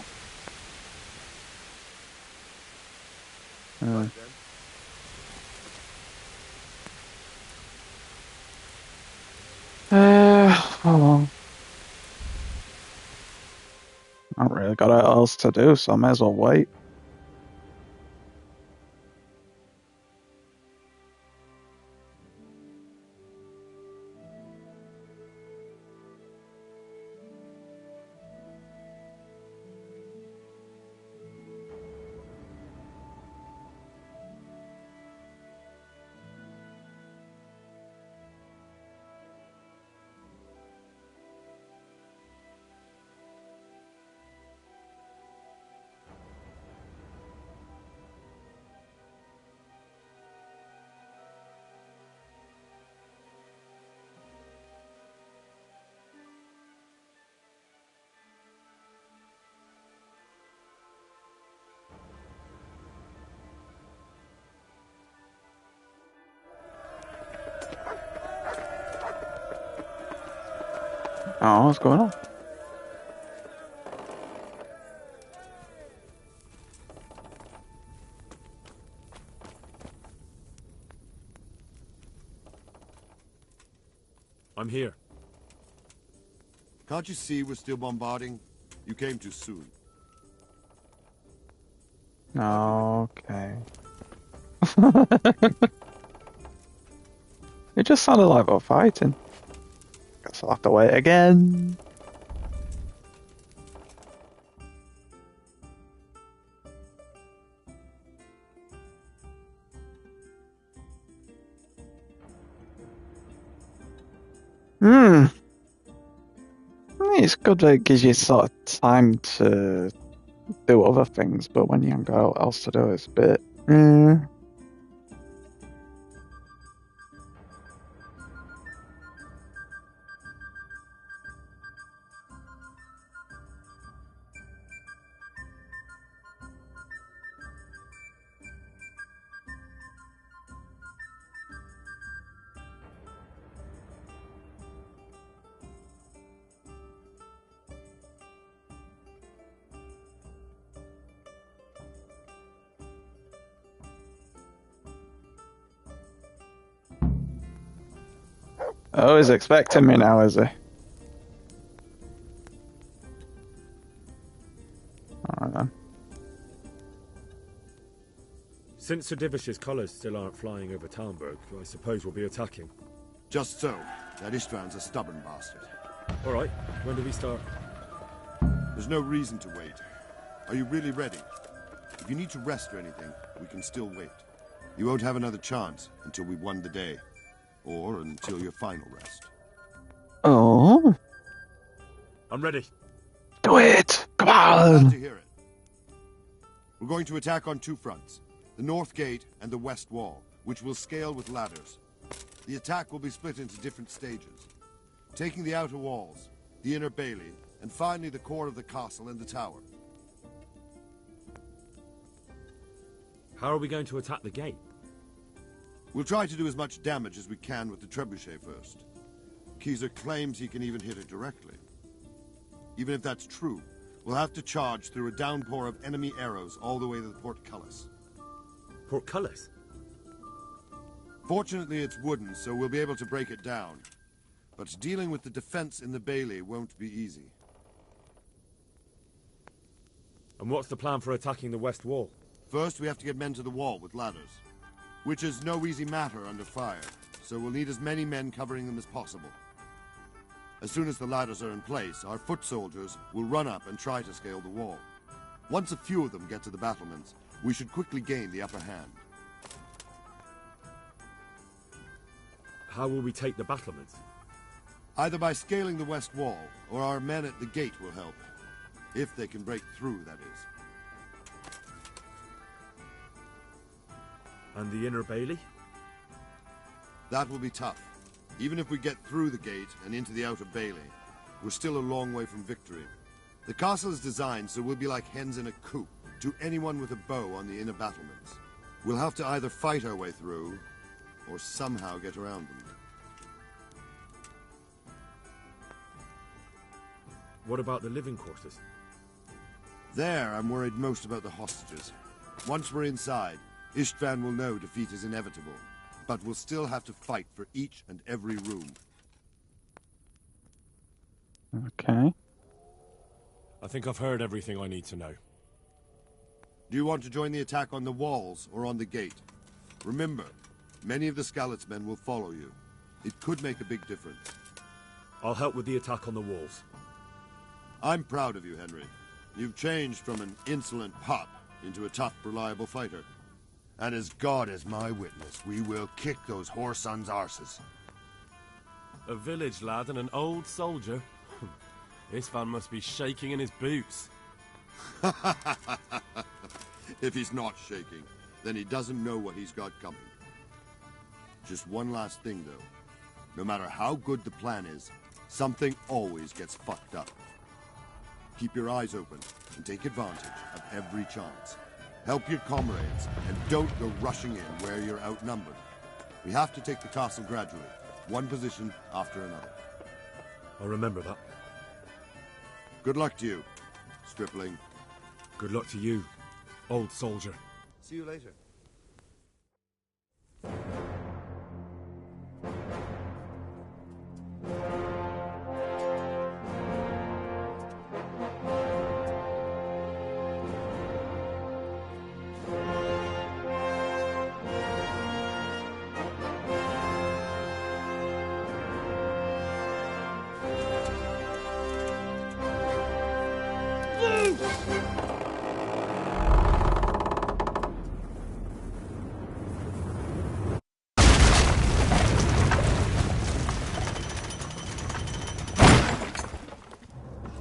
How long? I haven't really got anything else to do, so I may as well wait. Oh, what's going on?
I'm here.
Can't you see we're still bombarding? You came too soon.
Okay. It just sounded like we're fighting. Guess I'll have to wait again. It's good that it gives you sort of time to do other things, but when you haven't got what else to do, it's a bit. Oh, he's expecting me now, is he? Alright then.
Since Sir Divish's colours still aren't flying over Talmberg, I suppose we'll be attacking.
Just so. That Istvand's a stubborn bastard.
All right. When do we start?
There's no reason to wait. Are you really ready? If you need to rest or anything, we can still wait. You won't have another chance until we've won the day. Or until your final rest.
Oh.
I'm ready.
Do it! Come
Glad
on!
to hear it. We're going to attack on two fronts. The north gate and the west wall, which will scale with ladders. The attack will be split into different stages. Taking the outer walls, the inner bailey, and finally the core of the castle and the tower.
How are we going to attack the gate?
We'll try to do as much damage as we can with the trebuchet first. Keyser claims he can even hit it directly. Even if that's true, we'll have to charge through a downpour of enemy arrows all the way to the portcullis.
Portcullis?
Fortunately, it's wooden, so we'll be able to break it down. But dealing with the defense in the bailey won't be easy.
And what's the plan for attacking the west wall?
First, we have to get men to the wall with ladders, which is no easy matter under fire, so we'll need as many men covering them as possible. As soon as the ladders are in place, our foot soldiers will run up and try to scale the wall. Once a few of them get to the battlements, we should quickly gain the upper hand.
How will we take the battlements?
Either by scaling the west wall, or our men at the gate will help. If they can break through, that is.
And the inner bailey?
That will be tough. Even if we get through the gate and into the outer bailey, we're still a long way from victory. The castle is designed so we'll be like hens in a coop to anyone with a bow on the inner battlements. We'll have to either fight our way through, or somehow get around them.
What about the living quarters?
There, I'm worried most about the hostages. Once we're inside, Istvan will know defeat is inevitable, but we'll still have to fight for each and every room.
Okay.
I think I've heard everything I need to know.
Do you want to join the attack on the walls or on the gate? Remember, many of the Skalitz men will follow you. It could make a big difference.
I'll help with the attack on the walls.
I'm proud of you, Henry. You've changed from an insolent pup into a tough, reliable fighter. And as God is my witness, we will kick those whore sons' arses.
A village lad and an old soldier? This man must be shaking in his boots.
If he's not shaking, then he doesn't know what he's got coming. Just one last thing, though. No matter how good the plan is, something always gets fucked up. Keep your eyes open and take advantage of every chance. Help your comrades and don't go rushing in where you're outnumbered. We have to take the castle gradually, one position after another.
I'll remember that.
Good luck to you, stripling.
Good luck to you, old soldier.
See you later.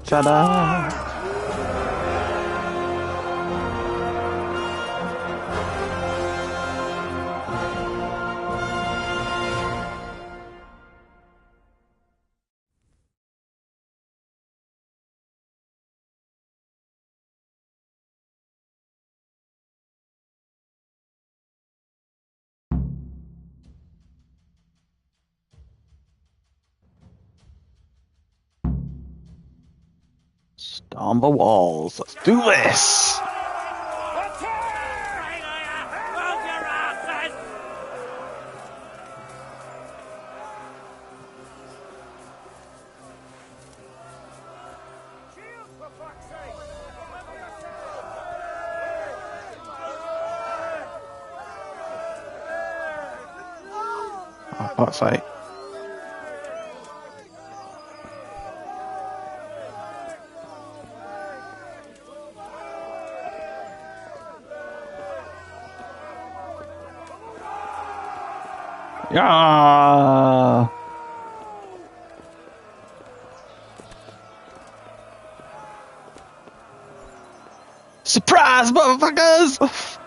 Ta-da! Storm the walls. Let's do this! Oh, fuck's sake. Yeah. Surprise, motherfuckers!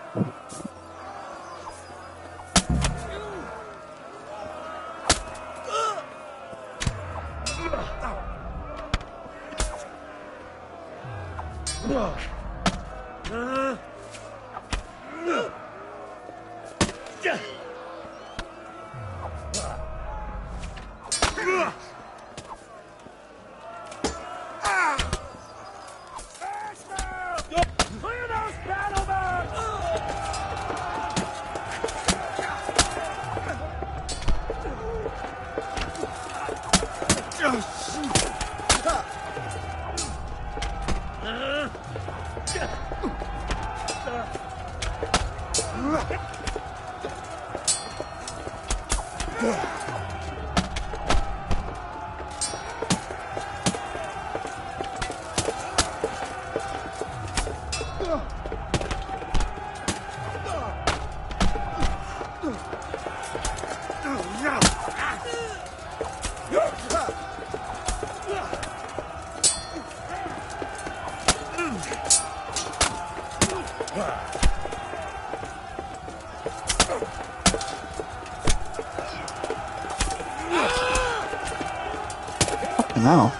Fucking hell.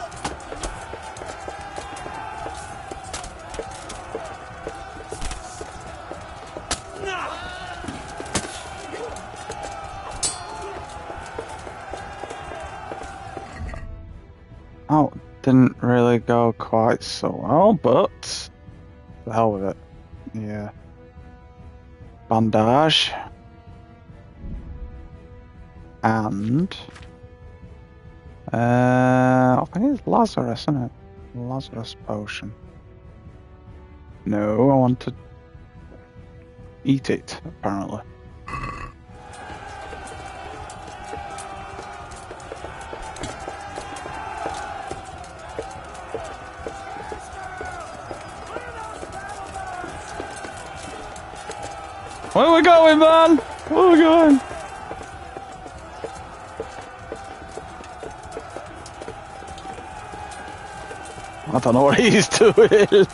Oh, didn't really go quite so well, but the hell with it. Yeah. Bandage. And I think it's Lazarus, isn't it? Lazarus potion. No, I want to eat it, apparently. Where are we going, man? Where are we going? I don't know what he's doing.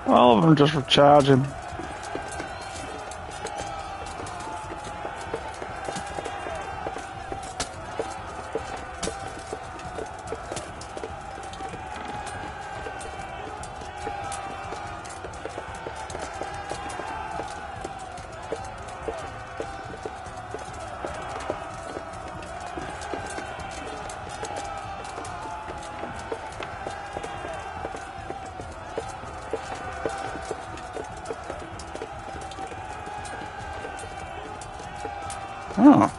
All of them just recharging. Oh.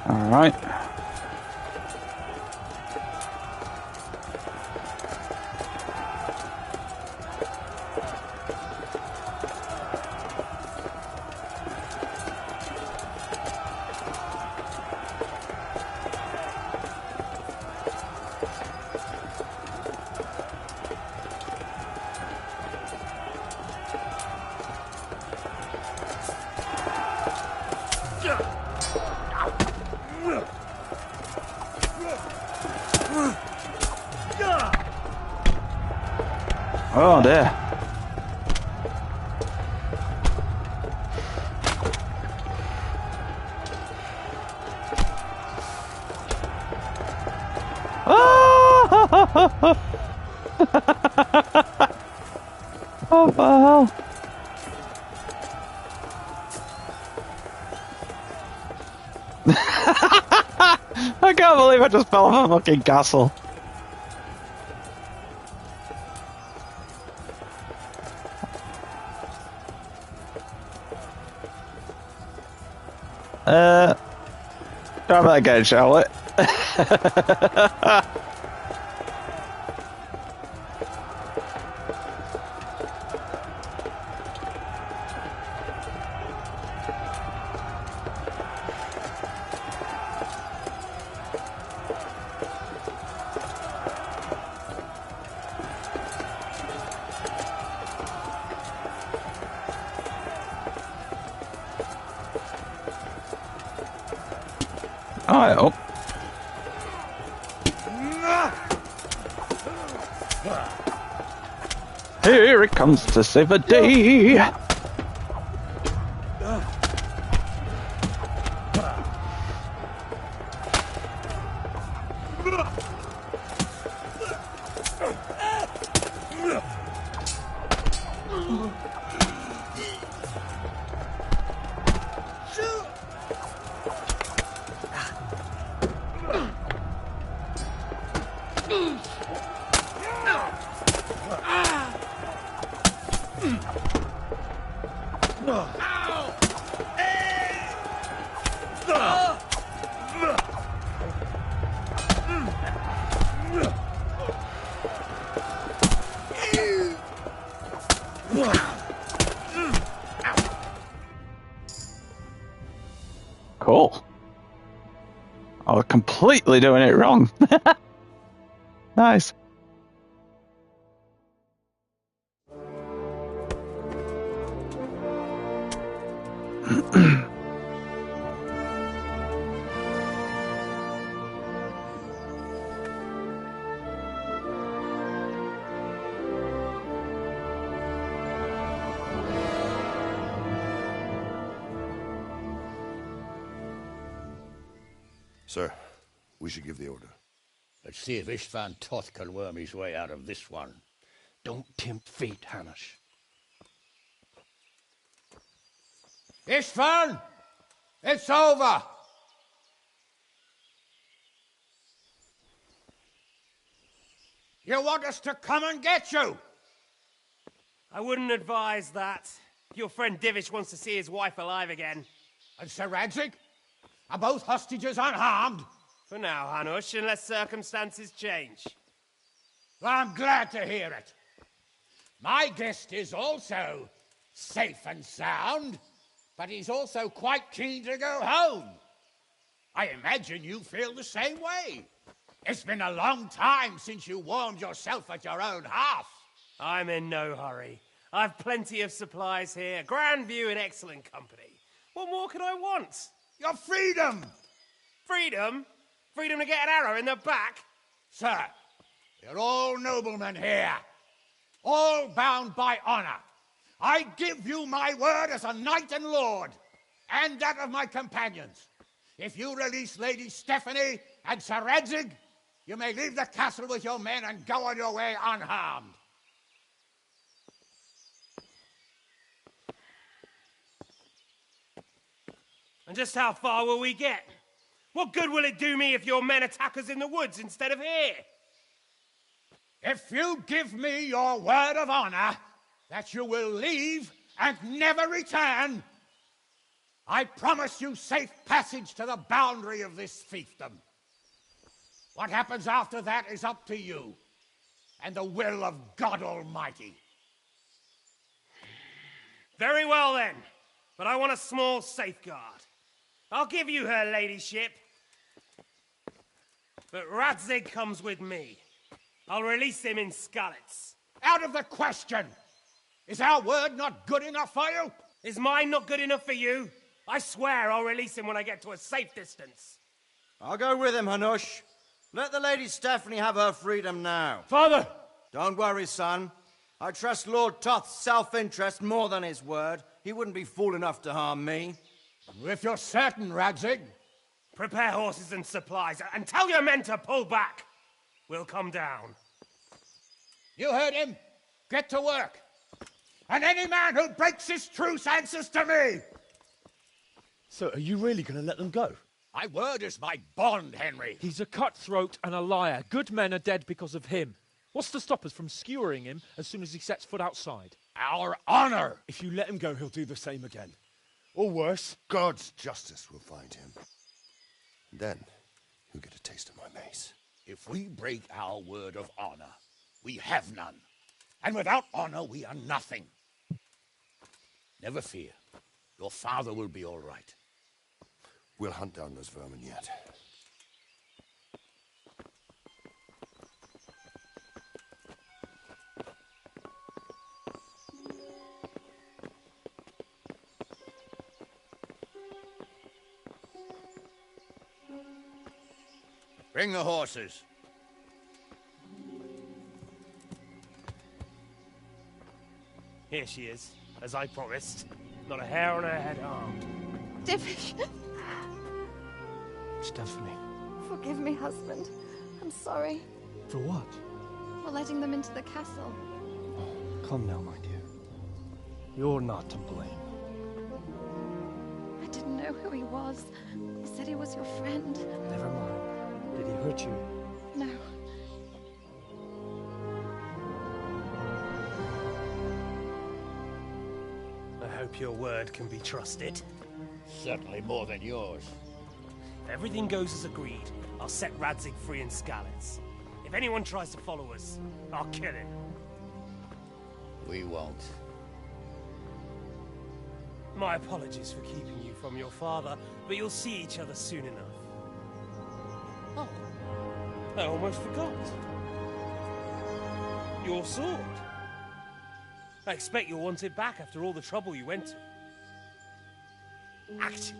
All right. Oh, there. What the hell? I can't believe I just fell off a fucking castle. Try that again, shall we? I hope. Here it comes to save the day. Cool. I was completely doing it wrong. Nice.
Sir, we should give the order.
Let's see if Istvan Toth can worm his way out of this one.
Don't tempt fate, Hanush.
Istvan! It's over! You want us to come and get you?
I wouldn't advise that. Your friend Divish wants to see his wife alive again.
And Sir Radzig? Are both hostages unharmed?
For now, Hanush, unless circumstances change.
Well, I'm glad to hear it. My guest is also safe and sound, but he's also quite keen to go home. I imagine you feel the same way. It's been a long time since you warmed yourself at your own hearth.
I'm in no hurry. I've plenty of supplies here, grand view and excellent company. What more could I want?
Your freedom!
Freedom? Freedom to get an arrow in the back?
Sir, you're all noblemen here, all bound by honor. I give you my word as a knight and lord, and that of my companions. If you release Lady Stephanie and Sir Radzig, you may leave the castle with your men and go on your way unharmed.
And just how far will we get? What good will it do me if your men attack us in the woods instead of here?
If you give me your word of honor that you will leave and never return, I promise you safe passage to the boundary of this fiefdom. What happens after that is up to you and the will of God Almighty.
Very well then, but I want a small safeguard. I'll give you her ladyship, but Radzig comes with me. I'll release him in Skalitz.
Out of the question! Is our word not good enough for you?
Is mine not good enough for you? I swear I'll release him when I get to a safe distance.
I'll go with him, Hanush. Let the Lady Stephanie have her freedom now.
Father!
Don't worry, son. I trust Lord Toth's self-interest more than his word. He wouldn't be fool enough to harm me.
If you're certain, Radzig.
Prepare horses and supplies, and tell your men to pull back. We'll come down.
You heard him. Get to work. and any man who breaks this truce answers to me!
So, are you really going to let them go?
My word is my bond, Henry.
He's a cutthroat and a liar. Good men are dead because of him. What's to stop us from skewering him as soon as he sets foot outside?
Our honor!
If you let him go, he'll do the same again. Or worse.
God's justice will find him. And then, you'll get a taste of my mace.
If we break our word of honor, we have none. And without honor, we are nothing. Never fear. Your father will be all right.
We'll hunt down those vermin yet.
Bring the horses.
Here she is, as I promised. Not a hair on her head harmed. Stephanie.
Forgive me, husband. I'm sorry.
For what?
For letting them into the castle.
Come now, my dear. You're not to blame.
I didn't know who he was. He said he was your friend.
Never mind. Did he hurt you?
No.
I hope your word can be trusted.
Certainly more than yours.
If everything goes as agreed, I'll set Radzig free in Skalitz. If anyone tries to follow us, I'll kill him.
We won't.
My apologies for keeping you from your father, but you'll see each other soon enough. Oh, I almost forgot. Your sword. I expect you'll want it back after all the trouble you went to. Actually,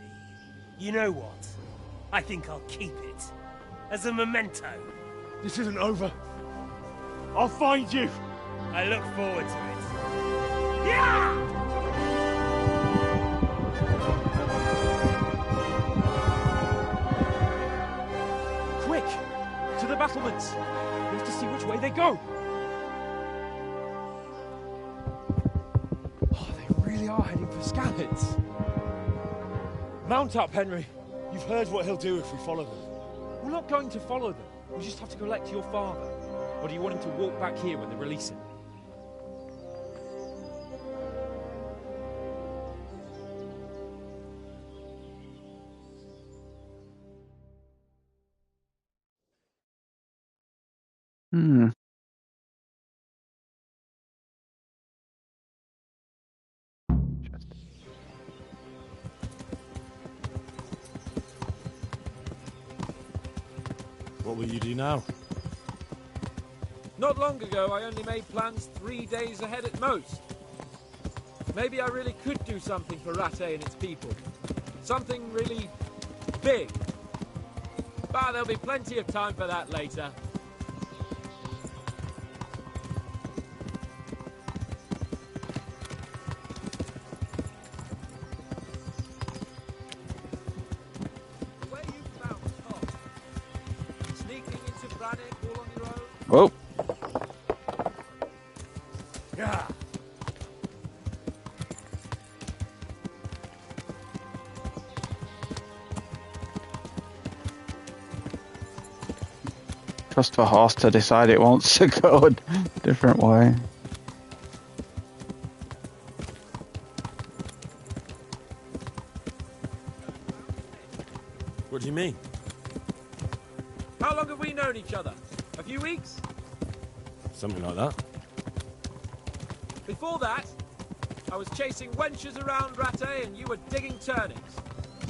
you know what? I think I'll keep it. As a memento.
This isn't over. I'll find you.
I look forward to it. Yeah!
Quick! To the battlements! We have to see which way they go! Oh, they really are heading for Skalitz. Mount up, Henry.
You've heard what he'll do if we follow them.
We're not going to follow them. We just have to collect your father. Or do you want him to walk back here when they release him?
Hmm.
What will you do now?
Not long ago, I only made plans 3 days ahead at most. Maybe I really could do something for Rattay and its people. Something really big. But there'll be plenty of time for that later.
Whoa.
Yeah.
Trust the horse to decide it wants to go a different way.
What do you mean?
How long have we known each other? A few weeks?
Something like that.
Before that, I was chasing wenches around Rattay and you were digging turnips.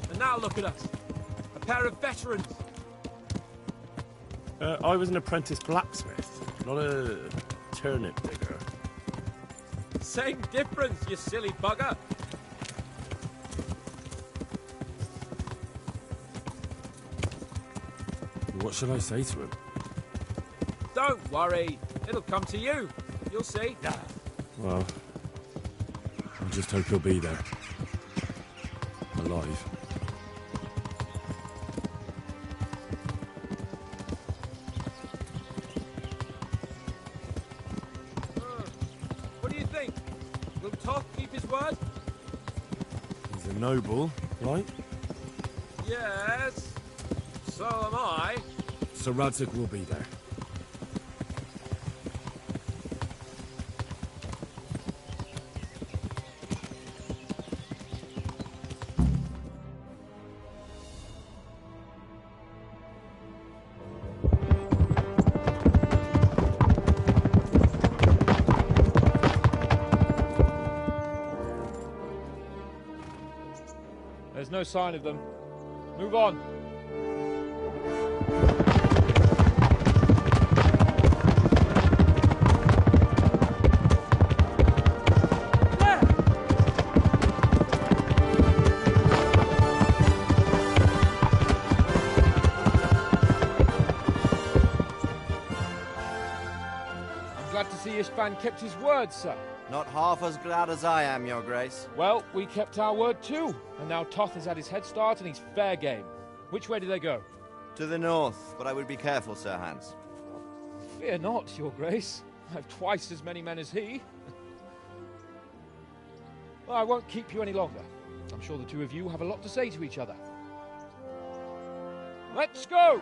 And now look at us. A pair of veterans.
I was an apprentice blacksmith, not a turnip digger.
Same difference, you silly bugger.
What shall I say to him?
Don't worry. It'll come to you. You'll see.
Well, I just hope he'll be there. Alive.
What do you think? Will Toth keep his word?
He's a noble, right?
Yes. So am I.
Sir Radzig will be there.
There's no sign of them. Move on. I'm glad to see Istvan kept his word, sir.
Not half as glad as I am, Your Grace.
Well, we kept our word too, and now Toth has had his head start and he's fair game. Which way do they go?
To the north, but I would be careful, Sir Hans.
Fear not, Your Grace. I have twice as many men as he. Well, I won't keep you any longer. I'm sure the two of you have a lot to say to each other. Let's go!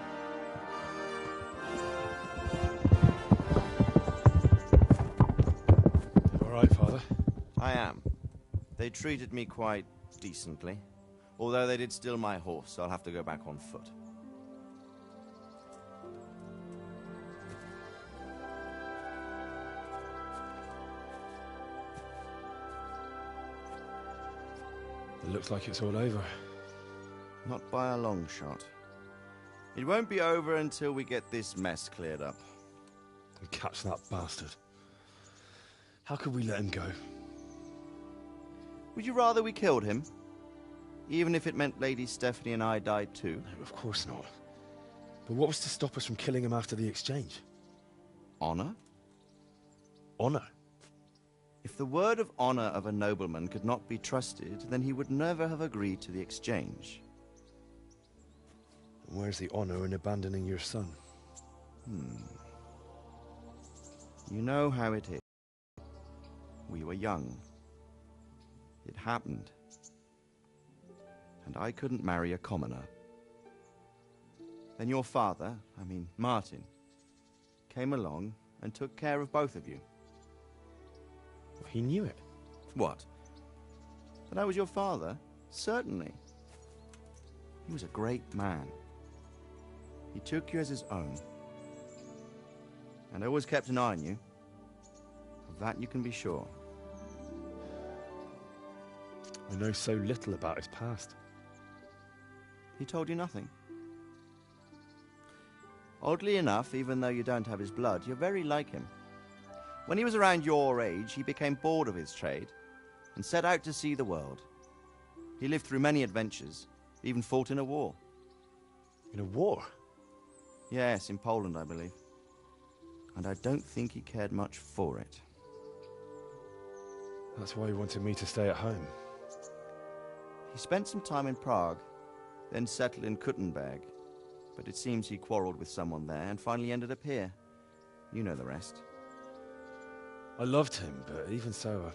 All right, Father?
I am. They treated me quite decently. Although they did steal my horse, so I'll have to go back on foot.
It looks like it's all over.
Not by a long shot. It won't be over until we get this mess cleared up.
And catch that bastard. How could we let him go?
Would you rather we killed him? Even if it meant Lady Stephanie and I died too?
No, of course not. But what was to stop us from killing him after the exchange?
Honor?
Honor?
If the word of honor of a nobleman could not be trusted, then he would never have agreed to the exchange.
And where's the honor in abandoning your son?
You know how it is. We were young. It happened. And I couldn't marry a commoner. Then your father, Martin, came along and took care of both of you.
He knew it.
What? That I was your father? Certainly. He was a great man. He took you as his own. And always kept an eye on you. Of that you can be sure.
I know so little about his past.
He told you nothing? Oddly enough, even though you don't have his blood, you're very like him. When he was around your age, he became bored of his trade and set out to see the world. He lived through many adventures, even fought in a war.
In a war?
Yes, in Poland, I believe. And I don't think he cared much for it.
That's why he wanted me to stay at home.
He spent some time in Prague, then settled in Kuttenberg. But it seems he quarreled with someone there and finally ended up here. You know the rest.
I loved him, but even so,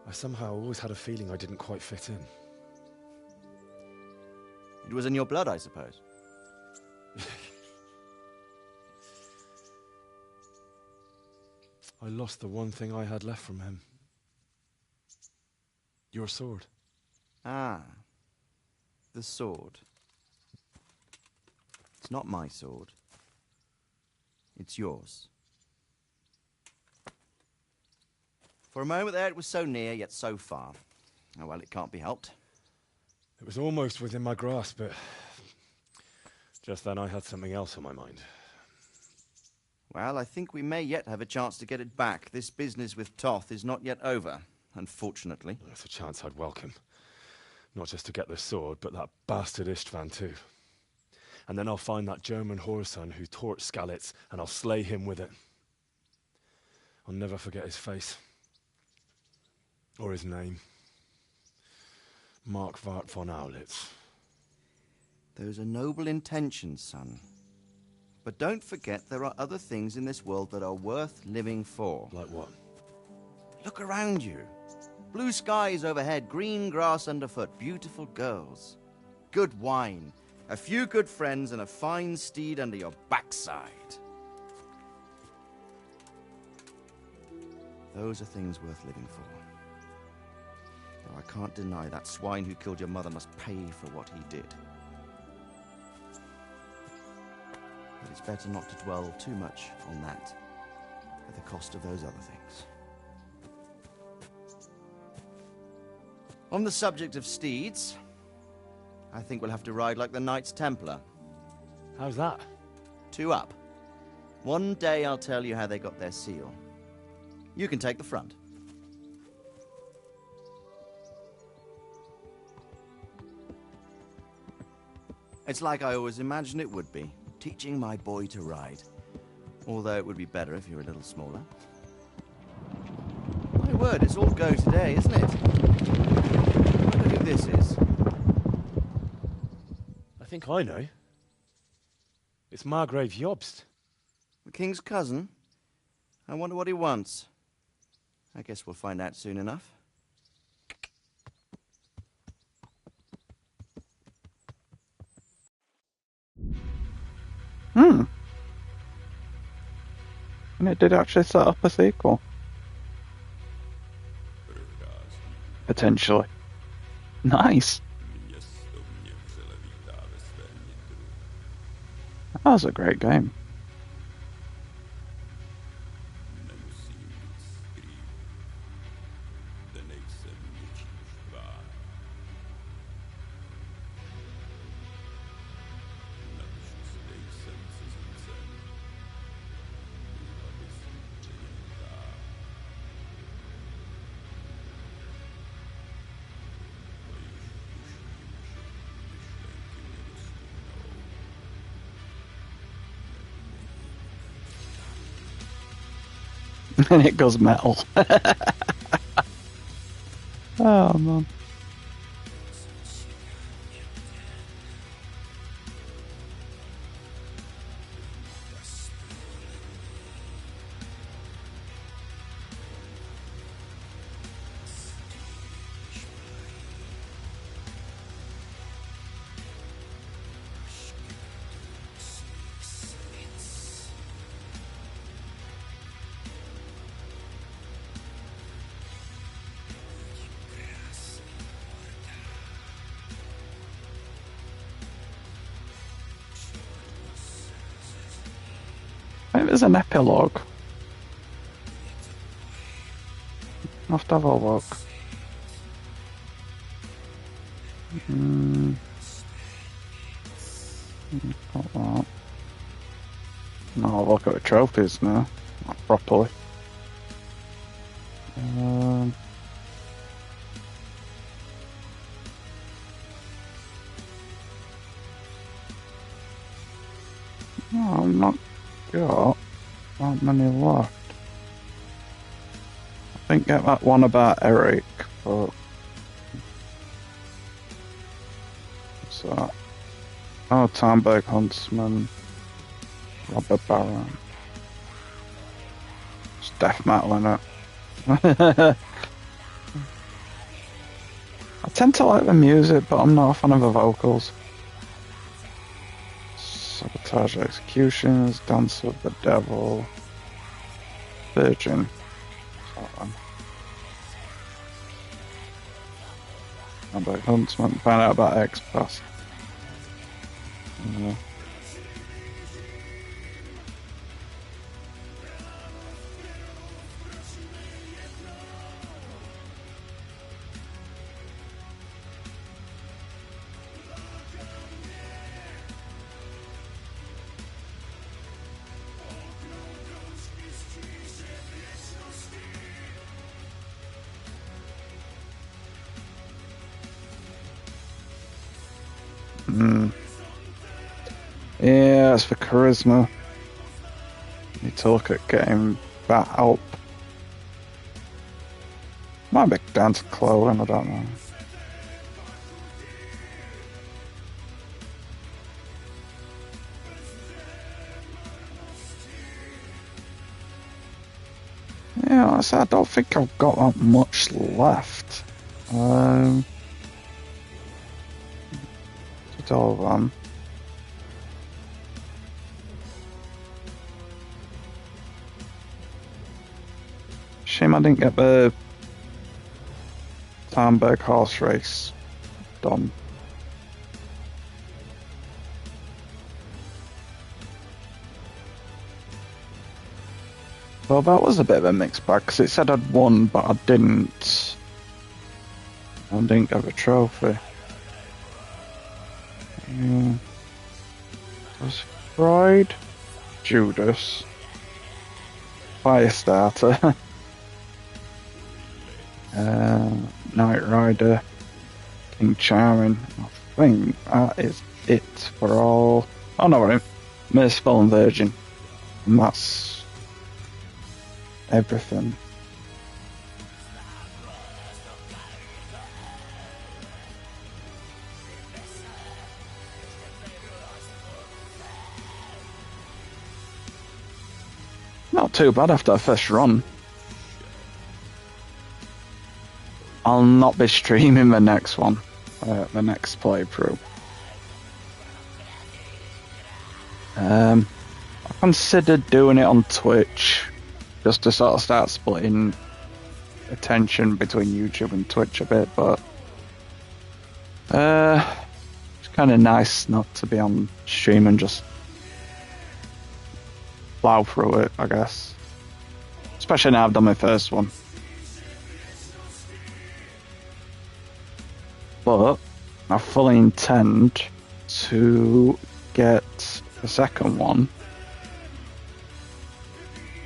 I somehow always had a feeling I didn't quite fit in.
It was in your blood, I suppose.
I lost the one thing I had left from him. Your sword.
Ah. The sword. It's not my sword. It's yours. For a moment there, it was so near, yet so far. Oh, well, it can't be helped.
It was almost within my grasp, but just then I had something else on my mind.
Well, I think we may yet have a chance to get it back. This business with Toth is not yet over, unfortunately.
That's a chance I'd welcome. Not just to get the sword, but that bastard Istvan too. And then I'll find that German whoreson who torched Skalitz, and I'll slay him with it. I'll never forget his face. Or his name. Mark Vart von Aulitz.
Those are noble intentions, son. But don't forget there are other things in this world that are worth living for.
Like what?
Look around you. Blue skies overhead, green grass underfoot, beautiful girls. Good wine, a few good friends, and a fine steed under your backside. Those are things worth living for. Though I can't deny that swine who killed your mother must pay for what he did. But it's better not to dwell too much on that at the cost of those other things. On the subject of steeds, I think we'll have to ride like the Knights Templar.
How's that?
2 up. One day I'll tell you how they got their seal. You can take the front. It's like I always imagined it would be, teaching my boy to ride. Although it would be better if you were a little smaller. My word, it's all go today, isn't it? I wonder who this is.
I think I know. It's Margrave Jobst.
The king's cousin? I wonder what he wants. I guess we'll find out soon enough.
And it did actually set up a sequel. Potentially. Nice. That was a great game. And it goes metal. Oh man. Maybe there's an epilogue. I'll have to have a look. Got that. No, I'll look at the trophies now. Not properly. No, I'm not got that many left. I think get that one about Eric, but what's that? Oh, Tarnberg Huntsman, Robber Baron. It's death metal in it. I tend to like the music, but I'm not a fan of the vocals. Sabotage Executions, Dance of the Devil, Virgin. About Huntsman, find out about X-Pass. Yeah. Yeah, it's for charisma. Need to look at getting that help. Might be down to clothing, I don't know. Yeah, like I said, I don't think I've got that much left. It's all of them. Shame I didn't get the Tarnberg horse race done. Well, that was a bit of a mixed bag, because it said I'd won, but I didn't. I didn't get a trophy. There's Freud, Judas, Firestarter, Knight Rider, King Charming. I think that is it for all. Oh no, wait, Merciful and Virgin. And that's everything. Not too bad after the first run. I'll not be streaming the next one, the next playthrough. I considered doing it on Twitch, just to sort of start splitting attention between YouTube and Twitch a bit, but it's kind of nice not to be on stream and just plow through it, I guess. Especially now I've done my first one. But I fully intend to get the second one.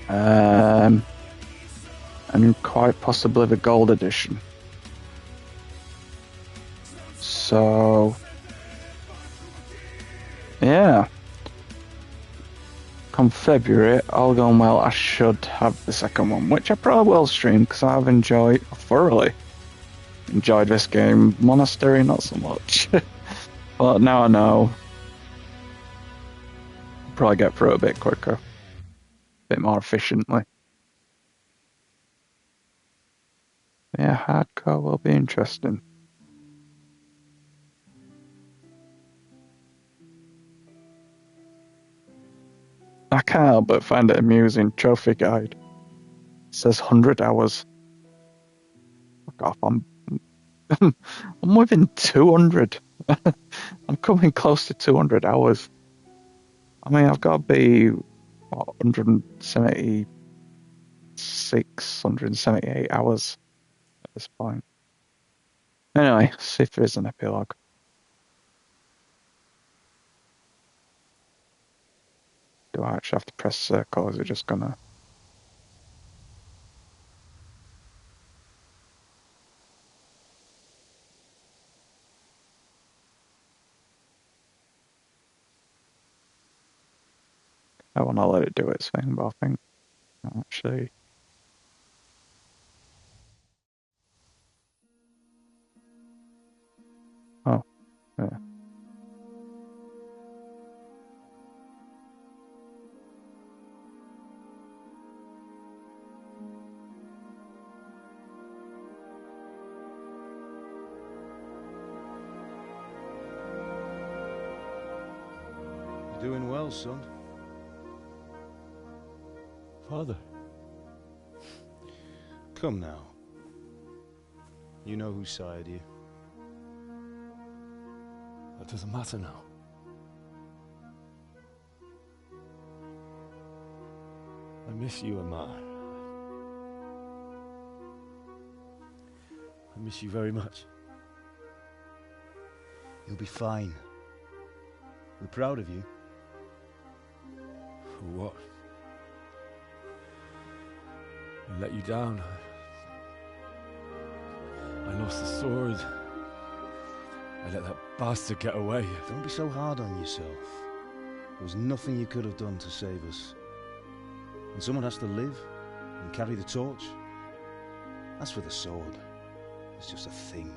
And quite possibly the gold edition. So yeah. Come February, all going well, I should have the second one, which I probably will stream because I've thoroughly enjoyed this game. Monastery, not so much. But now I know. I'll probably get through it a bit quicker, a bit more efficiently. Yeah, hardcore will be interesting. I can't help but find it amusing. Trophy guide. It says 100 hours. Fuck off, I'm within 200. I'm coming close to 200 hours. I mean, I've got to be, what, 176, 178 hours at this point. Anyway, see if there is an epilogue. Do I actually have to press circle, or is it just gonna... I want to let it do its thing, but I think actually... Oh, yeah.
You're doing well, son.
Father.
Come now. You know whose side you.
That doesn't matter now. I miss you, Amar. I miss you very much.
You'll be fine. We're proud of you.
For what? I let you down. I lost the sword. I let that bastard get away.
Don't be so hard on yourself. There was nothing you could have done to save us. And someone has to live and carry the torch. As for the sword, it's just a thing.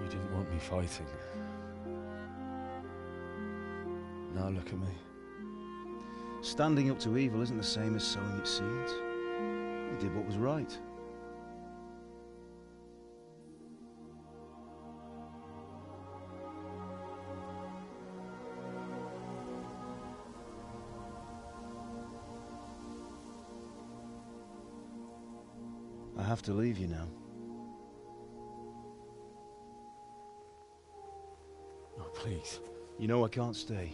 You didn't want me fighting. Now look at me.
Standing up to evil isn't the same as sowing its seeds. He did what was right. I have to leave you now.
Oh, please.
You know I can't stay.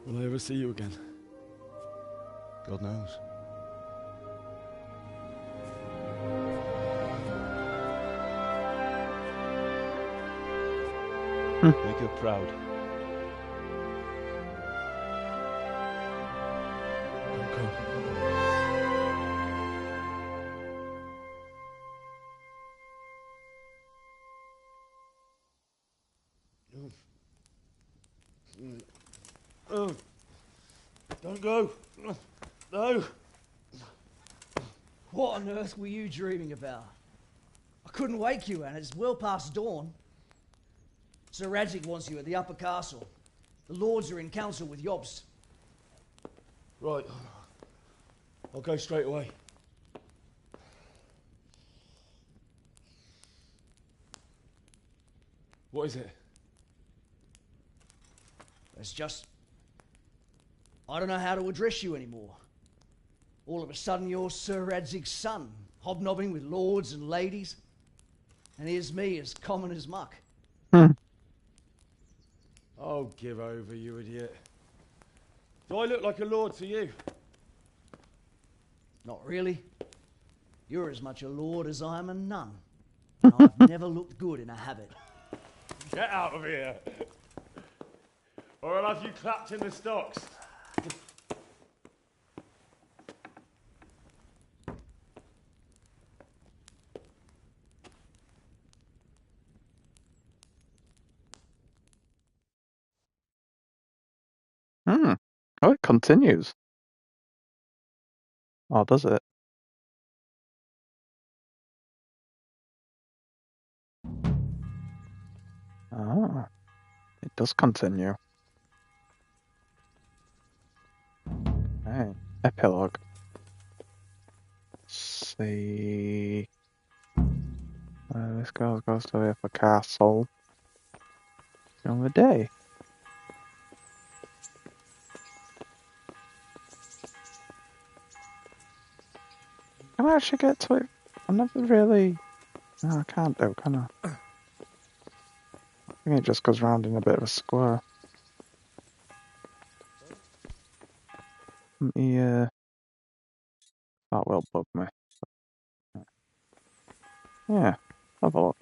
Will I ever see you again?
God knows. Make her proud.
Oh, don't go. No.
What on earth were you dreaming about? I couldn't wake you, and it's well past dawn. Sir Radzig wants you at the upper castle. The lords are in council with Jobst.
Right. I'll go straight away.
What is it?
It's just... I don't know how to address you anymore. All of a sudden you're Sir Radzig's son, hobnobbing with lords and ladies. And here's me, as common as muck.
Oh, give over, you idiot. Do I look like a lord to you?
Not really. You're as much a lord as I am a nun. And I've never looked good in a habit.
Get out of here. Or I'll have you clapped in the stocks.
Oh, it continues. Oh, does it? Ah, it does continue. Okay, epilogue. Let's see. This girl goes to the upper castle during the day. Can I actually get to it? I never really... No, I can't do, can I? I think it just goes round in a bit of a square. Yeah. That will bug me. Yeah, have a look.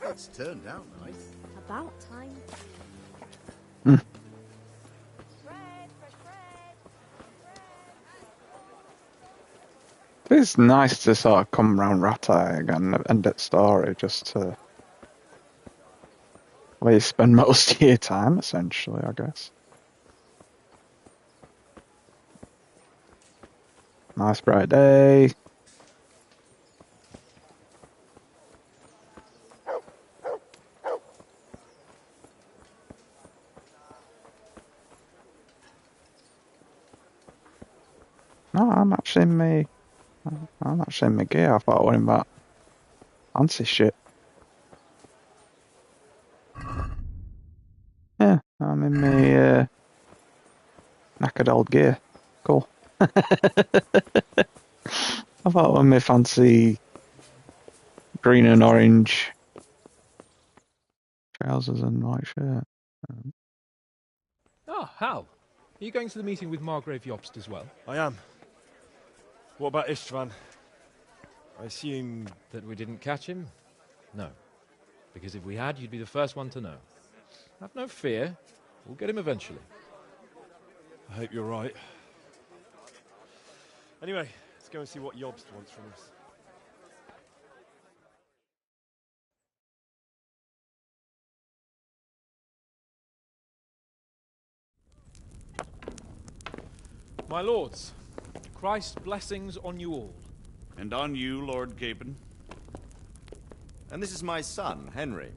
It's turned out nice.
About time.
It's nice to sort of come round Rattay again and end its story, just to where you spend most of your time, essentially, I guess. Nice bright day. No, I'm actually in my gear. I thought I went in that fancy shit. Yeah, I'm in my knackered old gear. Cool. I thought I went in my fancy green and orange trousers and white shirt.
Ah, Hal. Are you going to the meeting with Margrave Jobst as well?
I am. What about Istvan? I assume...
That we didn't catch him? No. Because if we had, you'd be the first one to know. Have no fear. We'll get him eventually.
I hope you're right. Anyway, Let's go and see what Jobst wants from us.
My lords, Christ's blessings on you all.
And on you, Lord Capon.
And this is my son, Henry.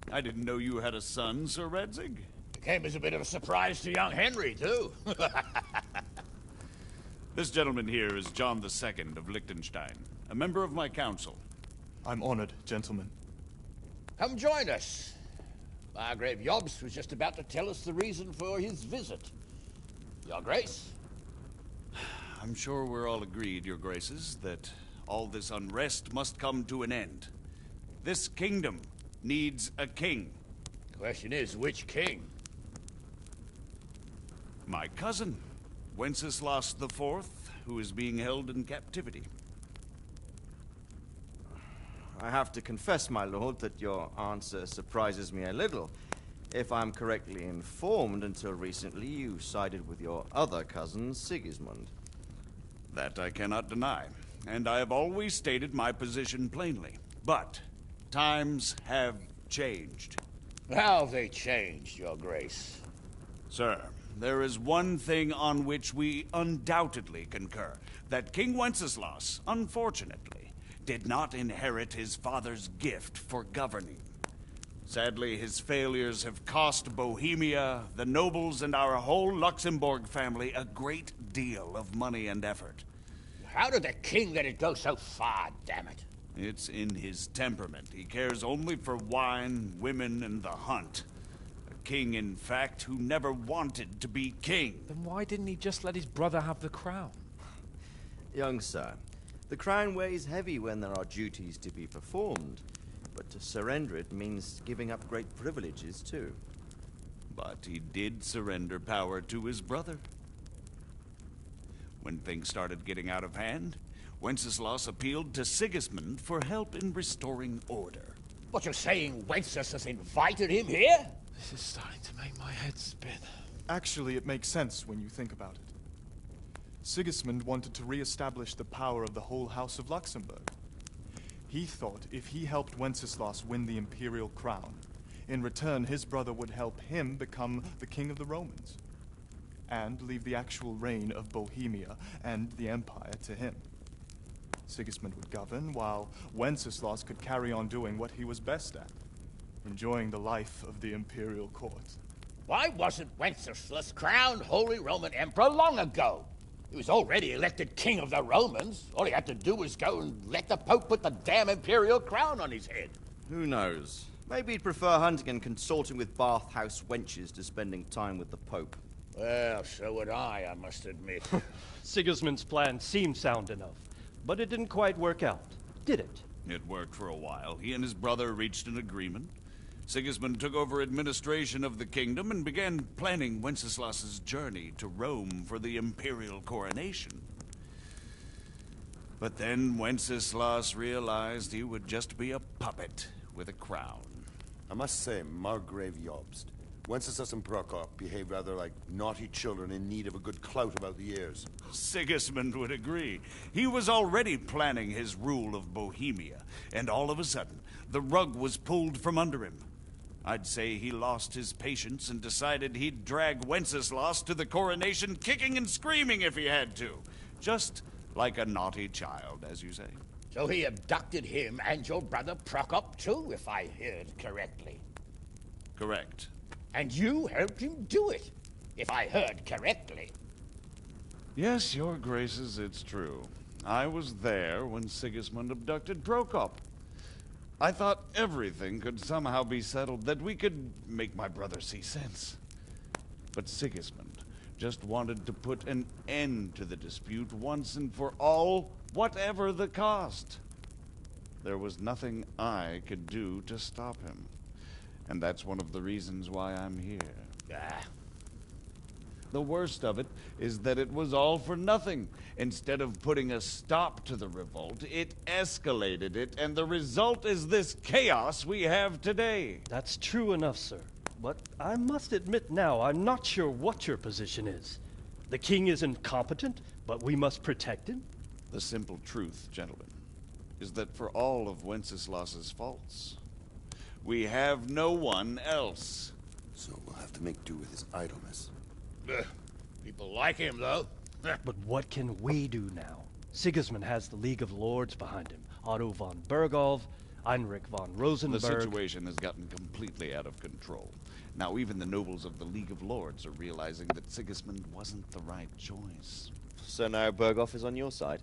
I didn't know you had a son, Sir Redzig.
It came as a bit of a surprise to young Henry, too.
This gentleman here is John II of Liechtenstein, a member of my council.
I'm honored, gentlemen.
Come join us. Margrave Jobst was just about to tell us the reason for his visit. Your Grace?
I'm sure we're all agreed, Your Graces, that all this unrest must come to an end. This kingdom needs a king.
The question is, which king?
My cousin, Wenceslas IV, who is being held in captivity.
I have to confess, my lord, that your answer surprises me a little. If I'm correctly informed, until recently you sided with your other cousin, Sigismund.
That I cannot deny, and I have always stated my position plainly. But times have changed.
How have they changed, Your Grace?
Sir, there is one thing on which we undoubtedly concur. That King Wenceslas, unfortunately, did not inherit his father's gift for governing. Sadly, his failures have cost Bohemia, the nobles, and our whole Luxembourg family a great deal of money and effort.
How did the king let it go so far, damn it?
It's in his temperament. He cares only for wine, women, and the hunt. A king, in fact, who never wanted to be king.
Then why didn't he just let his brother have the crown?
Young sir, the crown weighs heavy when there are duties to be performed. But to surrender it means giving up great privileges, too.
But he did surrender power to his brother. When things started getting out of hand, Wenceslas appealed to Sigismund for help in restoring order.
What, you're saying Wenceslas invited him here?
This is starting to make my head spin.
Actually, it makes sense when you think about it. Sigismund wanted to re-establish the power of the whole House of Luxembourg. He thought if he helped Wenceslas win the imperial crown, in return his brother would help him become the king of the Romans, and leave the actual reign of Bohemia and the empire to him. Sigismund would govern, while Wenceslas could carry on doing what he was best at, enjoying the life of the imperial court.
Why wasn't Wenceslas crowned Holy Roman Emperor long ago? He was already elected king of the Romans. All he had to do was go and let the Pope put the damn imperial crown on his head.
Who knows? Maybe he'd prefer hunting and consorting with bathhouse wenches to spending time with the Pope.
Well, so would I must admit.
Sigismund's plan seemed sound enough, but it didn't quite work out, did it?
It worked for a while. He and his brother reached an agreement. Sigismund took over administration of the kingdom and began planning Wenceslas's journey to Rome for the imperial coronation. But then Wenceslas realized he would just be a puppet with a crown.
I must say, Margrave Jobst, Wenceslas and Prokop behave rather like naughty children in need of a good clout about the ears.
Sigismund would agree. He was already planning his rule of Bohemia, and all of a sudden, the rug was pulled from under him. I'd say he lost his patience and decided he'd drag Wenceslas to the coronation kicking and screaming if he had to. Just like a naughty child, as you say.
So he abducted him and your brother Prokop too, if I heard correctly.
Correct.
And you helped him do it, if I heard correctly.
Yes, your graces, it's true. I was there when Sigismund abducted Prokop. I thought everything could somehow be settled, that we could make my brother see sense. But Sigismund just wanted to put an end to the dispute once and for all, whatever the cost. There was nothing I could do to stop him. And that's one of the reasons why I'm here. The worst of it is that it was all for nothing. Instead of putting a stop to the revolt, it escalated it, and the result is this chaos we have today.
That's true enough, sir. But I must admit now, I'm not sure what your position is. The king is incompetent, but we must protect him?
The simple truth, gentlemen, is that for all of Wenceslas's faults, we have no one else.
So we'll have to make do with his idleness.
People like him, though.
But what can we do now? Sigismund has the League of Lords behind him. Otto von Berghof, Heinrich von Rosenberg.
The situation has gotten completely out of control. Now even the nobles of the League of Lords are realizing that Sigismund wasn't the right choice.
So now Berghof is on your side.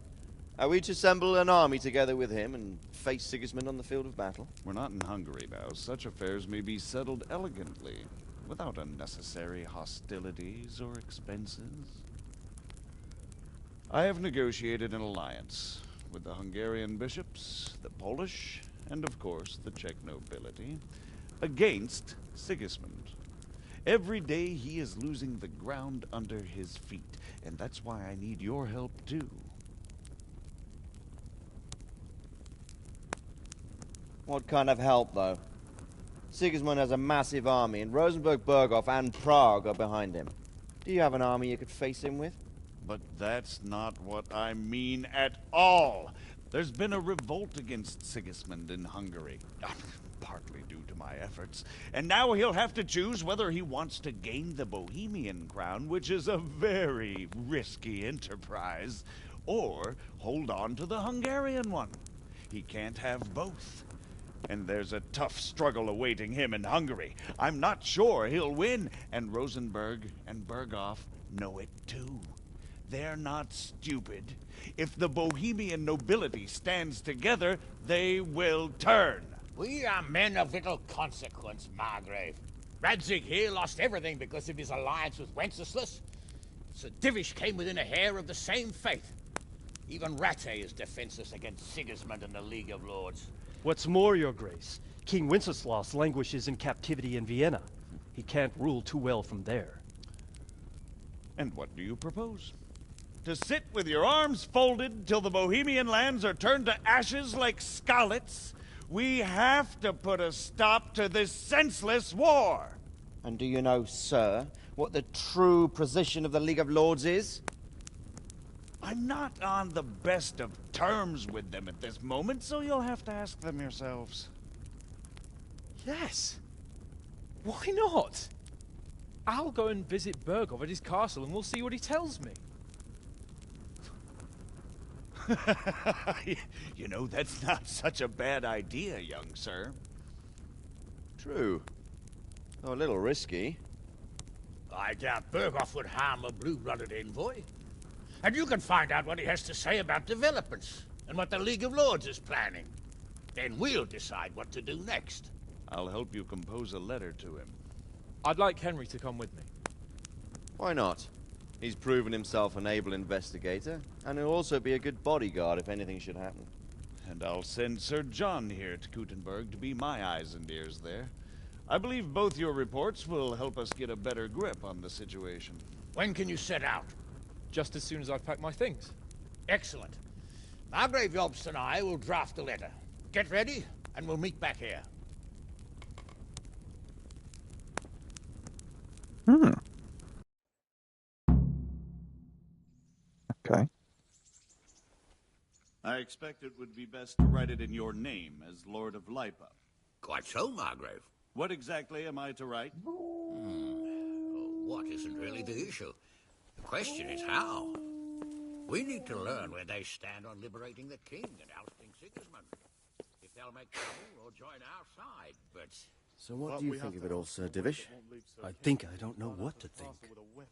Are we to assemble an army together with him and face Sigismund on the field of battle?
We're not in Hungary now. Such affairs may be settled elegantly, without unnecessary hostilities or expenses. I have negotiated an alliance with the Hungarian bishops, the Polish, and of course the Czech nobility, against Sigismund. Every day he is losing the ground under his feet, and that's why I need your help too.
What kind of help, though? Sigismund has a massive army, and Rosenberg, Berghof, and Prague are behind him. Do you have an army you could face him with?
But that's not what I mean at all. There's been a revolt against Sigismund in Hungary, partly due to my efforts, and now he'll have to choose whether he wants to gain the Bohemian crown, which is a very risky enterprise, or hold on to the Hungarian one. He can't have both. And there's a tough struggle awaiting him in Hungary. I'm not sure he'll win, and Rosenberg and Berghof know it too. They're not stupid. If the Bohemian nobility stands together, they will turn.
We are men of little consequence, Margrave. Radzig here lost everything because of his alliance with Wenceslas. Sir Divish came within a hair of the same fate. Even Rattay is defenseless against Sigismund and the League of Lords.
What's more, Your Grace, King Wenceslas languishes in captivity in Vienna. He can't rule too well from there.
And what do you propose? To sit with your arms folded till the Bohemian lands are turned to ashes like Skalitz? We have to put a stop to this senseless war.
And do you know, sir, what the true position of the League of Lords is?
I'm not on the best of terms with them at this moment, so you'll have to ask them yourselves.
Yes. Why not? I'll go and visit Berghof at his castle and we'll see what he tells me.
You know, that's not such a bad idea, young sir.
True. Though a little risky.
I doubt Berghof would harm a blue-blooded envoy. And you can find out what he has to say about developments and what the League of Lords is planning. Then we'll decide what to do next.
I'll help you compose a letter to him.
I'd like Henry to come with me.
Why not? He's proven himself an able investigator, and he'll also be a good bodyguard if anything should happen.
And I'll send Sir John here to Kuttenberg to be my eyes and ears there. I believe both your reports will help us get a better grip on the situation.
When can you set out?
Just as soon as I've packed my things.
Excellent. Margrave Jobst and I will draft a letter. Get ready, and we'll meet back here.
Okay.
I expect it would be best to write it in your name as Lord of Lipa.
Quite so, Margrave.
What exactly am I to write?
What isn't really the issue. The question is how. We need to learn where they stand on liberating the king and ousting Sigismund. If they'll make trouble or join our side, but...
So what do you think of it all, Sir Divish?
I think I don't know what to think.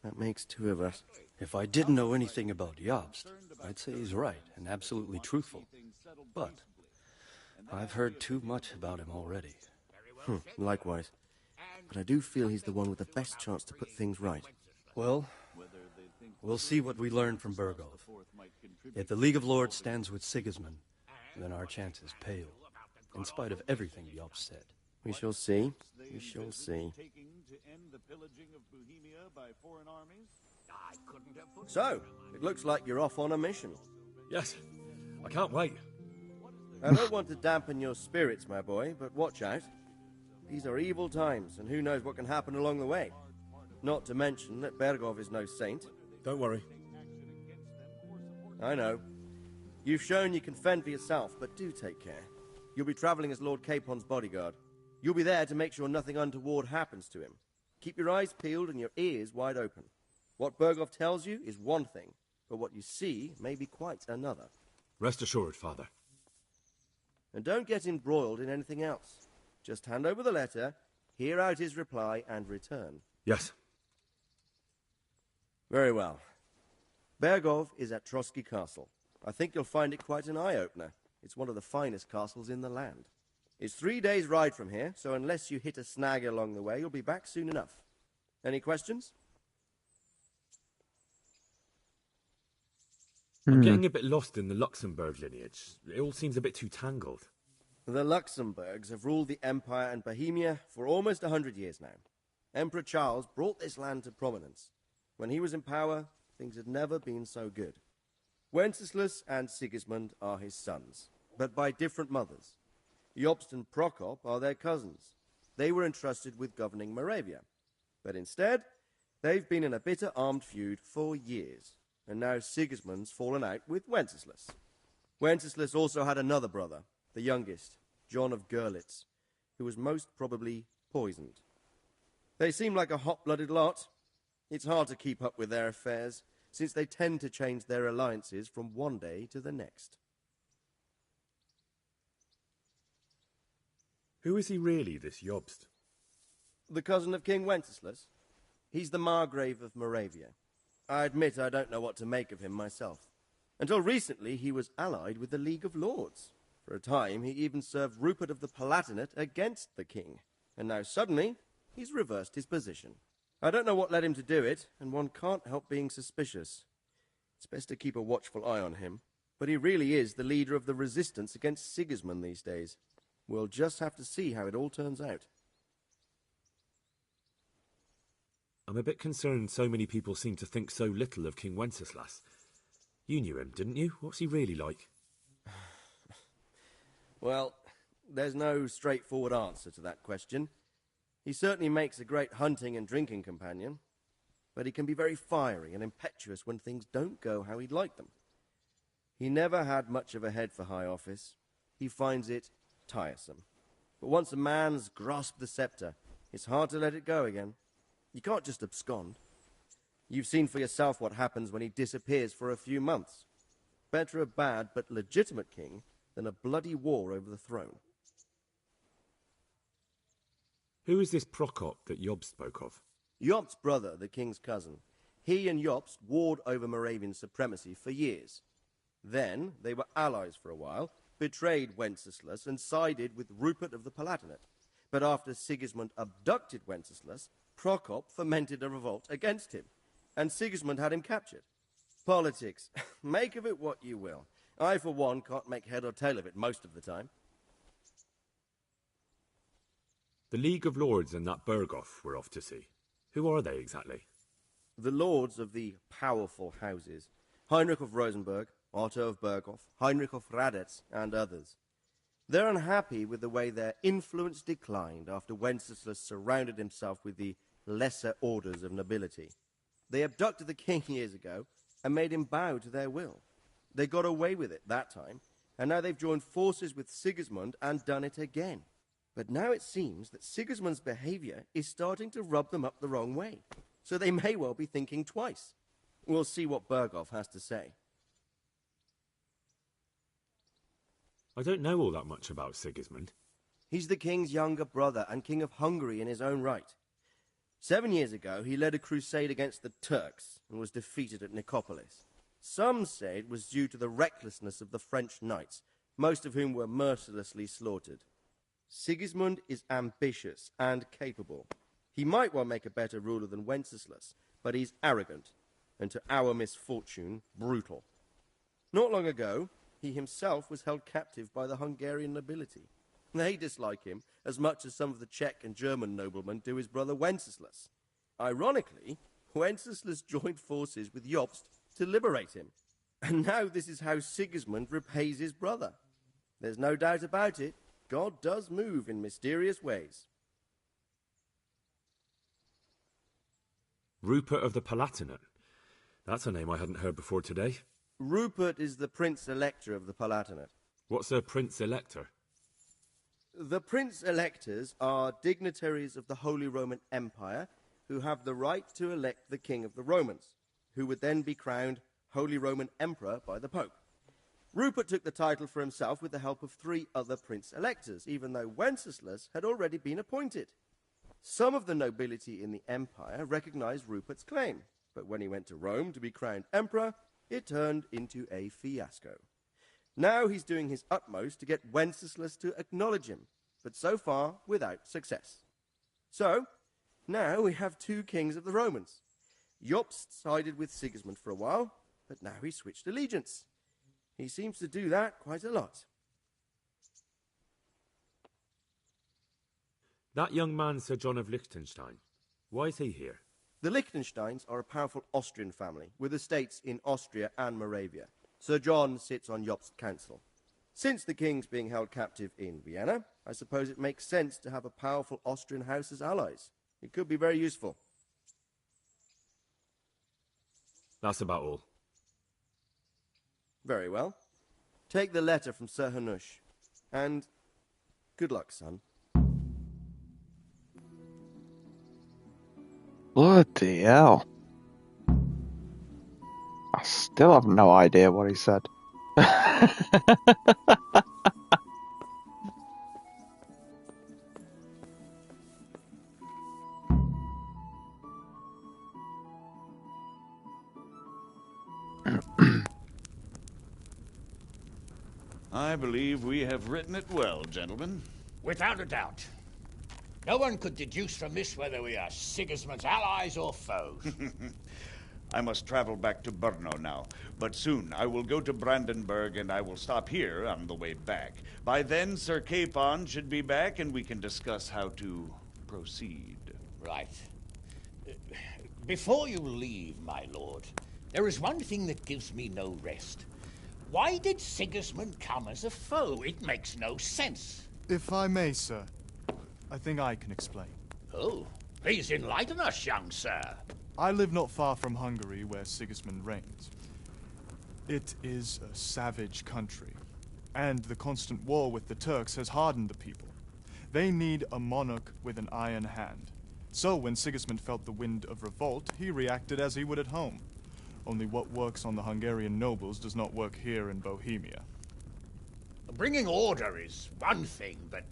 That makes two of us.
If I didn't know anything about Jobst, I'd say he's right and absolutely truthful. But I've heard too much about him already.
Likewise. But I do feel he's the one with the best chance to put things right.
Well, we'll see what we learn from Berghof. If the League of Lords stands with Sigismund, then our chances pale, in spite of everything Jobst said.
We shall see. We shall see. So, it looks like you're off on a mission.
Yes, I can't wait.
I don't want to dampen your spirits, my boy, but watch out. These are evil times, and who knows what can happen along the way. Not to mention that Berghof is no saint.
Don't worry.
I know.
You've shown you can fend for yourself, but do take care. You'll be traveling as Lord Capon's bodyguard. You'll be there to make sure nothing untoward happens to him. Keep your eyes peeled and your ears wide open. What Berghoff tells you is one thing, but what you see may be quite another.
Rest assured, Father.
And don't get embroiled in anything else. Just hand over the letter, hear out his reply, and return.
Yes.
Very well. Berghoff is at Trotsky Castle. I think you'll find it quite an eye-opener. It's one of the finest castles in the land. It's 3 days' ride from here, so unless you hit a snag along the way, you'll be back soon enough. Any questions?
I'm getting a bit lost in the Luxembourg lineage. It all seems a bit too tangled.
The Luxembourgs have ruled the Empire and Bohemia for almost 100 years now. Emperor Charles brought this land to prominence. When he was in power, things had never been so good. Wenceslas and Sigismund are his sons, but by different mothers. Jobst and Prokop are their cousins. They were entrusted with governing Moravia. But instead, they've been in a bitter armed feud for years, and now Sigismund's fallen out with Wenceslas. Wenceslas also had another brother, the youngest, John of Görlitz, who was most probably poisoned. They seem like a hot-blooded lot. It's hard to keep up with their affairs, since they tend to change their alliances from one day to the next.
Who is he really, this Jobst?
The cousin of King Wenceslas. He's the Margrave of Moravia. I admit I don't know what to make of him myself. Until recently, he was allied with the League of Lords. For a time, he even served Rupert of the Palatinate against the king. And now suddenly, he's reversed his position. I don't know what led him to do it, and one can't help being suspicious. It's best to keep a watchful eye on him. But he really is the leader of the resistance against Sigismund these days. We'll just have to see how it all turns out.
I'm a bit concerned so many people seem to think so little of King Wenceslas. You knew him, didn't you? What's he really like?
Well, there's no straightforward answer to that question. He certainly makes a great hunting and drinking companion, but he can be very fiery and impetuous when things don't go how he'd like them. He never had much of a head for high office. He finds it tiresome. But once a man's grasped the scepter, it's hard to let it go again. You can't just abscond. You've seen for yourself what happens when he disappears for a few months. Better a bad but legitimate king than a bloody war over the throne.
Who is this Prokop that Job spoke of?
Jobst's brother, the king's cousin. He and Jobst warred over Moravian supremacy for years. Then they were allies for a while, betrayed Wenceslas and sided with Rupert of the Palatinate. But after Sigismund abducted Wenceslas, Prokop fomented a revolt against him, and Sigismund had him captured. Politics. Make of it what you will. I, for one, can't make head or tail of it most of the time.
The League of Lords and that Berghoff we're off to see. Who are they exactly?
The lords of the powerful houses. Heinrich of Rosenberg, Otto of Berghoff, Heinrich of Radetz, and others. They're unhappy with the way their influence declined after Wenceslas surrounded himself with the lesser orders of nobility. They abducted the king years ago and made him bow to their will. They got away with it that time, and now they've joined forces with Sigismund and done it again. But now it seems that Sigismund's behavior is starting to rub them up the wrong way, so they may well be thinking twice. We'll see what Berghoff has to say.
I don't know all that much about Sigismund.
He's the king's younger brother and king of Hungary in his own right. 7 years ago, he led a crusade against the Turks and was defeated at Nicopolis. Some say it was due to the recklessness of the French knights, most of whom were mercilessly slaughtered. Sigismund is ambitious and capable. He might well make a better ruler than Wenceslas, but he's arrogant, and to our misfortune, brutal. Not long ago, he himself was held captive by the Hungarian nobility. They dislike him as much as some of the Czech and German noblemen do his brother Wenceslas. Ironically, Wenceslas joined forces with Jobst to liberate him. And now this is how Sigismund repays his brother. There's no doubt about it, God does move in mysterious ways.
Rupert of the Palatinate. That's a name I hadn't heard before today.
Rupert is the Prince Elector of the Palatinate.
What's a Prince Elector?
The Prince Electors are dignitaries of the Holy Roman Empire who have the right to elect the King of the Romans, who would then be crowned Holy Roman Emperor by the Pope. Rupert took the title for himself with the help of 3 other Prince Electors, even though Wenceslas had already been appointed. Some of the nobility in the empire recognized Rupert's claim, but when he went to Rome to be crowned emperor, it turned into a fiasco. Now he's doing his utmost to get Wenceslas to acknowledge him, but so far without success. So, now we have 2 kings of the Romans. Jobst sided with Sigismund for a while, but now he's switched allegiance. He seems to do that quite a lot.
That young man, Sir John of Liechtenstein, why is he here?
The Liechtensteins are a powerful Austrian family with estates in Austria and Moravia. Sir John sits on Jobst's council. Since the king's being held captive in Vienna, I suppose it makes sense to have a powerful Austrian house as allies. It could be very useful.
That's about all.
Very well. Take the letter from Sir Hanush. And good luck, son.
Bloody hell. I still have no idea what he said.
I believe we have written it well, gentlemen.
Without a doubt. No one could deduce from this whether we are Sigismund's allies or foes.
I must travel back to Brno now, but soon I will go to Brandenburg and I will stop here on the way back. By then, Sir Capon should be back and we can discuss how to proceed.
Right. Before you leave, my lord, there is one thing that gives me no rest. Why did Sigismund come as a foe? It makes no sense.
If I may, sir, I think I can explain.
Oh, please enlighten us, young sir.
I live not far from Hungary, where Sigismund reigns. It is a savage country, and the constant war with the Turks has hardened the people. They need a monarch with an iron hand. So when Sigismund felt the wind of revolt, he reacted as he would at home. Only what works on the Hungarian nobles does not work here in Bohemia.
Bringing order is one thing, but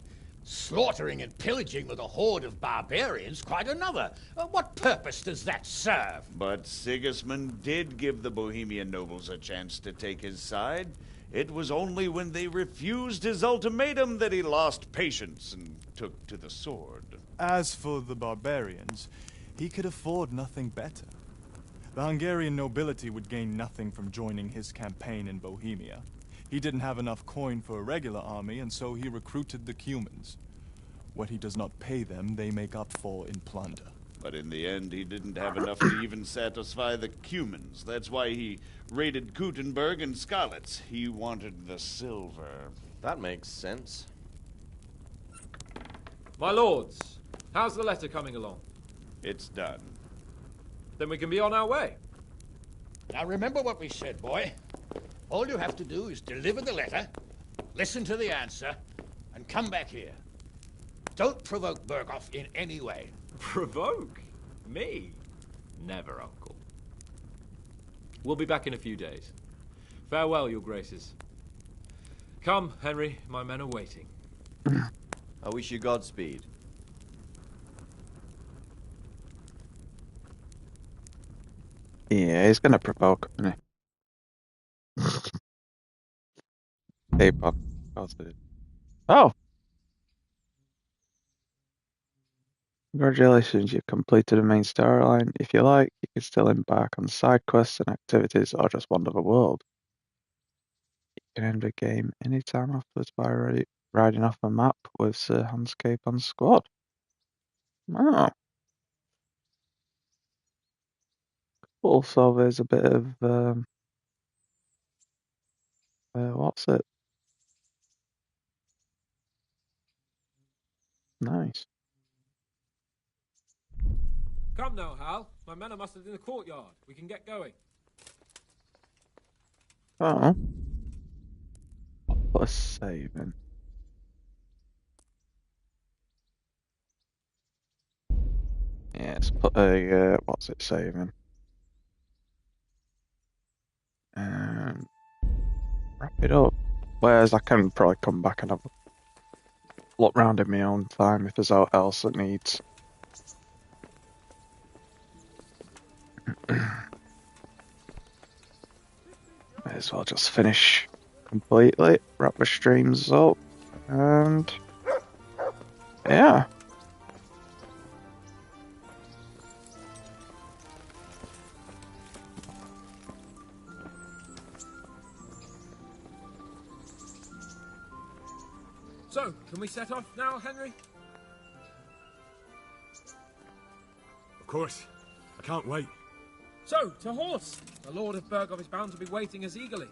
slaughtering and pillaging with a horde of barbarians quite another. What purpose does that serve?
But Sigismund did give the Bohemian nobles a chance to take his side. It was only when they refused his ultimatum that he lost patience and took to the sword.
As for the barbarians, he could afford nothing better. The Hungarian nobility would gain nothing from joining his campaign in Bohemia. He didn't have enough coin for a regular army, and so he recruited the Cumans. What he does not pay them, they make up for in plunder.
But in the end, he didn't have enough to even satisfy the Cumans. That's why he raided Kuttenberg and Skalitz. He wanted the silver.
That makes sense.
My lords, how's the letter coming along?
It's done.
Then we can be on our way.
Now remember what we said, boy. All you have to do is deliver the letter, listen to the answer, and come back here. Don't provoke Berghoff in any way.
Provoke? Me? Never, Uncle. We'll be back in a few days. Farewell, your graces. Come, Henry, my men are waiting.
I wish you Godspeed.
Yeah, he's gonna provoke, isn't he? Capon. Oh! Congratulations, you've completed the main storyline. If you like, you can still embark on side quests and activities or just wander the world. You can end the game anytime afterwards by riding off a map with Sir Hans Capon's squad. Oh. Cool, so there's a bit of, what's it? Nice.
Come now, Hal. My men are mustered in the courtyard. We can get going.
Oh. I'll put a save in. Yeah, let's put a, what's it saving? Wrap it up. Whereas I can probably come back and have a look round in my own time if there's anything else that needs. May as well just finish completely, wrap the streams up, and yeah.
So, can we set off now, Henry?
Of course. I can't wait.
So, to horse! The Lord of Burgov is bound to be waiting us eagerly.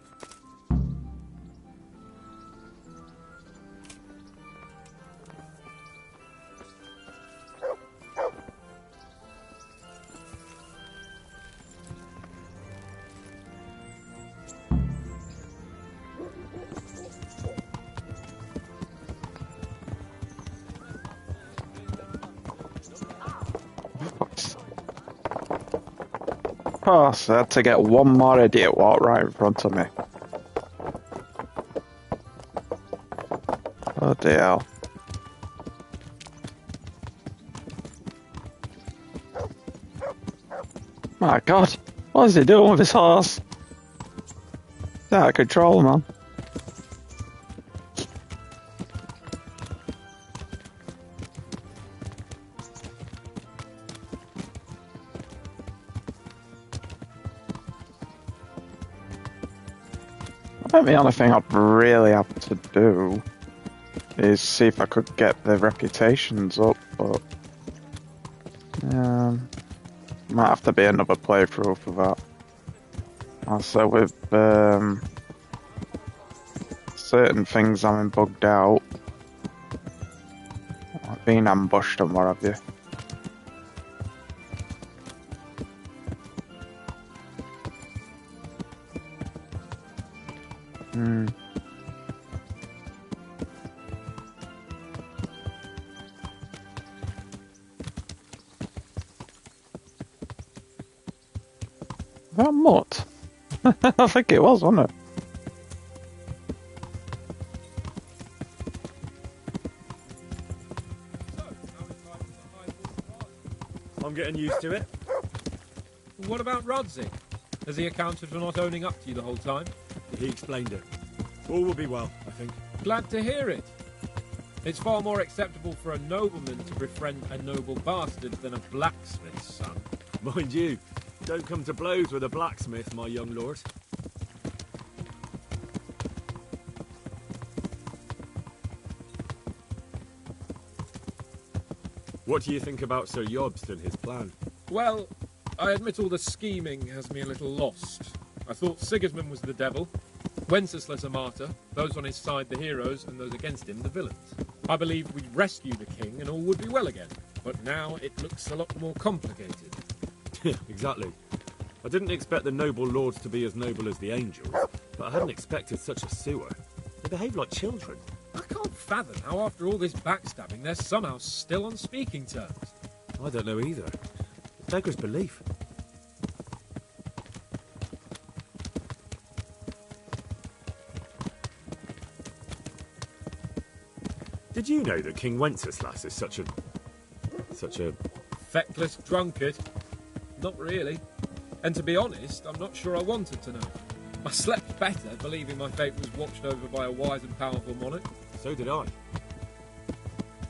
Oh, so I had to get one more idiot walk right in front of me. Oh dear. My God, what is he doing with his horse? It's out of control, man. I think the only thing I'd really have to do is see if I could get the reputations up, but might have to be another playthrough for that. Also, with certain things I'm bugged out, like being ambushed and what have you. That mutt? I think it was, wasn't it?
I'm getting used to it.
What about Rodzik? Has he accounted for not owning up to you the whole time?
He explained it. All will be well, I think.
Glad to hear it. It's far more acceptable for a nobleman to befriend a noble bastard than a blacksmith's son.
Mind you, don't come to blows with a blacksmith, my young lord. What do you think about Sir Jobst and his plan?
Well, I admit all the scheming has me a little lost. I thought Sigismund was the devil, Wenceslas a martyr, those on his side the heroes, and those against him the villains. I believed we'd rescue the king and all would be well again, but now it looks a lot more complicated.
Exactly. I didn't expect the noble lords to be as noble as the angels, but I hadn't expected such a sewer. They behave like children.
I can't fathom how after all this backstabbing they're somehow still on speaking terms.
I don't know either. It beggars belief. Did you know that King Wenceslas is such a...
Feckless drunkard? Not really. And to be honest, I'm not sure I wanted to know. I slept better believing my fate was watched over by a wise and powerful monarch.
So did I.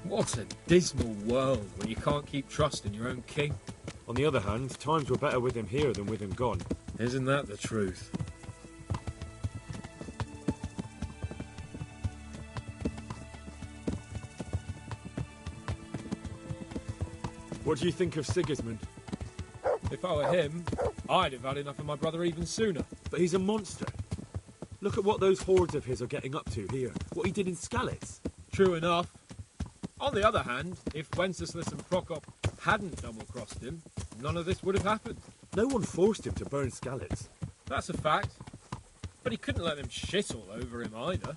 What a dismal world when you can't keep trust in your own king.
On the other hand, times were better with him here than with him gone.
Isn't that the truth?
What do you think of Sigismund?
If I were him, I'd have had enough of my brother even sooner.
But he's a monster. Look at what those hordes of his are getting up to here. What he did in Skalitz.
True enough. On the other hand, if Wenceslas and Prokop hadn't double-crossed him, none of this would have happened.
No one forced him to burn Skalitz.
That's a fact. But he couldn't let them shit all over him either.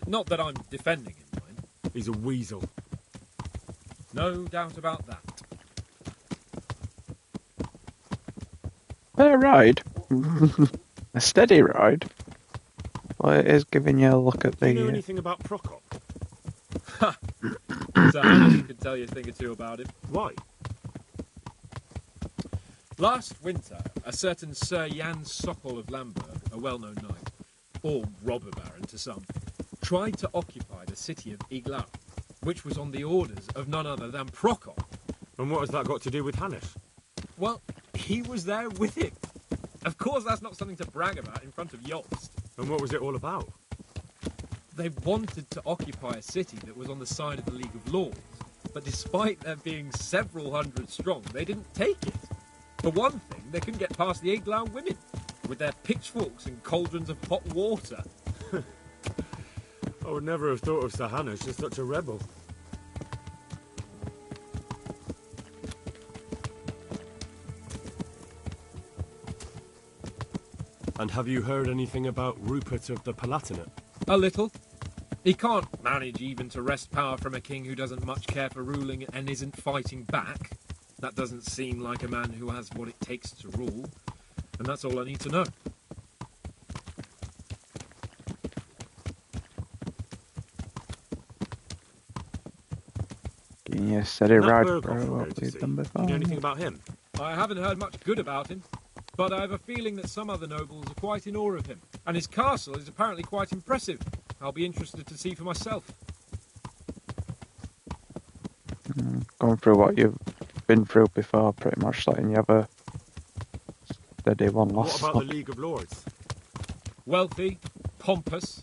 Not that I'm defending him, mind.
He's a weasel.
No doubt about that.
A ride. A steady ride. Well, it is giving you a look at
Do
the...
you know anything about Prokop?
Ha! So Hannah could tell you a thing or two about him.
Why?
Last winter, a certain Sir Jan Sokol of Lamberg, a well-known knight, or robber baron to some, tried to occupy the city of Iglau, which was on the orders of none other than Prokop.
And what has that got to do with Hannes?
Well, he was there with him. Of course, that's not something to brag about in front of Yost.
And what was it all about?
They wanted to occupy a city that was on the side of the League of Lords, but despite there being several hundred strong, they didn't take it. For one thing, they couldn't get past the Iglau women, with their pitchforks and cauldrons of hot water.
I would never have thought of Sir Hannes as such a rebel. And have you heard anything about Rupert of the Palatinate?
A little. He can't manage even to wrest power from a king who doesn't much care for ruling and isn't fighting back. That doesn't seem like a man who has what it takes to rule. And that's all I need to know.
Giving you a steady
And that
ride,
Berghoff
bro.
we're
What
going to
we've
see,
done
do
before.
you know anything about him?
I haven't heard much good about him, but I have a feeling that some other nobles are quite in awe of him. And his castle is apparently quite impressive. I'll be interested to see for myself.
Going through what you've been through before, pretty much letting you have a steady one
What
loss.
about the League of Lords?
Wealthy, pompous.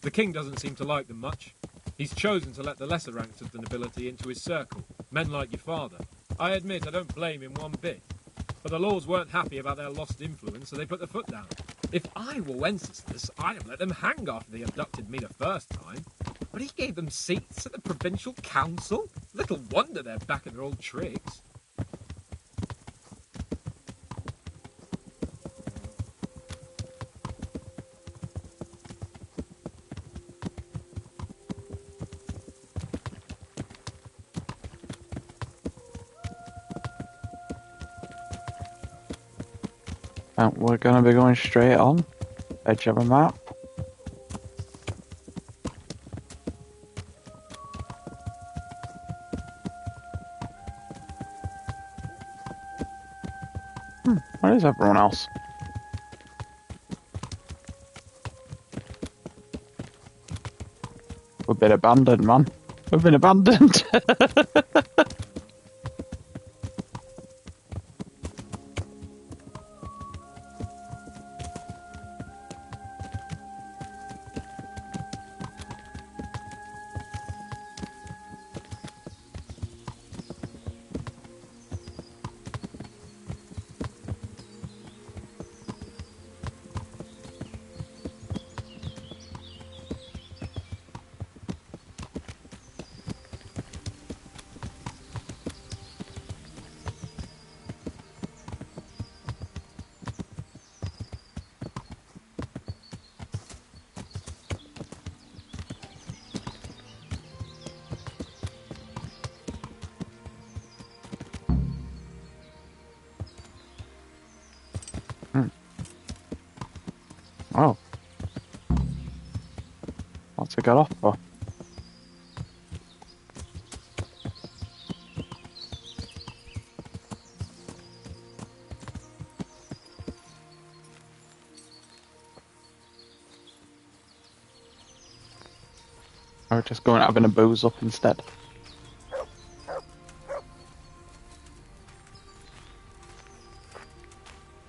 The king doesn't seem to like them much. He's chosen to let the lesser ranks of the nobility into his circle, men like your father. I admit I don't blame him one bit. But the lords weren't happy about their lost influence, so they put their foot down. If I were Wenceslas, I'd have let them hang after they abducted me the first time. But he gave them seats at the provincial council? Little wonder they're back at their old tricks.
And we're going to be going straight on. Edge of a map. Where is everyone else? We've been abandoned, man. We've been abandoned. Oh. What's it got off for? Or just going having a booze up instead.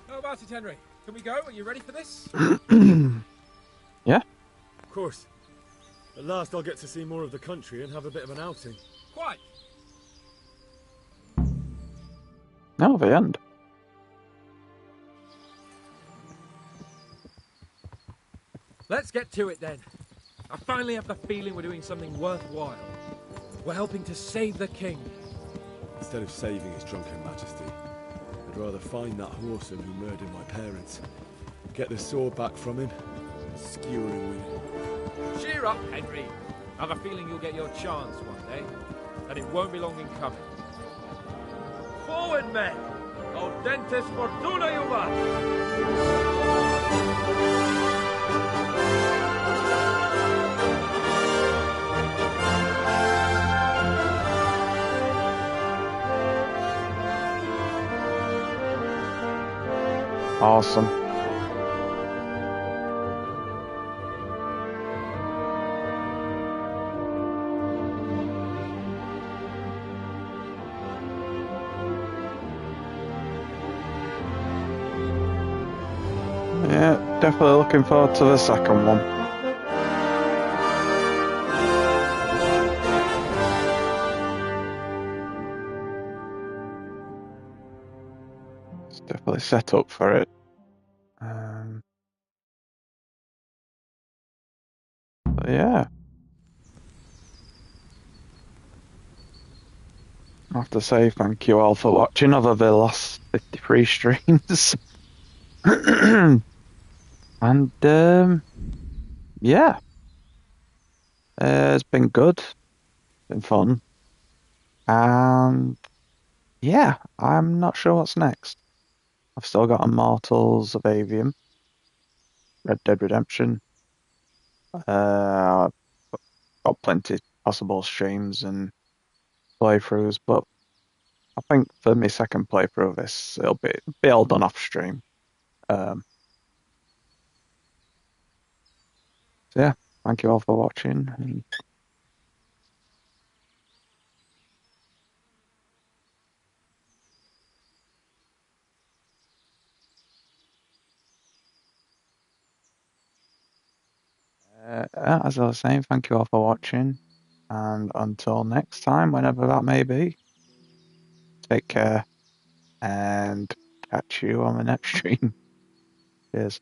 How about it, Henry? Can we go? Are you ready for this?
Yeah?
Of course. At last I'll get to see more of the country and have a bit of an outing.
Quite.
No, the end.
Let's get to it then. I finally have the feeling we're doing something worthwhile. We're helping to save the king.
Instead of saving his drunken majesty, I'd rather find that whoreson who murdered my parents.
get the sword back from him. Skewer him with it.
Cheer up, Henry. I've a feeling you'll get your chance one day, and it won't be long in coming. Forward, men! Audentes fortuna juvat!
Awesome. Yeah, definitely looking forward to the second one. It's definitely set up for it. But yeah. I have to say thank you all for watching over the last 53 streams. And yeah, it's been good, been fun, and yeah, I'm not sure what's next. I've still got Immortals of Avium, Red Dead Redemption. Got plenty possible streams and playthroughs, but I think for my second playthrough of this, it'll be all done off stream. So yeah, thank you all for watching. As I was saying, thank you all for watching, and until next time, whenever that may be, take care and catch you on the next stream. Cheers.